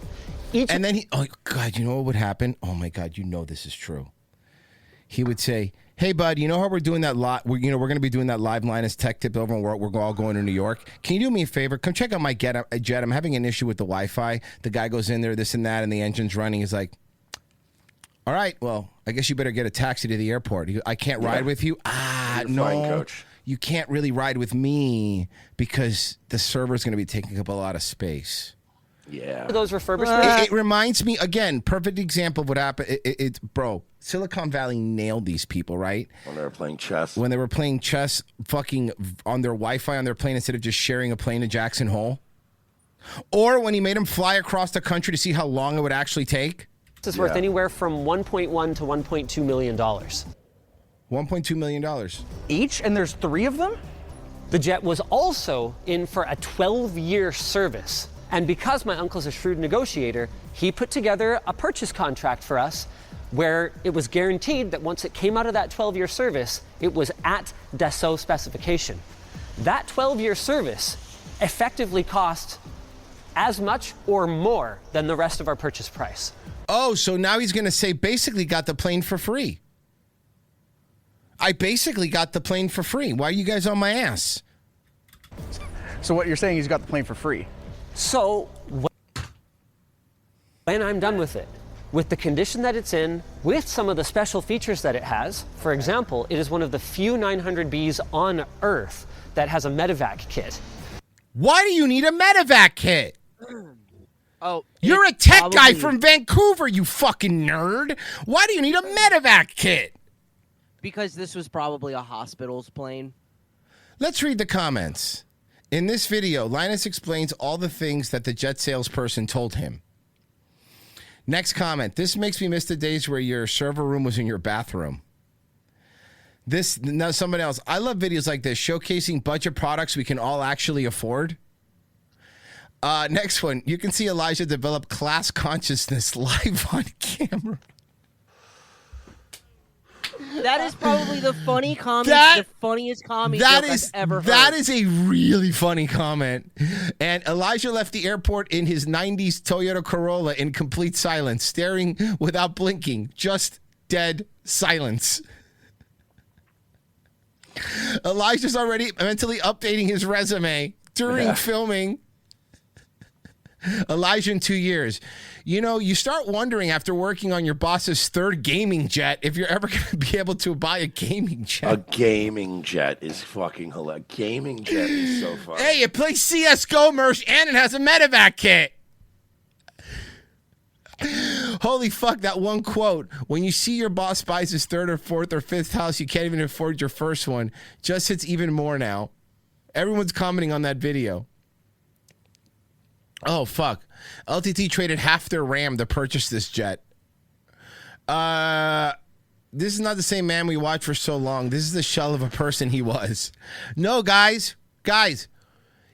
S4: And then oh God, you know what would happen? Oh my God, you know this is true. He would say, hey, bud, you know how we're doing that we're going to be doing that live Linus Tech Tip over and we're all going to New York. Can you do me a favor? Come check out my jet. I'm having an issue with the Wi-Fi. The guy goes in there, this and that, and the engine's running. He's like, all right, well, I guess you better get a taxi to the airport. I can't ride with you. No,
S3: fine, coach.
S4: You can't really ride with me because the server's going to be taking up a lot of space.
S3: Yeah.
S11: Those refurbishments?
S4: It reminds me, again, perfect example of what happened. Bro, Silicon Valley nailed these people, right?
S3: When they were playing chess.
S4: When they were playing chess fucking on their Wi-Fi on their plane instead of just sharing a plane to Jackson Hole. Or when he made them fly across the country to see how long it would actually take.
S11: This is worth anywhere from $1.1 to $1.2 million.
S4: $1.2 million.
S9: Each? And there's 3 of them?
S11: The jet was also in for a 12-year service. And because my uncle's a shrewd negotiator, he put together a purchase contract for us where it was guaranteed that once it came out of that 12-year service, it was at Dassault specification. That 12-year service effectively cost as much or more than the rest of our purchase price.
S4: Oh, so now he's going to say basically got the plane for free. I basically got the plane for free. Why are you guys on my ass?
S9: So what you're saying, he's got the plane for free?
S11: So when I'm done with it, with the condition that it's in, with some of the special features that it has, for example, it is one of the few 900Bs on Earth that has a medevac kit.
S4: Why do you need a medevac kit?
S6: Oh,
S4: you're a tech guy from Vancouver, you fucking nerd. Why do you need a medevac kit?
S6: Because this was probably a hospital's plane.
S4: Let's read the comments. In this video, Linus explains all the things that the jet salesperson told him. Next comment. This makes me miss the days where your server room was in your bathroom. Now someone else. I love videos like this, showcasing budget products we can all actually afford. Next one. You can see Elijah develop class consciousness live on camera.
S6: That is probably the funny comment, the funniest comment I've ever heard.
S4: That is a really funny comment. And Elijah left the airport in his 90s Toyota Corolla in complete silence, staring without blinking. Just dead silence. Elijah's already mentally updating his resume during filming. Elijah in 2 years. You know, you start wondering after working on your boss's third gaming jet if you're ever going to be able to buy a gaming jet.
S3: A gaming jet is fucking hilarious. Gaming jet is so fun.
S4: Hey, it plays CSGO merch and it has a medevac kit. Holy fuck, that one quote. When you see your boss buys his third or fourth or fifth house, you can't even afford your first one. Just hits even more now. Everyone's commenting on that video. Oh, fuck. LTT traded half their RAM to purchase this jet. This is not the same man we watched for so long. This is the shell of a person he was. No, guys. Guys.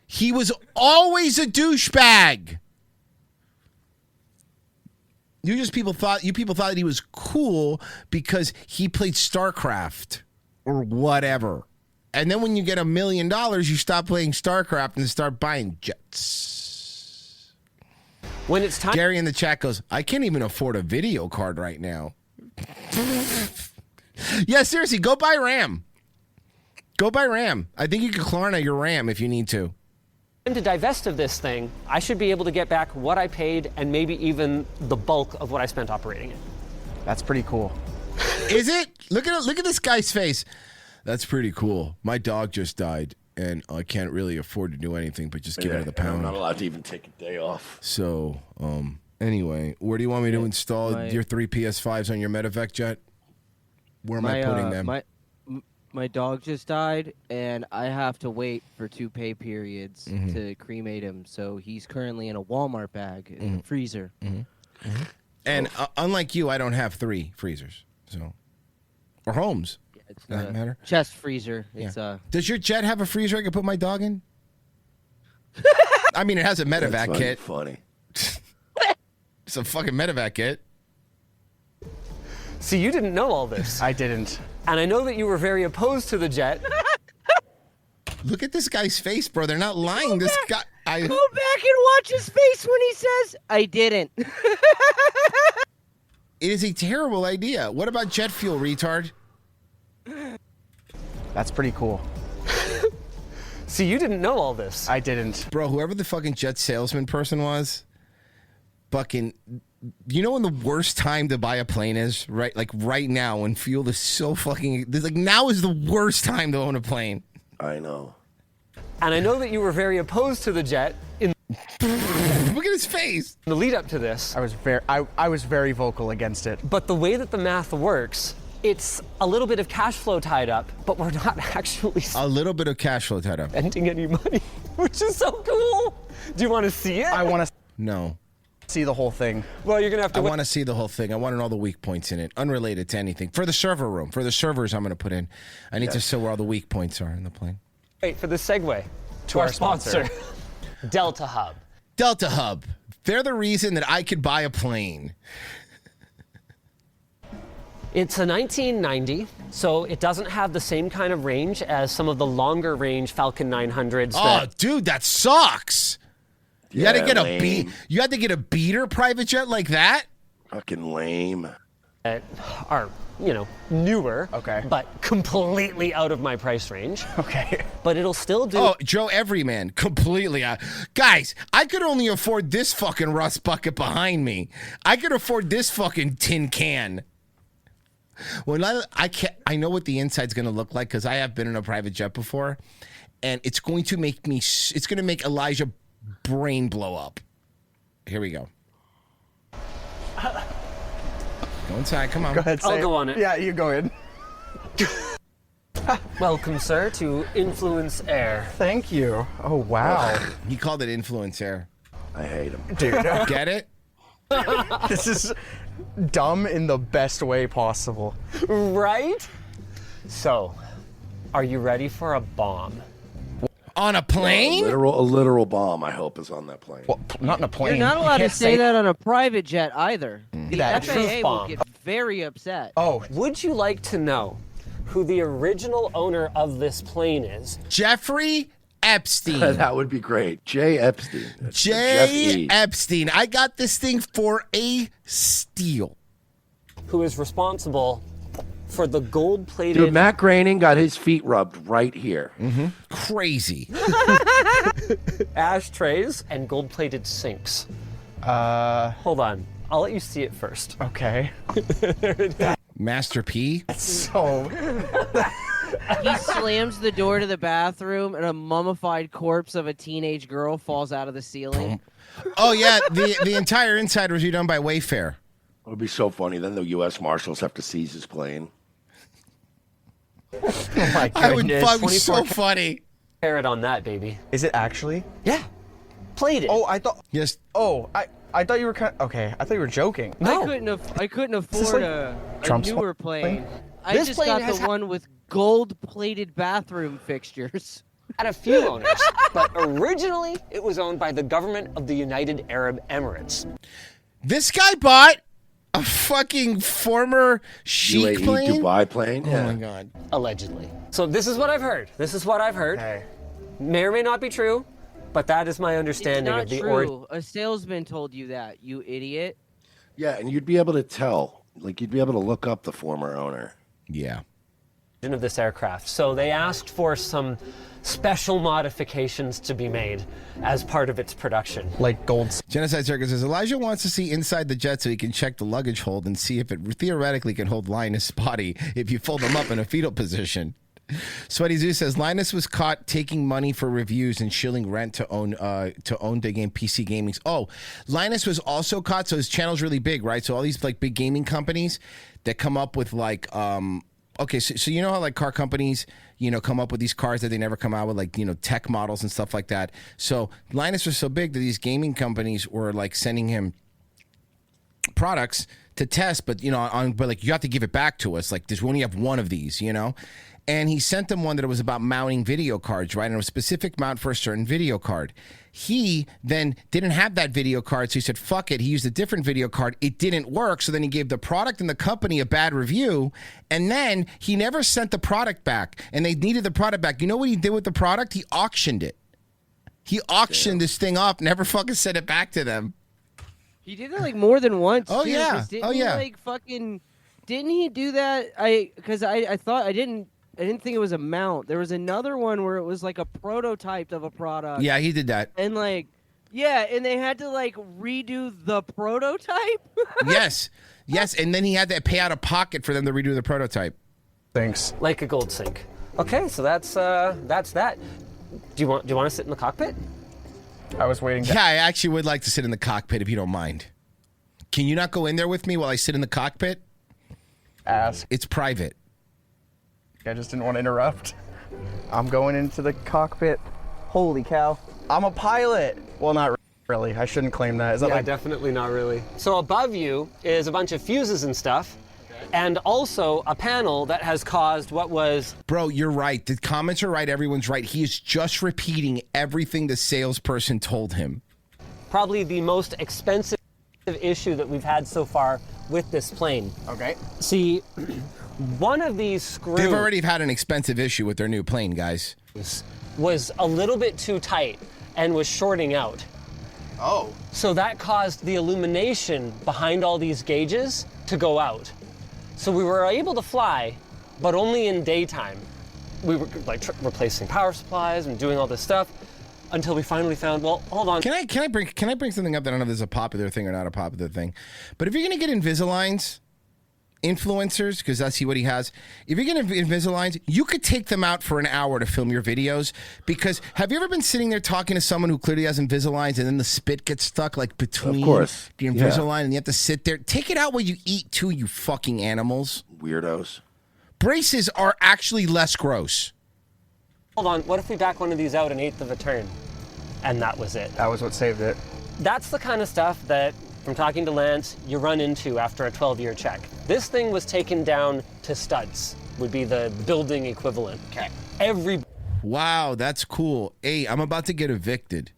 S4: He was always a douchebag. You people thought that he was cool because he played StarCraft or whatever. And then when you get $1 million, you stop playing StarCraft and start buying jets.
S11: When it's time.
S4: Gary in the chat goes, I can't even afford a video card right now. Yeah, seriously, go buy RAM. Go buy RAM. I think you can Klarna your RAM if you need to.
S11: To divest of this thing, I should be able to get back what I paid and maybe even the bulk of what I spent operating it.
S9: That's pretty cool.
S4: Is it? Look at this guy's face. That's pretty cool. My dog just died, and I can't really afford to do anything but just give it to the pound.
S3: I'm not allowed to even take a day off.
S4: So, anyway, where do you want me to install your 3 PS5s on your medevac jet? Where am I putting them?
S6: My dog just died, and I have to wait for 2 pay periods to cremate him. So he's currently in a Walmart bag in the freezer.
S4: And unlike you, I don't have 3 freezers, so or homes.
S6: Yeah, it's
S4: doesn't matter.
S6: Chest freezer. It's
S4: Does your jet have a freezer I can put my dog in? I mean, it has a medevac kit.
S3: Funny.
S4: It's a fucking medevac kit.
S11: See, you didn't know all this.
S9: I didn't.
S11: And I know that you were very opposed to the jet.
S4: Look at this guy's face, bro. They're not lying. This guy.
S6: Go back and watch his face when he says, I didn't.
S4: It is a terrible idea. What about jet fuel, retard?
S9: That's pretty cool.
S11: See, you didn't know all this.
S9: I didn't.
S4: Bro, whoever the fucking jet salesman person was, fucking, you know when the worst time to buy a plane is? Right? Like right now when fuel is so fucking, like now is the worst time to own a plane.
S3: I know.
S11: And I know that you were very opposed to the jet in
S4: Look at his face.
S11: the lead up to this.
S9: I was very vocal against it.
S11: But the way that the math works, it's a little bit of cash flow tied up, but we're not actually
S4: A little bit of cash flow tied up.
S11: spending any money, which is so cool. Do you want to see it?
S9: I want to
S4: No.
S9: see the whole thing.
S11: Well, you're going to have to
S4: I want to see the whole thing. I want all the weak points in it, unrelated to anything. For the server room, for the servers I'm going to put in. I need to show where all the weak points are in the plane.
S11: wait for the segue
S9: To our sponsor.
S11: Delta Hub.
S4: Delta Hub. They're the reason that I could buy a plane.
S11: It's a 1990, so it doesn't have the same kind of range as some of the longer range Falcon 900s.
S4: Oh, dude, that sucks. You
S3: Yeah,
S4: had to get
S3: lame.
S4: You had to get a beater private jet like that?
S3: Fucking lame.
S11: That are, newer,
S9: Okay.
S11: but completely out of my price range.
S9: Okay.
S11: But it'll still do.
S4: Oh, Joe Everyman, completely out. Guys, I could only afford this fucking rust bucket behind me. I could afford this fucking tin can. When I know what the inside's going to look like because I have been in a private jet before, and it's going to make Elijah brain blow up. Here we go. Go inside, come on.
S9: Go ahead,
S11: I'll go on it.
S9: Yeah, you go in.
S11: Welcome, sir, to Influence Air.
S9: Thank you. Oh, wow.
S4: He called it influence air.
S3: I hate him.
S9: Dude,
S4: Get it?
S9: this is dumb in the best way possible.
S11: Right? So, are you ready for a bomb?
S4: On a plane?
S3: A literal bomb, I hope, is on that plane.
S9: Well, not in a plane.
S6: You're not allowed to
S9: can't
S6: say that on a private jet either. The
S9: That
S6: FAA
S11: truth
S6: will
S11: bomb.
S6: get very upset.
S9: Oh,
S11: Would you like to know who the original owner of this plane is?
S4: Jeffrey Epstein.
S3: That would be great. Jay Epstein. That's
S4: Jay
S3: Jeff E.
S4: Epstein. I got this thing for a steal.
S11: Who is responsible for the gold-plated
S3: Dude, Matt Groening got his feet rubbed right here.
S4: Crazy.
S11: ashtrays and gold-plated sinks? Hold on. I'll let you see it first.
S9: okay.
S4: Master P.
S9: So,
S6: He slams the door to the bathroom, and a mummified corpse of a teenage girl falls out of the ceiling.
S4: Oh yeah, the entire inside was redone by Wayfair.
S3: It would be so funny. Then the U.S. Marshals have to seize his plane.
S9: oh my
S4: I would
S9: goodness.
S4: be so funny.
S11: Carrot on that, baby.
S9: Is it actually?
S11: Yeah. Played it.
S9: Oh, I thought.
S4: Yes.
S9: Oh, I thought you were kind. Okay, I thought you were joking.
S11: No.
S6: I couldn't
S9: this
S6: afford
S9: like
S6: a
S9: Trump's
S6: newer plane. I
S11: This
S6: just
S11: plane
S6: got
S11: has
S6: the one with gold-plated bathroom fixtures.
S11: Had a few owners, but originally it was owned by the government of the United Arab Emirates.
S4: This guy bought a fucking former chic
S3: UAE
S4: plane.
S3: Dubai plane.
S4: Oh
S3: Yeah.
S4: my god.
S11: Allegedly. So this is what I've heard.
S9: Okay.
S11: May or may not be true, but that is my
S6: It's
S11: understanding
S6: not
S11: of the
S6: true. A salesman told you that, you idiot.
S3: Yeah, and you'd be able to tell. Like, you'd be able to look up the former owner.
S4: Yeah.
S11: of this aircraft. So they asked for some special modifications to be made as part of its production.
S9: Like gold.
S4: Genocide Circus says Elijah wants to see inside the jet so he can check the luggage hold and see if it theoretically can hold Linus' body if you fold him up in a fetal position. Sweaty Zoo says Linus was caught taking money for reviews and shilling rent to own the game PC Gaming. Oh, Linus was also caught. So his channel's really big, right? So all these like big gaming companies that come up with like okay, so you know how like car companies, you know, come up with these cars that they never come out with, like, you know, tech models and stuff like that. So Linus was so big that these gaming companies were like sending him products to test, but you know, but like you have to give it back to us. Like, we only have one of these, you know. And he sent them one that was about mounting video cards, right? And a specific mount for a certain video card. He then didn't have that video card, so he said, fuck it. He used a different video card. It didn't work, so then he gave the product and the company a bad review, and then he never sent the product back, and they needed the product back. You know what he did with the product? He auctioned it. He auctioned this thing off, never fucking sent it back to them.
S6: He did it like more than once.
S4: Oh,
S6: too,
S4: yeah.
S6: 'cause didn't
S4: Oh,
S6: he,
S4: yeah.
S6: like fucking, didn't he do that? Because I thought I didn't think it was a mount. There was another one where it was like a prototype of a product.
S4: Yeah, he did that.
S6: And like, yeah, and they had to like redo the prototype.
S4: Yes. Yes, and then he had to pay out of pocket for them to redo the prototype.
S9: Thanks.
S11: Like a gold sink. Okay, so that's that. Do you want to sit in the cockpit?
S9: I was waiting.
S4: Yeah, I actually would like to sit in the cockpit if you don't mind. Can you not go in there with me while I sit in the cockpit?
S9: Ask.
S4: It's private.
S9: I just didn't want to interrupt. I'm going into the cockpit. Holy cow. I'm a pilot. Well, not really. I shouldn't claim that. Is that
S11: Yeah,
S9: like...
S11: definitely not really. So above you is a bunch of fuses and stuff, and also a panel that has caused what was...
S4: Bro, you're right. The comments are right. Everyone's right. He is just repeating everything the salesperson told him.
S11: Probably the most expensive issue that we've had so far with this plane.
S9: Okay.
S11: See, one of these screws...
S4: They've already had an expensive issue with their new plane, guys.
S11: ...was a little bit too tight and was shorting out.
S9: Oh.
S11: So that caused the illumination behind all these gauges to go out. So we were able to fly, but only in daytime. We were like replacing power supplies and doing all this stuff until we finally found, well, hold on.
S4: Can I bring something up that I don't know if this is a popular thing or not a popular thing? But if you're going to get Invisaligns, influencers, because that's what he has, if you're going to Invisaligns, you could take them out for an hour to film your videos. Because have you ever been sitting there talking to someone who clearly has Invisaligns and then the spit gets stuck like between the Invisalign and you have to sit there? Take it out while you eat too, you fucking animals.
S3: Weirdos.
S4: Braces are actually less gross.
S11: Hold on, what if we back one of these out an eighth of a turn? And that was it.
S9: That was what saved it.
S11: That's the kind of stuff that, from talking to Lance, you run into after a 12-year check. This thing was taken down to studs, would be the building equivalent. Okay.
S4: Wow, that's cool. Hey, I'm about to get evicted.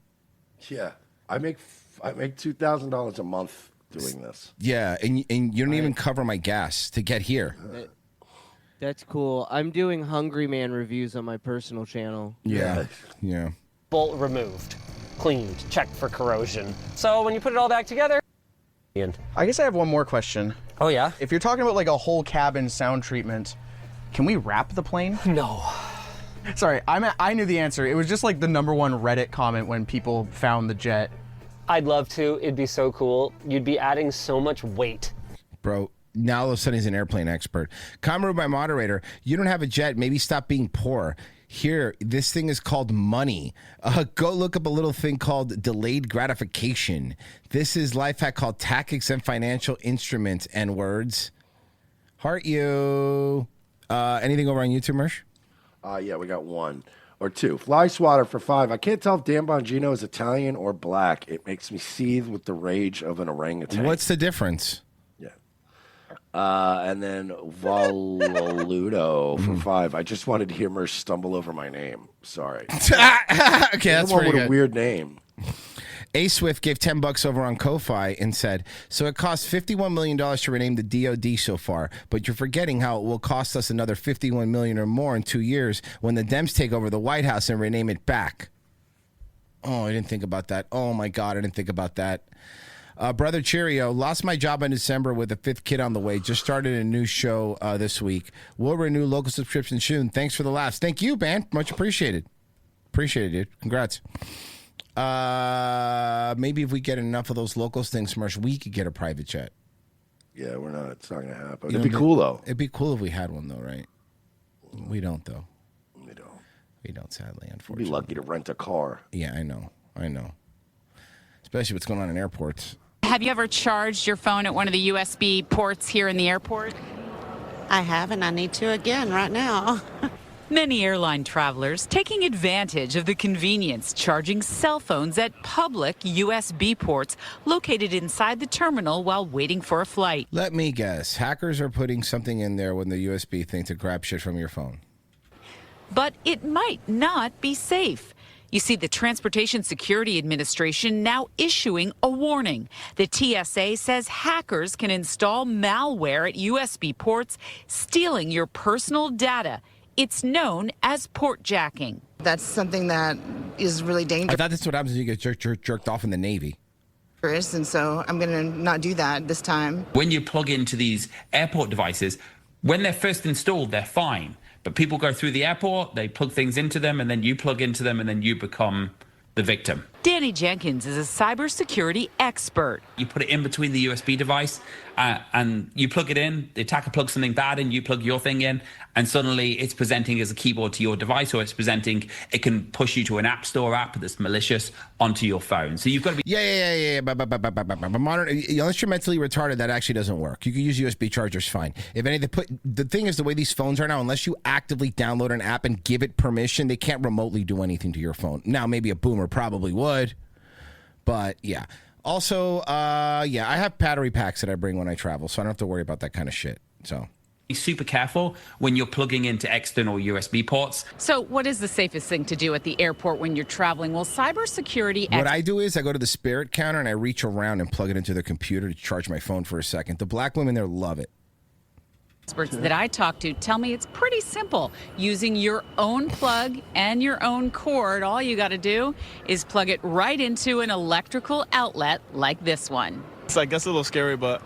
S3: Yeah, I make $2,000 a month doing this.
S4: Yeah, and you don't even cover my gas to get here.
S6: That's cool. I'm doing Hungry Man reviews on my personal channel.
S4: Yeah.
S11: Bolt removed, cleaned, checked for corrosion. So when you put it all back together...
S9: I guess I have one more question.
S11: Oh, yeah?
S9: If you're talking about like a whole cabin sound treatment, can we wrap the plane?
S11: No.
S9: Sorry, I knew the answer. It was just like the #1 Reddit comment when people found the jet.
S11: I'd love to. It'd be so cool. You'd be adding so much weight.
S4: Bro, now all of a sudden he's an airplane expert. Kamaru, my moderator, you don't have a jet. Maybe stop being poor. Here, this thing is called money. Go look up a little thing called delayed gratification. This is life hack called tax-exempt financial instruments and words. Heart you. Anything over on YouTube, Mersh?
S3: Yeah, we got one or two. Fly swatter for 5. I can't tell if Dan Bongino is Italian or black. It makes me seethe with the rage of an orangutan.
S4: What's the difference?
S3: And then Voludo for 5. I just wanted to hear Mersh stumble over my name. Sorry.
S4: Okay, that's
S3: one
S4: pretty
S3: with
S4: good.
S3: a weird name.
S4: A Swift gave $10 over on Ko-Fi and said, so it cost $51 million to rename the DOD so far, but you're forgetting how it will cost us another $51 million or more in 2 years when the Dems take over the White House and rename it back. Oh, I didn't think about that. Oh, my God, I didn't think about that. Brother Cheerio, lost my job in December with a 5th kid on the way. Just started a new show this week. We'll renew local subscription soon. Thanks for the laughs. Thank you, man. Much appreciated. Appreciate it, dude. Congrats. Maybe if we get enough of those locals things, Mersh, we could get a private jet.
S3: Yeah, we're not. It's not going to happen. It'd be cool, though.
S4: It'd be cool if we had one, though, right? We don't, though. We don't, sadly, unfortunately.
S3: You'd be lucky to rent a car.
S4: Yeah, I know. Especially what's going on in airports.
S10: Have you ever charged your phone at one of the USB ports here in the airport?
S12: I have, and I need to again right now.
S10: Many airline travelers taking advantage of the convenience, charging cell phones at public USB ports located inside the terminal while waiting for a flight.
S4: Let me guess. Hackers are putting something in there with the USB thing to grab shit from your phone.
S10: But it might not be safe. You see, the Transportation Security Administration now issuing a warning. The TSA says hackers can install malware at USB ports, stealing your personal data. It's known as port jacking.
S12: That's something that is really
S4: I
S12: dangerous,
S4: thought that's what happens when you get jerked off in the Navy.
S12: and so I'm going to not do that this time.
S13: When you plug into these airport devices, when they're first installed, they're fine. But people go through the airport, they plug things into them, and then you plug into them, and then you become the victim.
S10: Danny Jenkins is a cybersecurity expert.
S13: You put it in between the USB device, and you plug it in. The attacker plugs something bad in, you plug your thing in, and suddenly it's presenting as a keyboard to your device, or it can push you to an app store app that's malicious onto your phone. So you've got to be...
S4: Yeah. But unless you're mentally retarded, that actually doesn't work. You can use USB chargers fine. If anything, the thing is, the way these phones are now, unless you actively download an app and give it permission, they can't remotely do anything to your phone. Now, maybe a boomer probably would, but yeah. Also, I have battery packs that I bring when I travel, so I don't have to worry about that kind of shit. So
S13: Be super careful when you're plugging into external USB ports.
S10: So what is the safest thing to do at the airport when you're traveling? Well, cybersecurity...
S4: What I do is I go to the Spirit counter and I reach around and plug it into their computer to charge my phone for a second. The black women there love it.
S10: Experts that I talk to tell me it's pretty simple. Using your own plug and your own cord, all you got to do is plug it right into an electrical outlet like this one.
S14: It's, I guess, a little scary, but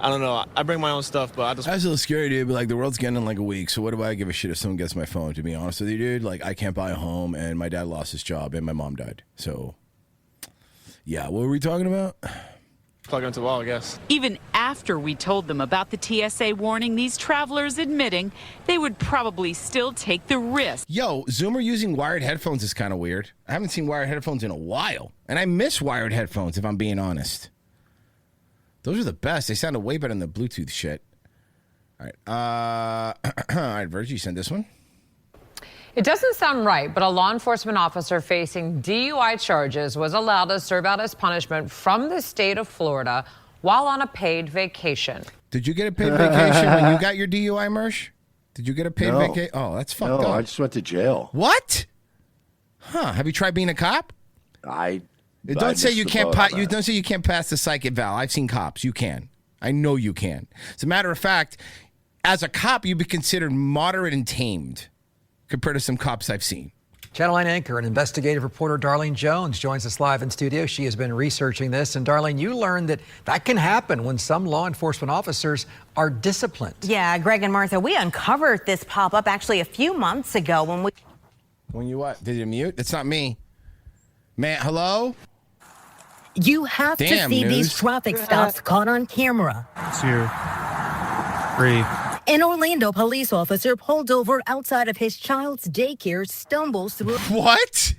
S14: I don't know. I bring my own stuff, but I just...
S4: That's a little scary, dude, but like the world's getting in like a week, so what do I give a shit if someone gets my phone, to be honest with you, dude? Like, I can't buy a home, and my dad lost his job, and my mom died. So, yeah, what were we talking about?
S14: Plug into the wall, I guess.
S10: Even after we told them about the TSA warning, these travelers admitting they would probably still take the risk.
S4: Yo, Zoomer using wired headphones is kind of weird. I haven't seen wired headphones in a while, and I miss wired headphones, if I'm being honest. Those are the best. They sounded way better than the Bluetooth shit. All right. All right, Virgie, send this one.
S23: It doesn't sound right, but a law enforcement officer facing DUI charges was allowed to serve out his punishment from the state of Florida while on a paid vacation.
S4: Did you get a paid vacation when you got your DUI, Mersh? Did you get a paid vacation? Oh, that's fucked up.
S3: No, I just went to jail.
S4: What? Huh? Have you tried being a cop? Don't say you can't. Don't say you can't pass the psych eval. I've seen cops. You can. I know you can. As a matter of fact, as a cop, you'd be considered moderate and tamed compared to some cops I've seen.
S26: Channel 9 anchor and investigative reporter Darlene Jones joins us live in studio. She has been researching this. And Darlene, you learned that can happen when some law enforcement officers are disciplined.
S27: Yeah, Greg and Martha, we uncovered this pop-up actually a few months ago when we...
S4: When you what? Did you mute? It's not me. Man, hello?
S28: You have to see these traffic stops caught on camera.
S29: It's here. Breathe.
S28: An Orlando police officer pulled over outside of his child's daycare stumbles through...
S4: What?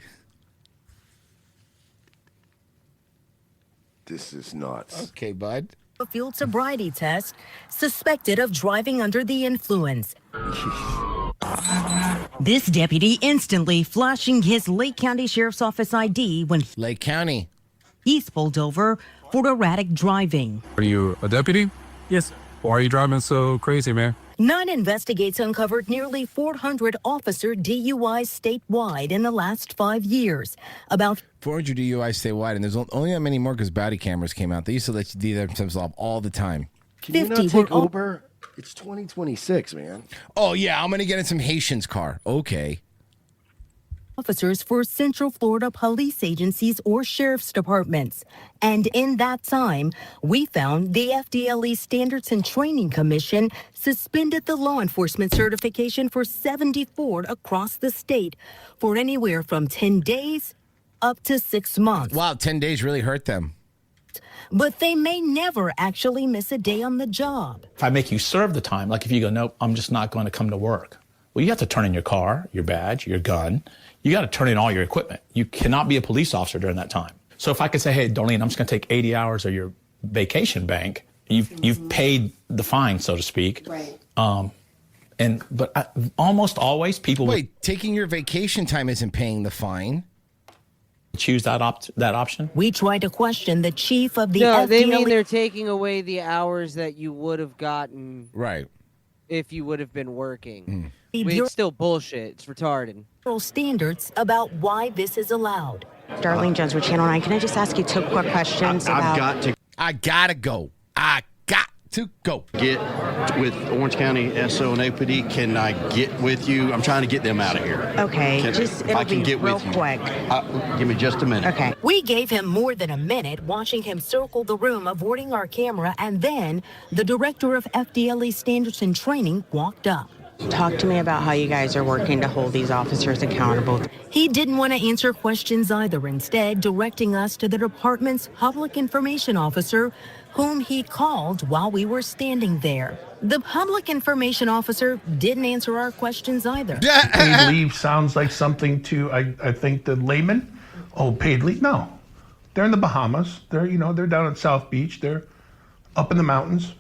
S3: This is nuts.
S4: Okay, bud.
S28: A field sobriety test, suspected of driving under the influence. This deputy instantly flashing his Lake County Sheriff's Office ID when...
S4: Lake County.
S28: He's pulled over for erratic driving.
S29: Are you a deputy? Yes. Why are you driving so crazy, man?
S28: 9 Investigates uncovered nearly 400 officer DUIs statewide in the last 5 years. About
S4: 400 DUIs statewide, and there's only that many more because body cameras came out. They used to let you do themselves off all the time.
S3: Can you not take Uber? It's 2026, man.
S4: Oh, yeah, I'm going to get in some Haitian's car. Okay.
S28: officers for Central Florida police agencies or sheriff's departments. And in that time, we found the FDLE Standards and Training Commission suspended the law enforcement certification for 74 across the state for anywhere from 10 days up to 6 months.
S4: Wow, 10 days really hurt them.
S28: But they may never actually miss a day on the job.
S1: If I make you serve the time, like if you go, nope, I'm just not going to come to work. Well, you have to turn in your car, your badge, your gun. You got to turn in all your equipment. You cannot be a police officer during that time. So if I could say, hey, Darlene, I'm just going to take 80 hours of your vacation bank, you've paid the fine, so to speak.
S28: Right.
S1: But almost always people
S4: taking your vacation time isn't paying the fine.
S1: Choose that option.
S28: We tried to question the chief of the
S6: No,
S28: FDLE.
S6: they mean they're taking away the hours that you would have gotten
S4: right
S6: if you would have been working.
S28: Mm.
S6: It's still bullshit. It's retarded.
S28: Standards about why this is allowed.
S27: Darlene Jones with Channel 9. Can I just ask you 2 quick questions?
S15: I've got to.
S4: I gotta go. I got to go.
S15: Get with Orange County SO and APD. Can I get with you? I'm trying to get them out of here.
S27: Okay,
S15: I can get
S27: real
S15: with you.
S27: quick.
S15: Give me just a minute.
S27: Okay.
S28: We gave him more than a minute, watching him circle the room, avoiding our camera, and then the director of FDLE Standards and Training walked up.
S27: Talk to me about how you guys are working to hold these officers accountable.
S28: He didn't want to answer questions either, instead directing us to the department's public information officer, whom he called while we were standing there. The public information officer didn't answer our questions either.
S16: Paid leave sounds like something to, I think, the layman. Oh, paid leave? No. They're in the Bahamas. They're down at South Beach. They're up in the mountains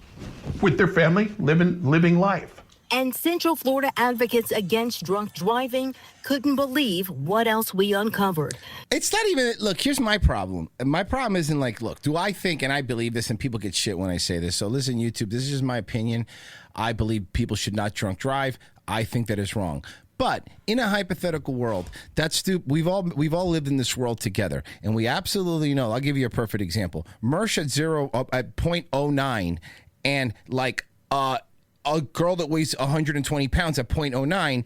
S16: with their family, living life.
S28: And Central Florida advocates against drunk driving couldn't believe what else we uncovered.
S4: It's not even, look, here's my problem. My problem isn't like, look, do I think, and I believe this, and people get shit when I say this, so listen, YouTube, this is just my opinion. I believe people should not drunk drive. I think that is wrong. But in a hypothetical world, that's we've all lived in this world together, and we absolutely know. I'll give you a perfect example. Mersh at 0.09, and like a girl that weighs 120 pounds at 0.09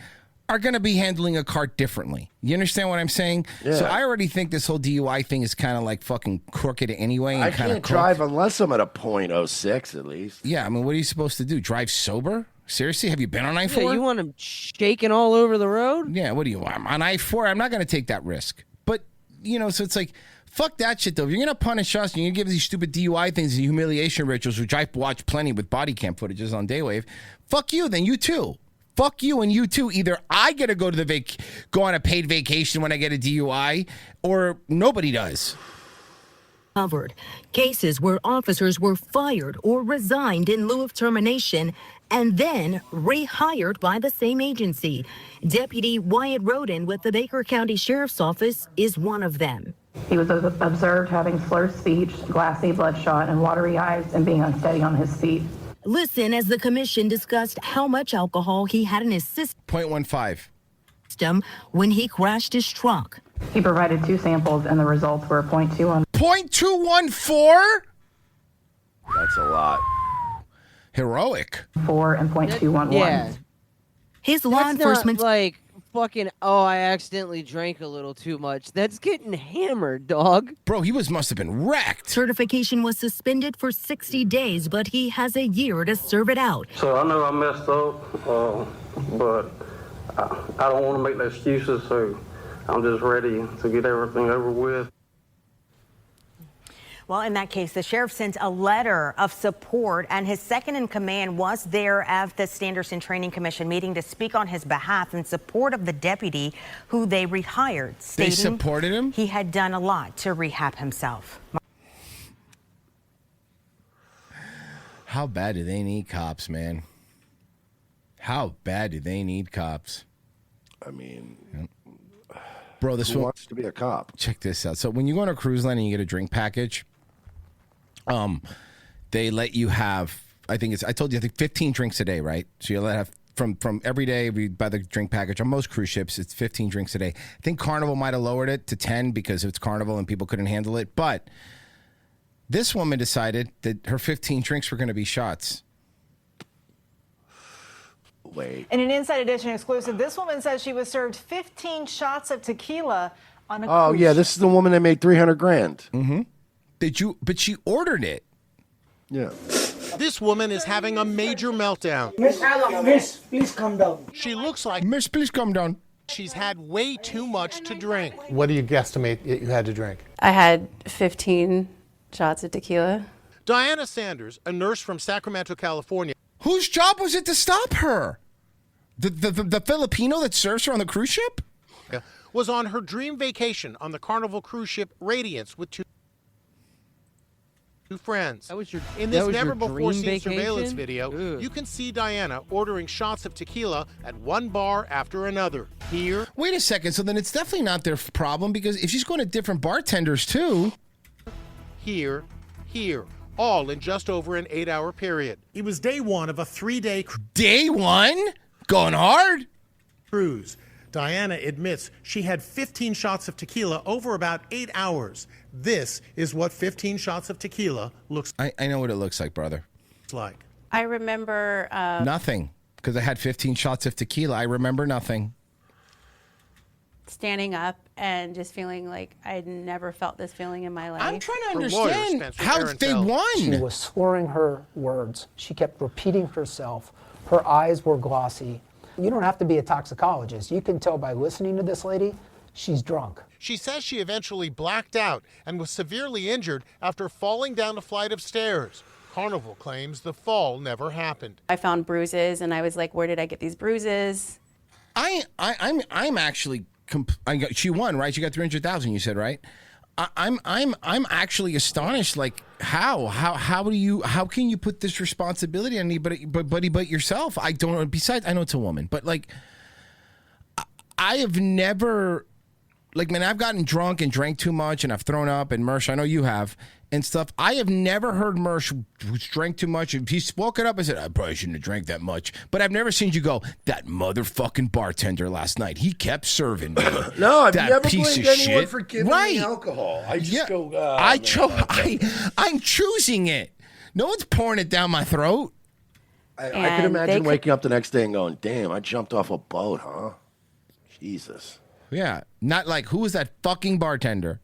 S4: are going to be handling a car differently. You understand what I'm saying?
S3: Yeah.
S4: So I already think this whole DUI thing is kind of like fucking crooked anyway. And
S3: I can't drive unless I'm at a 0.06 at least.
S4: Yeah, I mean, what are you supposed to do? Drive sober? Seriously? Have you been on I-4?
S6: Yeah, you want them shaking all over the road?
S4: Yeah, what do you want? I'm on I-4. I'm not going to take that risk. But, so it's like, fuck that shit, though. If you're going to punish us and you're going to give these stupid DUI things and humiliation rituals, which I've watched plenty with body cam footages on Daywave, fuck you, then you too. Fuck you and you too. Either I get to go to go on a paid vacation when I get a DUI, or nobody does.
S28: Covered cases where officers were fired or resigned in lieu of termination and then rehired by the same agency. Deputy Wyatt Roden with the Baker County Sheriff's Office is one of them.
S17: He was observed having slurred speech, glassy, bloodshot, and watery eyes, and being unsteady on his feet.
S28: Listen as the commission discussed how much alcohol he had in his system
S4: 0.15
S28: when he crashed his truck.
S17: He provided 2 samples, and the results were 0.21.
S4: 0.214?
S3: That's a lot.
S4: Heroic.
S17: 4 and 0.211.
S6: Yeah.
S28: His law enforcement
S6: Not like fucking, I accidentally drank a little too much. That's getting hammered, dog.
S4: Bro, he must have been wrecked.
S28: certification was suspended for 60 days, but he has a year to serve it out.
S18: So I know I messed up, but I don't want to make no excuses, so I'm just ready to get everything over with.
S27: Well, in that case, the sheriff sent a letter of support, and his second in command was there at the Standards and Training Commission meeting to speak on his behalf in support of the deputy who they rehired, stating
S4: they supported him?
S27: He had done a lot to rehab himself.
S4: How bad do they need cops, man? How bad do they need cops?
S3: I mean,
S4: bro, this
S3: who
S4: one
S3: wants to be a cop?
S4: Check this out. So when you go on a cruise line and you get a drink package, they let you have, I think 15 drinks a day, right? So you'll have from every day by the drink package. On most cruise ships, it's 15 drinks a day. I think Carnival might have lowered it to 10 because it's Carnival and people couldn't handle it. But this woman decided that her 15 drinks were going to be shots.
S3: Wait.
S2: In an Inside Edition exclusive, this woman says she was served 15 shots of tequila on a
S3: Oh
S2: cruise
S3: yeah,
S2: ship.
S3: this is the woman that made $300,000.
S4: Mm-hmm. But she ordered it.
S3: Yeah.
S5: This woman is having a major meltdown.
S7: Miss, please calm down.
S5: She looks like
S4: Miss, please calm down.
S5: She's had way too much to drink.
S7: What do you guesstimate you had to drink?
S19: I had 15 shots of tequila.
S5: Diana Sanders, a nurse from Sacramento, California.
S4: Whose job was it to stop her? The Filipino that serves her on the cruise ship?
S5: Was on her dream vacation on the Carnival cruise ship Radiance with two friends. In this never-before-seen surveillance video, you can see Diana ordering shots of tequila at one bar after another. Here.
S4: Wait a second. So then it's definitely not their problem, because if she's going to different bartenders too.
S5: Here. All in just over an 8-hour period.
S7: It was day one of a 3-day
S4: Day one? Going hard?
S7: cruise. Diana admits she had 15 shots of tequila over about 8 hours. This is what 15 shots of tequila looks
S4: I know what it looks like, brother.
S7: like.
S19: I remember
S4: Nothing. Because I had 15 shots of tequila. I remember nothing.
S19: standing up and just feeling like I'd never felt this feeling in my life.
S4: I'm trying to understand how they won.
S20: She was slurring her words. She kept repeating herself. Her eyes were glossy. You don't have to be a toxicologist. You can tell by listening to this lady, she's drunk.
S5: She says she eventually blacked out and was severely injured after falling down a flight of stairs. Carnival claims the fall never happened.
S19: I found bruises and I was like, where did I get these bruises?
S4: I'm actually she won, right? She got 300,000. You said, right? I'm actually astonished. Like how can you put this responsibility on anybody but yourself? I don't know. Besides, I know it's a woman, but like I have never. Like, man, I've gotten drunk and drank too much and I've thrown up, and Mersh, I know you have, and stuff. I have never heard Mersh who's drank too much. He spoke it up and said, I probably shouldn't have drank that much. But I've never seen you go, that motherfucking bartender last night, he kept serving me.
S3: No, I've
S4: that
S3: never
S4: piece
S3: blamed
S4: of
S3: anyone
S4: shit.
S3: for giving me alcohol. I just go,
S4: I'm choosing it. No one's pouring it down my throat.
S3: I can imagine waking up the next day and going, damn, I jumped off a boat, huh? Jesus.
S4: Yeah, not like, who was that fucking bartender?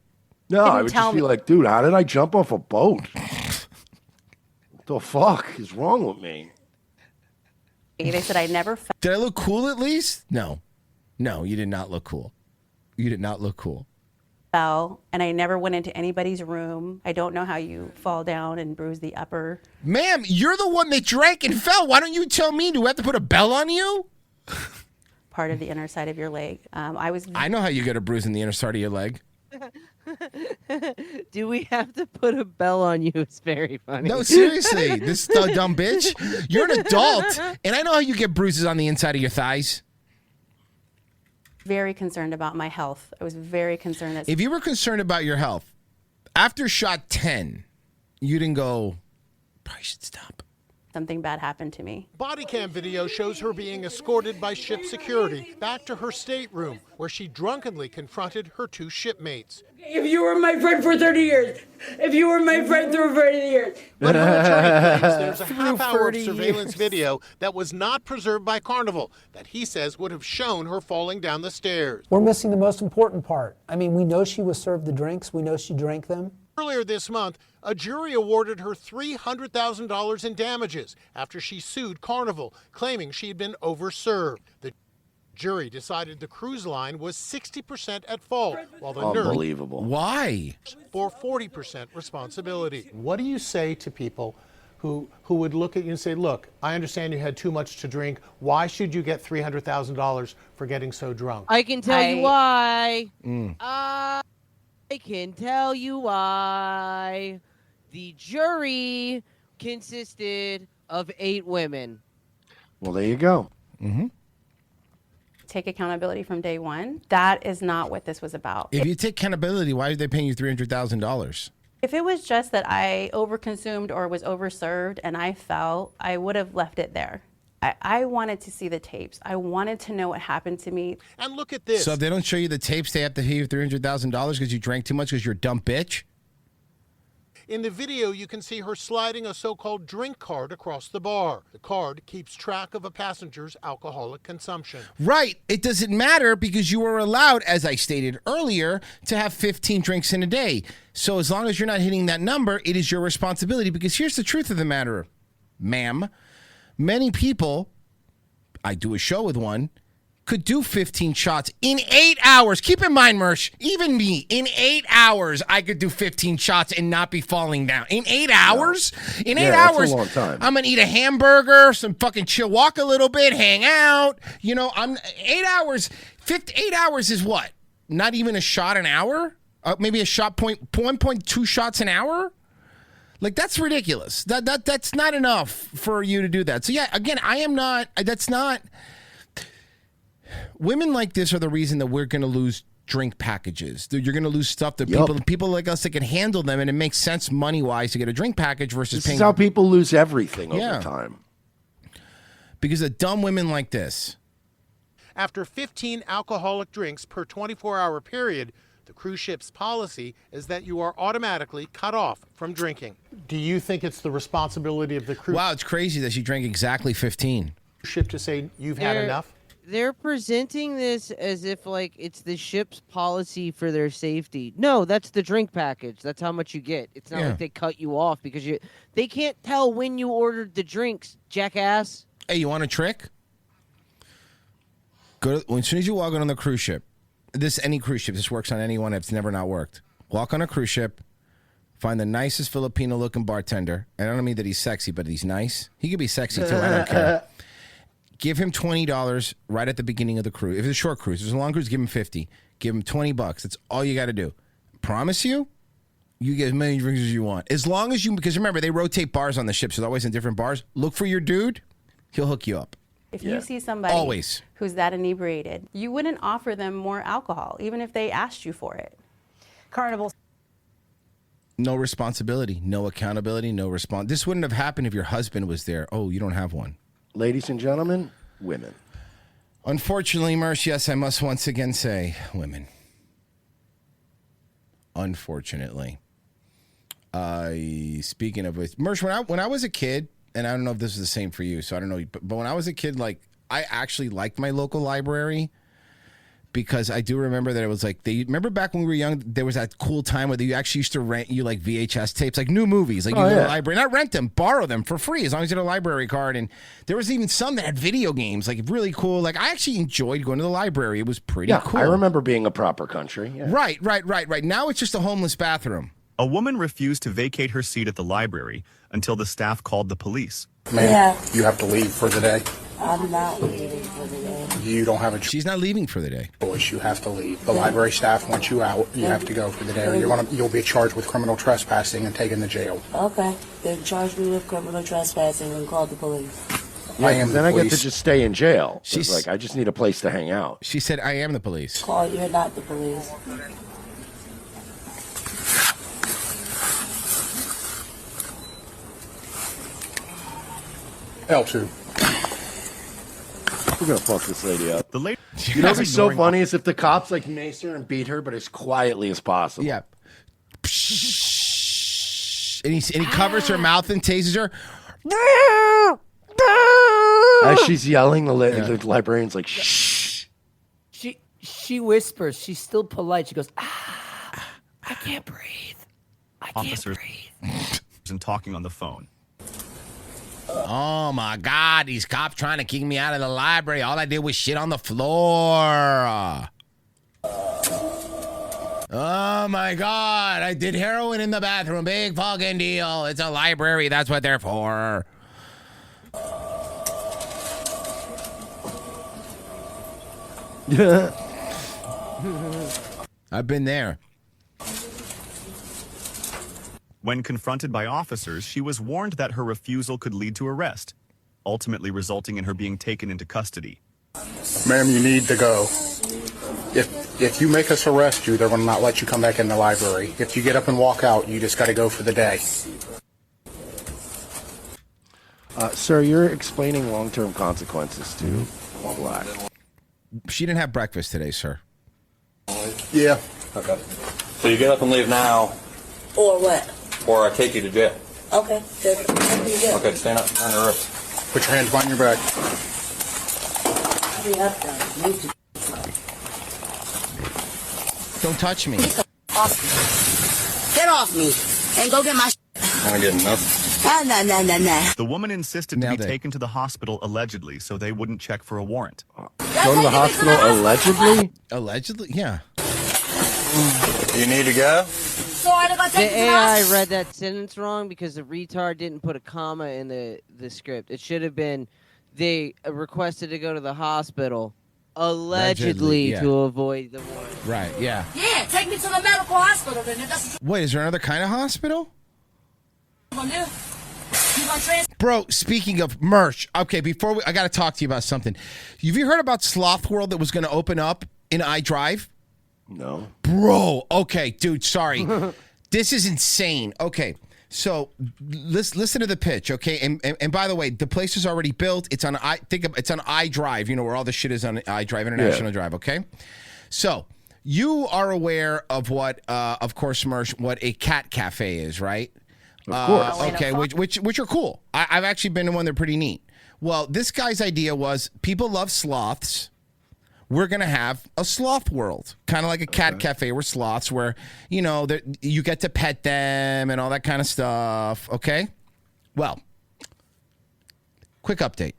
S3: No, I would just be like, dude, how did I jump off a boat? What the fuck is wrong with me?
S19: They said I never felt.
S4: Did I look cool at least? No, you did not look cool. You did not look cool.
S19: Fell, and I never went into anybody's room. I don't know how you fall down and bruise the upper.
S4: Ma'am, you're the one that drank and fell. Why don't you tell me? Do we have to put a bell on you?
S19: Part of the inner side of your leg.
S4: I know how you get a bruise in the inner side of your leg.
S6: Do we have to put a bell on you? It's very funny.
S4: No, seriously, this dumb bitch. You're an adult, and I know how you get bruises on the inside of your thighs.
S19: Very concerned about my health. I was very concerned that
S4: If you were concerned about your health, after shot 10, you didn't go, probably should stop.
S19: something bad happened to me.
S5: Body cam video shows her being escorted by ship security back to her stateroom, where she drunkenly confronted her two shipmates.
S7: If you were my friend for 30 years, if you were my friend through 30 years.
S5: But her attorney claims there's a
S7: Through
S5: half hour of
S7: 30
S5: surveillance
S7: years.
S5: video that was not preserved by Carnival that he says would have shown her falling down the stairs.
S20: We're missing the most important part. I mean, we know she was served the drinks. We know she drank them.
S5: Earlier this month, a jury awarded her $300,000 in damages after she sued Carnival, claiming she had been overserved. The jury decided the cruise line was 60% at fault, while the
S3: Unbelievable.
S4: Why?
S5: nurse bore 40% responsibility.
S7: What do you say to people who would look at you and say, look, I understand you had too much to drink. Why should you get $300,000 for getting so drunk?
S6: I can tell you why.
S4: Mm.
S6: I can tell you why. The jury consisted of 8 women.
S3: Well, there you go.
S4: Mm-hmm.
S19: Take accountability from day one. That is not what this was about.
S4: If you take accountability, why are they paying you $300,000?
S19: If it was just that I overconsumed or was overserved and I fell, I would have left it there. I wanted to see the tapes. I wanted to know what happened to me.
S5: And look at this.
S4: So if they don't show you the tapes, they have to pay you $300,000 because you drank too much because you're a dumb bitch?
S5: In the video, you can see her sliding a so-called drink card across the bar. The card keeps track of a passenger's alcoholic consumption.
S4: Right. It doesn't matter because you are allowed, as I stated earlier, to have 15 drinks in a day. So as long as you're not hitting that number, it is your responsibility. Because here's the truth of the matter, ma'am. Many people, I do a show with one, could do 15 shots in 8 hours. Keep in mind, Mersh, even me, in 8 hours, I could do 15 shots and not be falling down. In 8 hours? In 8 hours,
S3: that's a long time.
S4: I'm going to eat a hamburger, some fucking chill, walk a little bit, hang out. You know, 8 hours, 8 hours is what? Not even a shot an hour? Maybe a shot 1.2 shots an hour? Like, that's ridiculous. That's not enough for you to do that. So, yeah, again, that's not... Women like this are the reason that we're going to lose drink packages. You're going to lose stuff that people like us that can handle them, and it makes sense money-wise to get a drink package versus paying...
S3: This is how people lose everything over time.
S4: Because of dumb women like this.
S5: After 15 alcoholic drinks per 24-hour period, the cruise ship's policy is that you are automatically cut off from drinking.
S7: Do you think it's the responsibility of the cruise
S4: Wow, it's crazy that she drank exactly 15.
S7: ship to say you've had enough?
S6: They're presenting this as if like it's the ship's policy for their safety. No, that's the drink package. That's how much you get. It's not like they cut you off because they can't tell when you ordered the drinks, jackass.
S4: Hey, you want a trick? As soon as you walk on the cruise ship, any cruise ship, this works on anyone that's never not worked. Walk on a cruise ship, find the nicest Filipino-looking bartender. And I don't mean that he's sexy, but he's nice. He could be sexy too. I don't care. Give him $20 right at the beginning of the cruise. If it's a short cruise, if it's a long cruise, give him $50. Give him $20. That's all you got to do. Promise you get as many drinks as you want. As long as because remember, they rotate bars on the ship, so they're always in different bars. Look for your dude. He'll hook you up.
S19: If you see somebody who's that inebriated, you wouldn't offer them more alcohol, even if they asked you for it.
S2: Carnival.
S4: No responsibility, no accountability, no response. This wouldn't have happened if your husband was there. Oh, you don't have one.
S3: Ladies and gentlemen, women.
S4: Unfortunately, Mersh, yes, I must once again say women. Unfortunately. Speaking of which, Mersh, when I was a kid, and I don't know if this is the same for you, so I don't know, but when I was a kid, like, I actually liked my local library because I do remember that it was like, remember back when we were young, there was that cool time where you actually used to rent you like VHS tapes, like new movies, like you go to the library, not rent them, borrow them for free as long as you had a library card. And there was even some that had video games, like really cool. Like I actually enjoyed going to the library. It was pretty cool.
S3: I remember being a proper country. Yeah.
S4: Right. Now it's just a homeless bathroom.
S8: A woman refused to vacate her seat at the library until the staff called the police.
S9: Ma'am, you have to leave for the day.
S11: I'm not leaving for the day.
S9: You don't have a choice.
S4: She's not leaving for the day.
S9: You have to leave. The library staff wants you out. You have to go for the day, or you'll be charged with criminal trespassing and taken to jail.
S11: Okay, then charge me with criminal trespassing and call the police.
S3: Yeah, then I get to just stay in jail. She's like, I just need a place to hang out.
S4: She said, I am the police.
S11: Call, you're not the police.
S9: L2.
S3: We're gonna fuck this lady up.
S8: The lady,
S3: you know what'd be so funny is if the cops like mace her and beat her, but as quietly as possible.
S4: Yeah. And he covers her mouth and tases her.
S3: As she's yelling, the librarian's like, shh.
S12: She whispers. She's still polite. She goes, I can't breathe. I can't breathe.
S8: And talking on the phone.
S4: Oh my God, these cops trying to kick me out of the library. All I did was shit on the floor. Oh my God, I did heroin in the bathroom. Big fucking deal. It's a library. That's what they're for. I've been there.
S8: When confronted by officers, she was warned that her refusal could lead to arrest, ultimately resulting in her being taken into custody.
S9: Ma'am, you need to go. If you make us arrest you, they're going to not let you come back in the library. If you get up and walk out, you just got to go for the day.
S3: Sir, you're explaining long-term consequences to all black.
S4: She didn't have breakfast today, sir.
S9: Yeah.
S13: Okay. So you get up and leave now.
S11: Or what?
S10: or I take you to jail.
S11: Okay.
S10: Okay, stand up on the roof.
S9: Put your hands behind your back.
S4: Don't touch me.
S11: Get off me and go get my
S10: I get enough.
S11: Nah.
S8: The woman insisted to be taken to the hospital allegedly so they wouldn't check for a warrant.
S3: Go to the hospital allegedly?
S4: Allegedly? Yeah.
S10: You need to go?
S11: So I gotta
S6: The
S11: take you to the
S6: AI
S11: hospital.
S6: read that sentence wrong because the retard didn't put a comma in the script. It should have been they requested to go to the hospital allegedly
S4: yeah.
S6: to avoid the warrant.
S4: Right, yeah.
S11: Yeah, take me to the medical hospital then. If that's
S4: Wait, is there another kind of hospital?
S11: what you gonna do. You gonna trans-
S4: Bro, speaking of merch, okay, I got to talk to you about something. Have you heard about Sloth World that was going to open up in iDrive?
S3: No.
S4: Bro, okay, dude, sorry. This is insane. Okay, so listen to the pitch, okay? And by the way, the place is already built. It's on it's on iDrive, you know, where all the shit is on iDrive, International Drive, okay? So you are aware of what, of course, Mersh, what a cat cafe is, right?
S3: Of course.
S4: Okay, which are cool. I've actually been to one. They're pretty neat. Well, this guy's idea was people love sloths. We're going to have a sloth world, kind of like a cat cafe where sloths, where, you know, you get to pet them and all that kind of stuff. Okay? Well, quick update.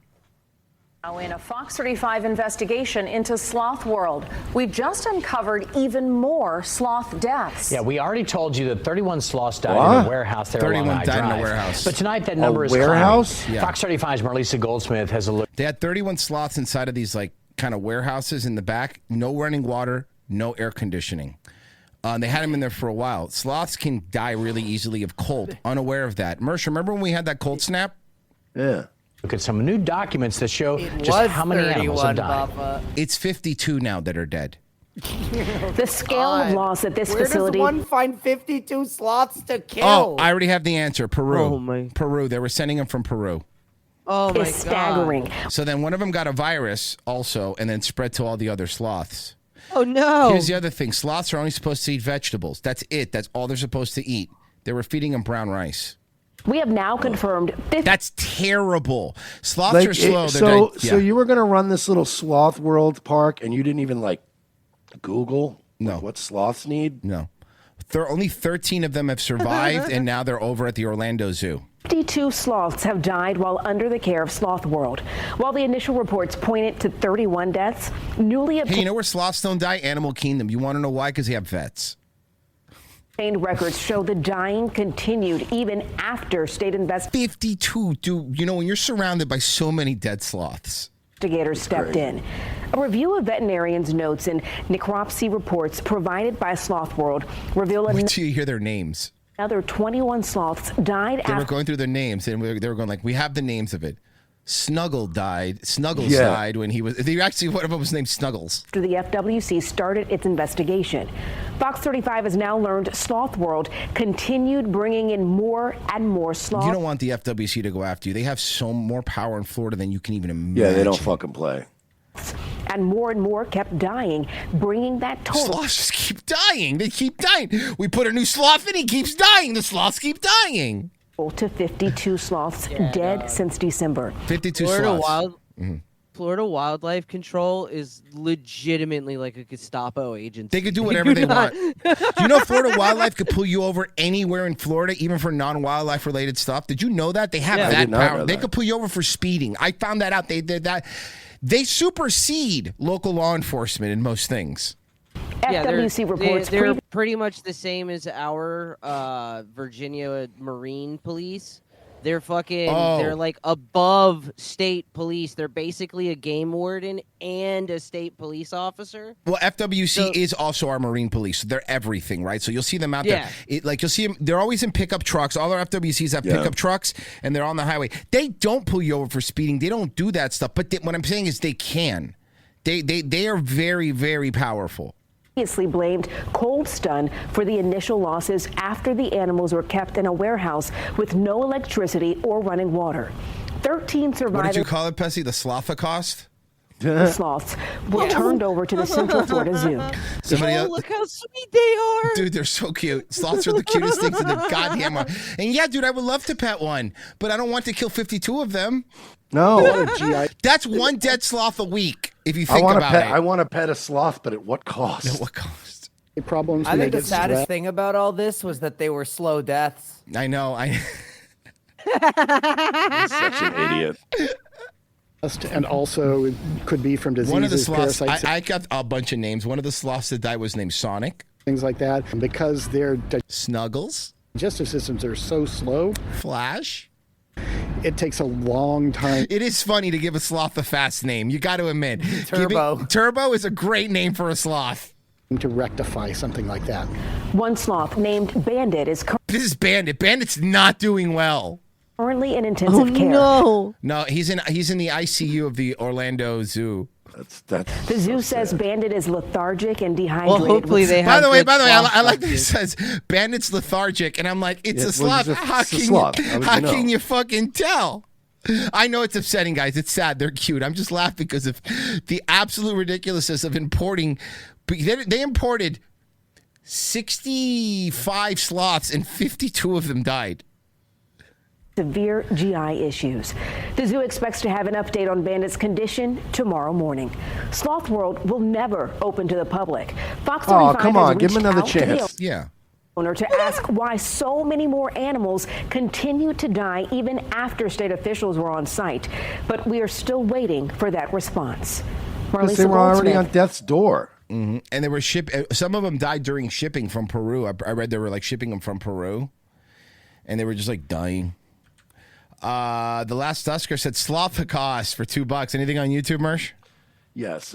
S13: Now, in a Fox 35 investigation into Sloth World, we've just uncovered even more sloth deaths.
S14: Yeah, we already told you that 31 sloths died in a warehouse there
S4: 31
S14: along
S4: died in a
S14: I-Drive.
S4: warehouse.
S14: But tonight that number is
S3: warehouse?
S14: climbing.
S4: Yeah.
S14: Fox 35's Marlisa Goldsmith has a look.
S4: They had 31 sloths inside of these, like, kind of warehouses in the back. No running water, no air conditioning. They had them in there for a while. Sloths can die really easily of cold. Unaware of that. Mersh, remember when we had that cold snap?
S3: Yeah.
S14: Look at some new documents that show
S6: It
S14: just
S6: was
S14: how many animals have
S6: 31,
S14: died.
S6: Papa.
S4: It's 52 now that are dead.
S13: The scale of loss at this
S12: Where
S13: facility.
S12: does one find 52 sloths to kill?
S4: Oh, I already have the answer. Peru.
S6: Oh, my.
S4: Peru. They were sending them from Peru.
S6: Oh my
S13: is staggering.
S4: So then one of them got a virus also and then spread to all the other sloths.
S6: Oh no.
S4: Here's the other thing. Sloths are only supposed to eat vegetables. That's it. That's all they're supposed to eat. They were feeding them brown rice.
S13: We have now confirmed.
S4: That's terrible. Sloths are slow.
S3: So you were going to run this little Sloth World park and you didn't even like Google what sloths need?
S4: No. Only 13 of them have survived and now they're over at the Orlando Zoo.
S13: 52 sloths have died while under the care of Sloth World. While the initial reports pointed to 31 deaths, newly
S4: Hey,
S13: obtained
S4: you know where sloths don't die? Animal Kingdom. You want to know why? Because they have vets.
S13: records show the dying continued even after state
S4: 52, dude. You know, when you're surrounded by so many dead sloths.
S13: Investigators stepped in. A review of veterinarians' notes and necropsy reports provided by Sloth World reveal
S4: Wait till you hear their names.
S13: another 21 sloths died
S4: They were
S13: after
S4: going through their names, and they were going like, we have the names of it. Snuggles died
S3: Yeah.
S4: died when he was. They actually, one of them was named Snuggles.
S13: the FWC started its investigation. Fox 35 has now learned Sloth World continued bringing in more and more sloths.
S4: You don't want the FWC to go after you. They have so more power in Florida than you can even imagine.
S3: Yeah, they don't fucking play.
S13: And more kept dying, bringing that total.
S4: Sloths just keep dying. They keep dying. We put a new sloth in, he keeps dying. The sloths keep dying.
S13: To 52 sloths dead since December.
S4: 52
S6: Florida
S4: sloths.
S6: Florida Wildlife Control is legitimately like a Gestapo agency.
S4: They could do whatever they want. You know, Florida Wildlife could pull you over anywhere in Florida, even for non-wildlife related stuff. Did you know that? They have
S3: I
S4: that
S3: did not
S4: power.
S3: know
S4: They
S3: that.
S4: could pull you over for speeding. I found that out. They did that. They supersede local law enforcement in most things.
S13: FWC reports
S6: they're pretty much the same as our Virginia Marine Police. They're fucking, they're like above state police. They're basically a game warden and a state police officer.
S4: Well, FWC is also our Marine Police. So they're everything, right? So you'll see them out there. Like you'll see them. They're always in pickup trucks. All our FWCs have pickup trucks, and they're on the highway. They don't pull you over for speeding. They don't do that stuff. But what I'm saying is they can. They are very, very powerful.
S13: Previously blamed Cold Stun for the initial losses after the animals were kept in a warehouse with no electricity or running water. 13 survivors.
S4: What did you call it, Pessy? The Slothocaust?
S13: The sloths were turned over to the Central Florida Zoo.
S6: Look how sweet they are.
S4: Dude, they're so cute. Sloths are the cutest things in the goddamn world. And yeah, dude, I would love to pet one, but I don't want to kill 52 of them.
S3: No.
S4: That's one dead sloth a week, if you think about it.
S3: I want to pet a sloth, but at what cost?
S4: At what cost?
S1: Problems.
S12: I think the saddest thing about all this was that they were slow deaths.
S4: I know.
S3: He's such an idiot.
S1: And also it could be from diseases,
S4: One of the sloths,
S1: parasites.
S4: I got a bunch of names. One of the sloths that died was named Sonic.
S1: Things like that. And because their
S4: Snuggles.
S1: digestive systems are so slow.
S4: Flash.
S1: It takes a long time.
S4: It is funny to give a sloth a fast name. You got to admit.
S12: Turbo.
S4: Turbo is a great name for a sloth.
S1: To rectify something like that.
S13: One sloth named Bandit is
S4: This is Bandit. Bandit's not doing well.
S13: currently in intensive care.
S4: No, he's in the ICU of the Orlando Zoo.
S13: The zoo says Bandit is lethargic and dehydrated.
S6: Well, hopefully they
S4: By
S6: have
S4: the way,
S6: good
S4: I like that
S6: sloth
S4: it says Bandit's lethargic, and I'm like, it's
S3: Yeah,
S4: a sloth.
S3: well,
S4: How
S3: it's a sloth.
S4: can
S3: How would you know?
S4: you fucking tell? I know it's upsetting, guys. It's sad. They're cute. I'm just laughing because of the absolute ridiculousness of importing. They imported 65 sloths, and 52 of them died.
S13: Severe GI issues. The zoo expects to have an update on Bandit's condition tomorrow morning. Sloth World will never open to the public. Fox 35
S3: come
S13: has
S3: on, give him
S13: reached
S3: another
S13: out to the
S3: chance.
S4: Yeah.
S13: owner to ask why so many more animals continue to die even after state officials were on site. But we are still waiting for that response.
S3: Because they were already on death's door.
S4: Mm-hmm. And they were some of them died during shipping from Peru. I read they were like shipping them from Peru, and they were just like dying. The Last Dusker said sloth the cost for $2. Anything on YouTube, Mersh?
S3: Yes.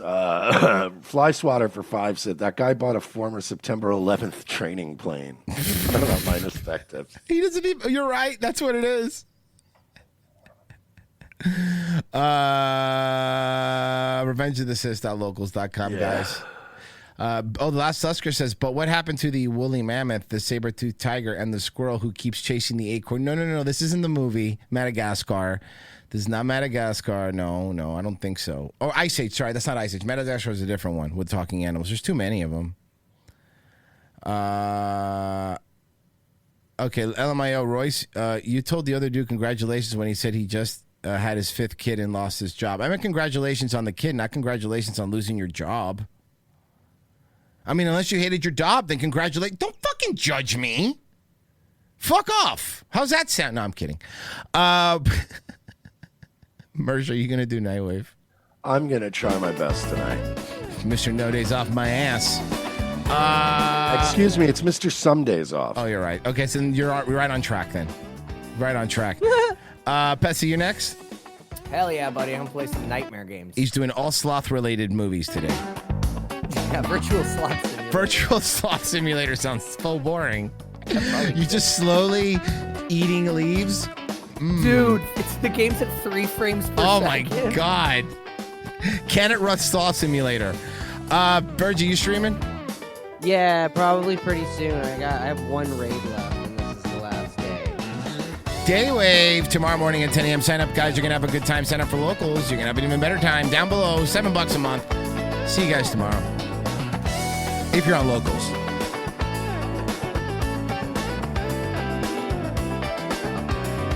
S3: Fly Swatter for 5 said that guy bought a former September 11th training plane. I don't know, minus effective.
S4: He doesn't even. You're right. That's what it is. RevengeOfTheSith.locals.com, guys. The Last Tusker says, but what happened to the woolly mammoth, the saber-toothed tiger, and the squirrel who keeps chasing the acorn? No. This isn't the movie Madagascar. This is not Madagascar. No, I don't think so. Oh, Ice Age. Sorry, that's not Ice Age. Madagascar is a different one with talking animals. There's too many of them. Okay, LMIO Royce, you told the other dude congratulations when he said he just had his 5th kid and lost his job. I meant congratulations on the kid, not congratulations on losing your job. I mean, unless you hated your job, then congratulate. Don't fucking judge me. Fuck off. How's that sound? No, I'm kidding. Mersh, are you going to do Nightwave?
S3: I'm going to try my best tonight.
S4: Mr. No Days Off my ass.
S3: Excuse me, it's Mr. Some Days Off.
S4: Oh, you're right. Okay, so you're right on track then. Right on track. Pessy, you next?
S12: Hell yeah, buddy. I'm gonna play some nightmare games.
S4: He's doing all sloth-related movies today.
S12: Yeah, virtual sloth simulator.
S4: Virtual sloth simulator sounds so boring. You just slowly eating leaves.
S12: Dude, it's the game's at 3 frames per
S4: Oh
S12: second.
S4: my god. Can it run sloth simulator? Virgie, you streaming?
S6: Yeah, probably pretty soon. I have 1 raid left, and this is the last day.
S4: Daywave tomorrow morning at 10 a.m. Sign up, guys. You're gonna have a good time. Sign up for locals. You're gonna have an even better time. Down below, $7 a month. See you guys tomorrow. If you're on locals.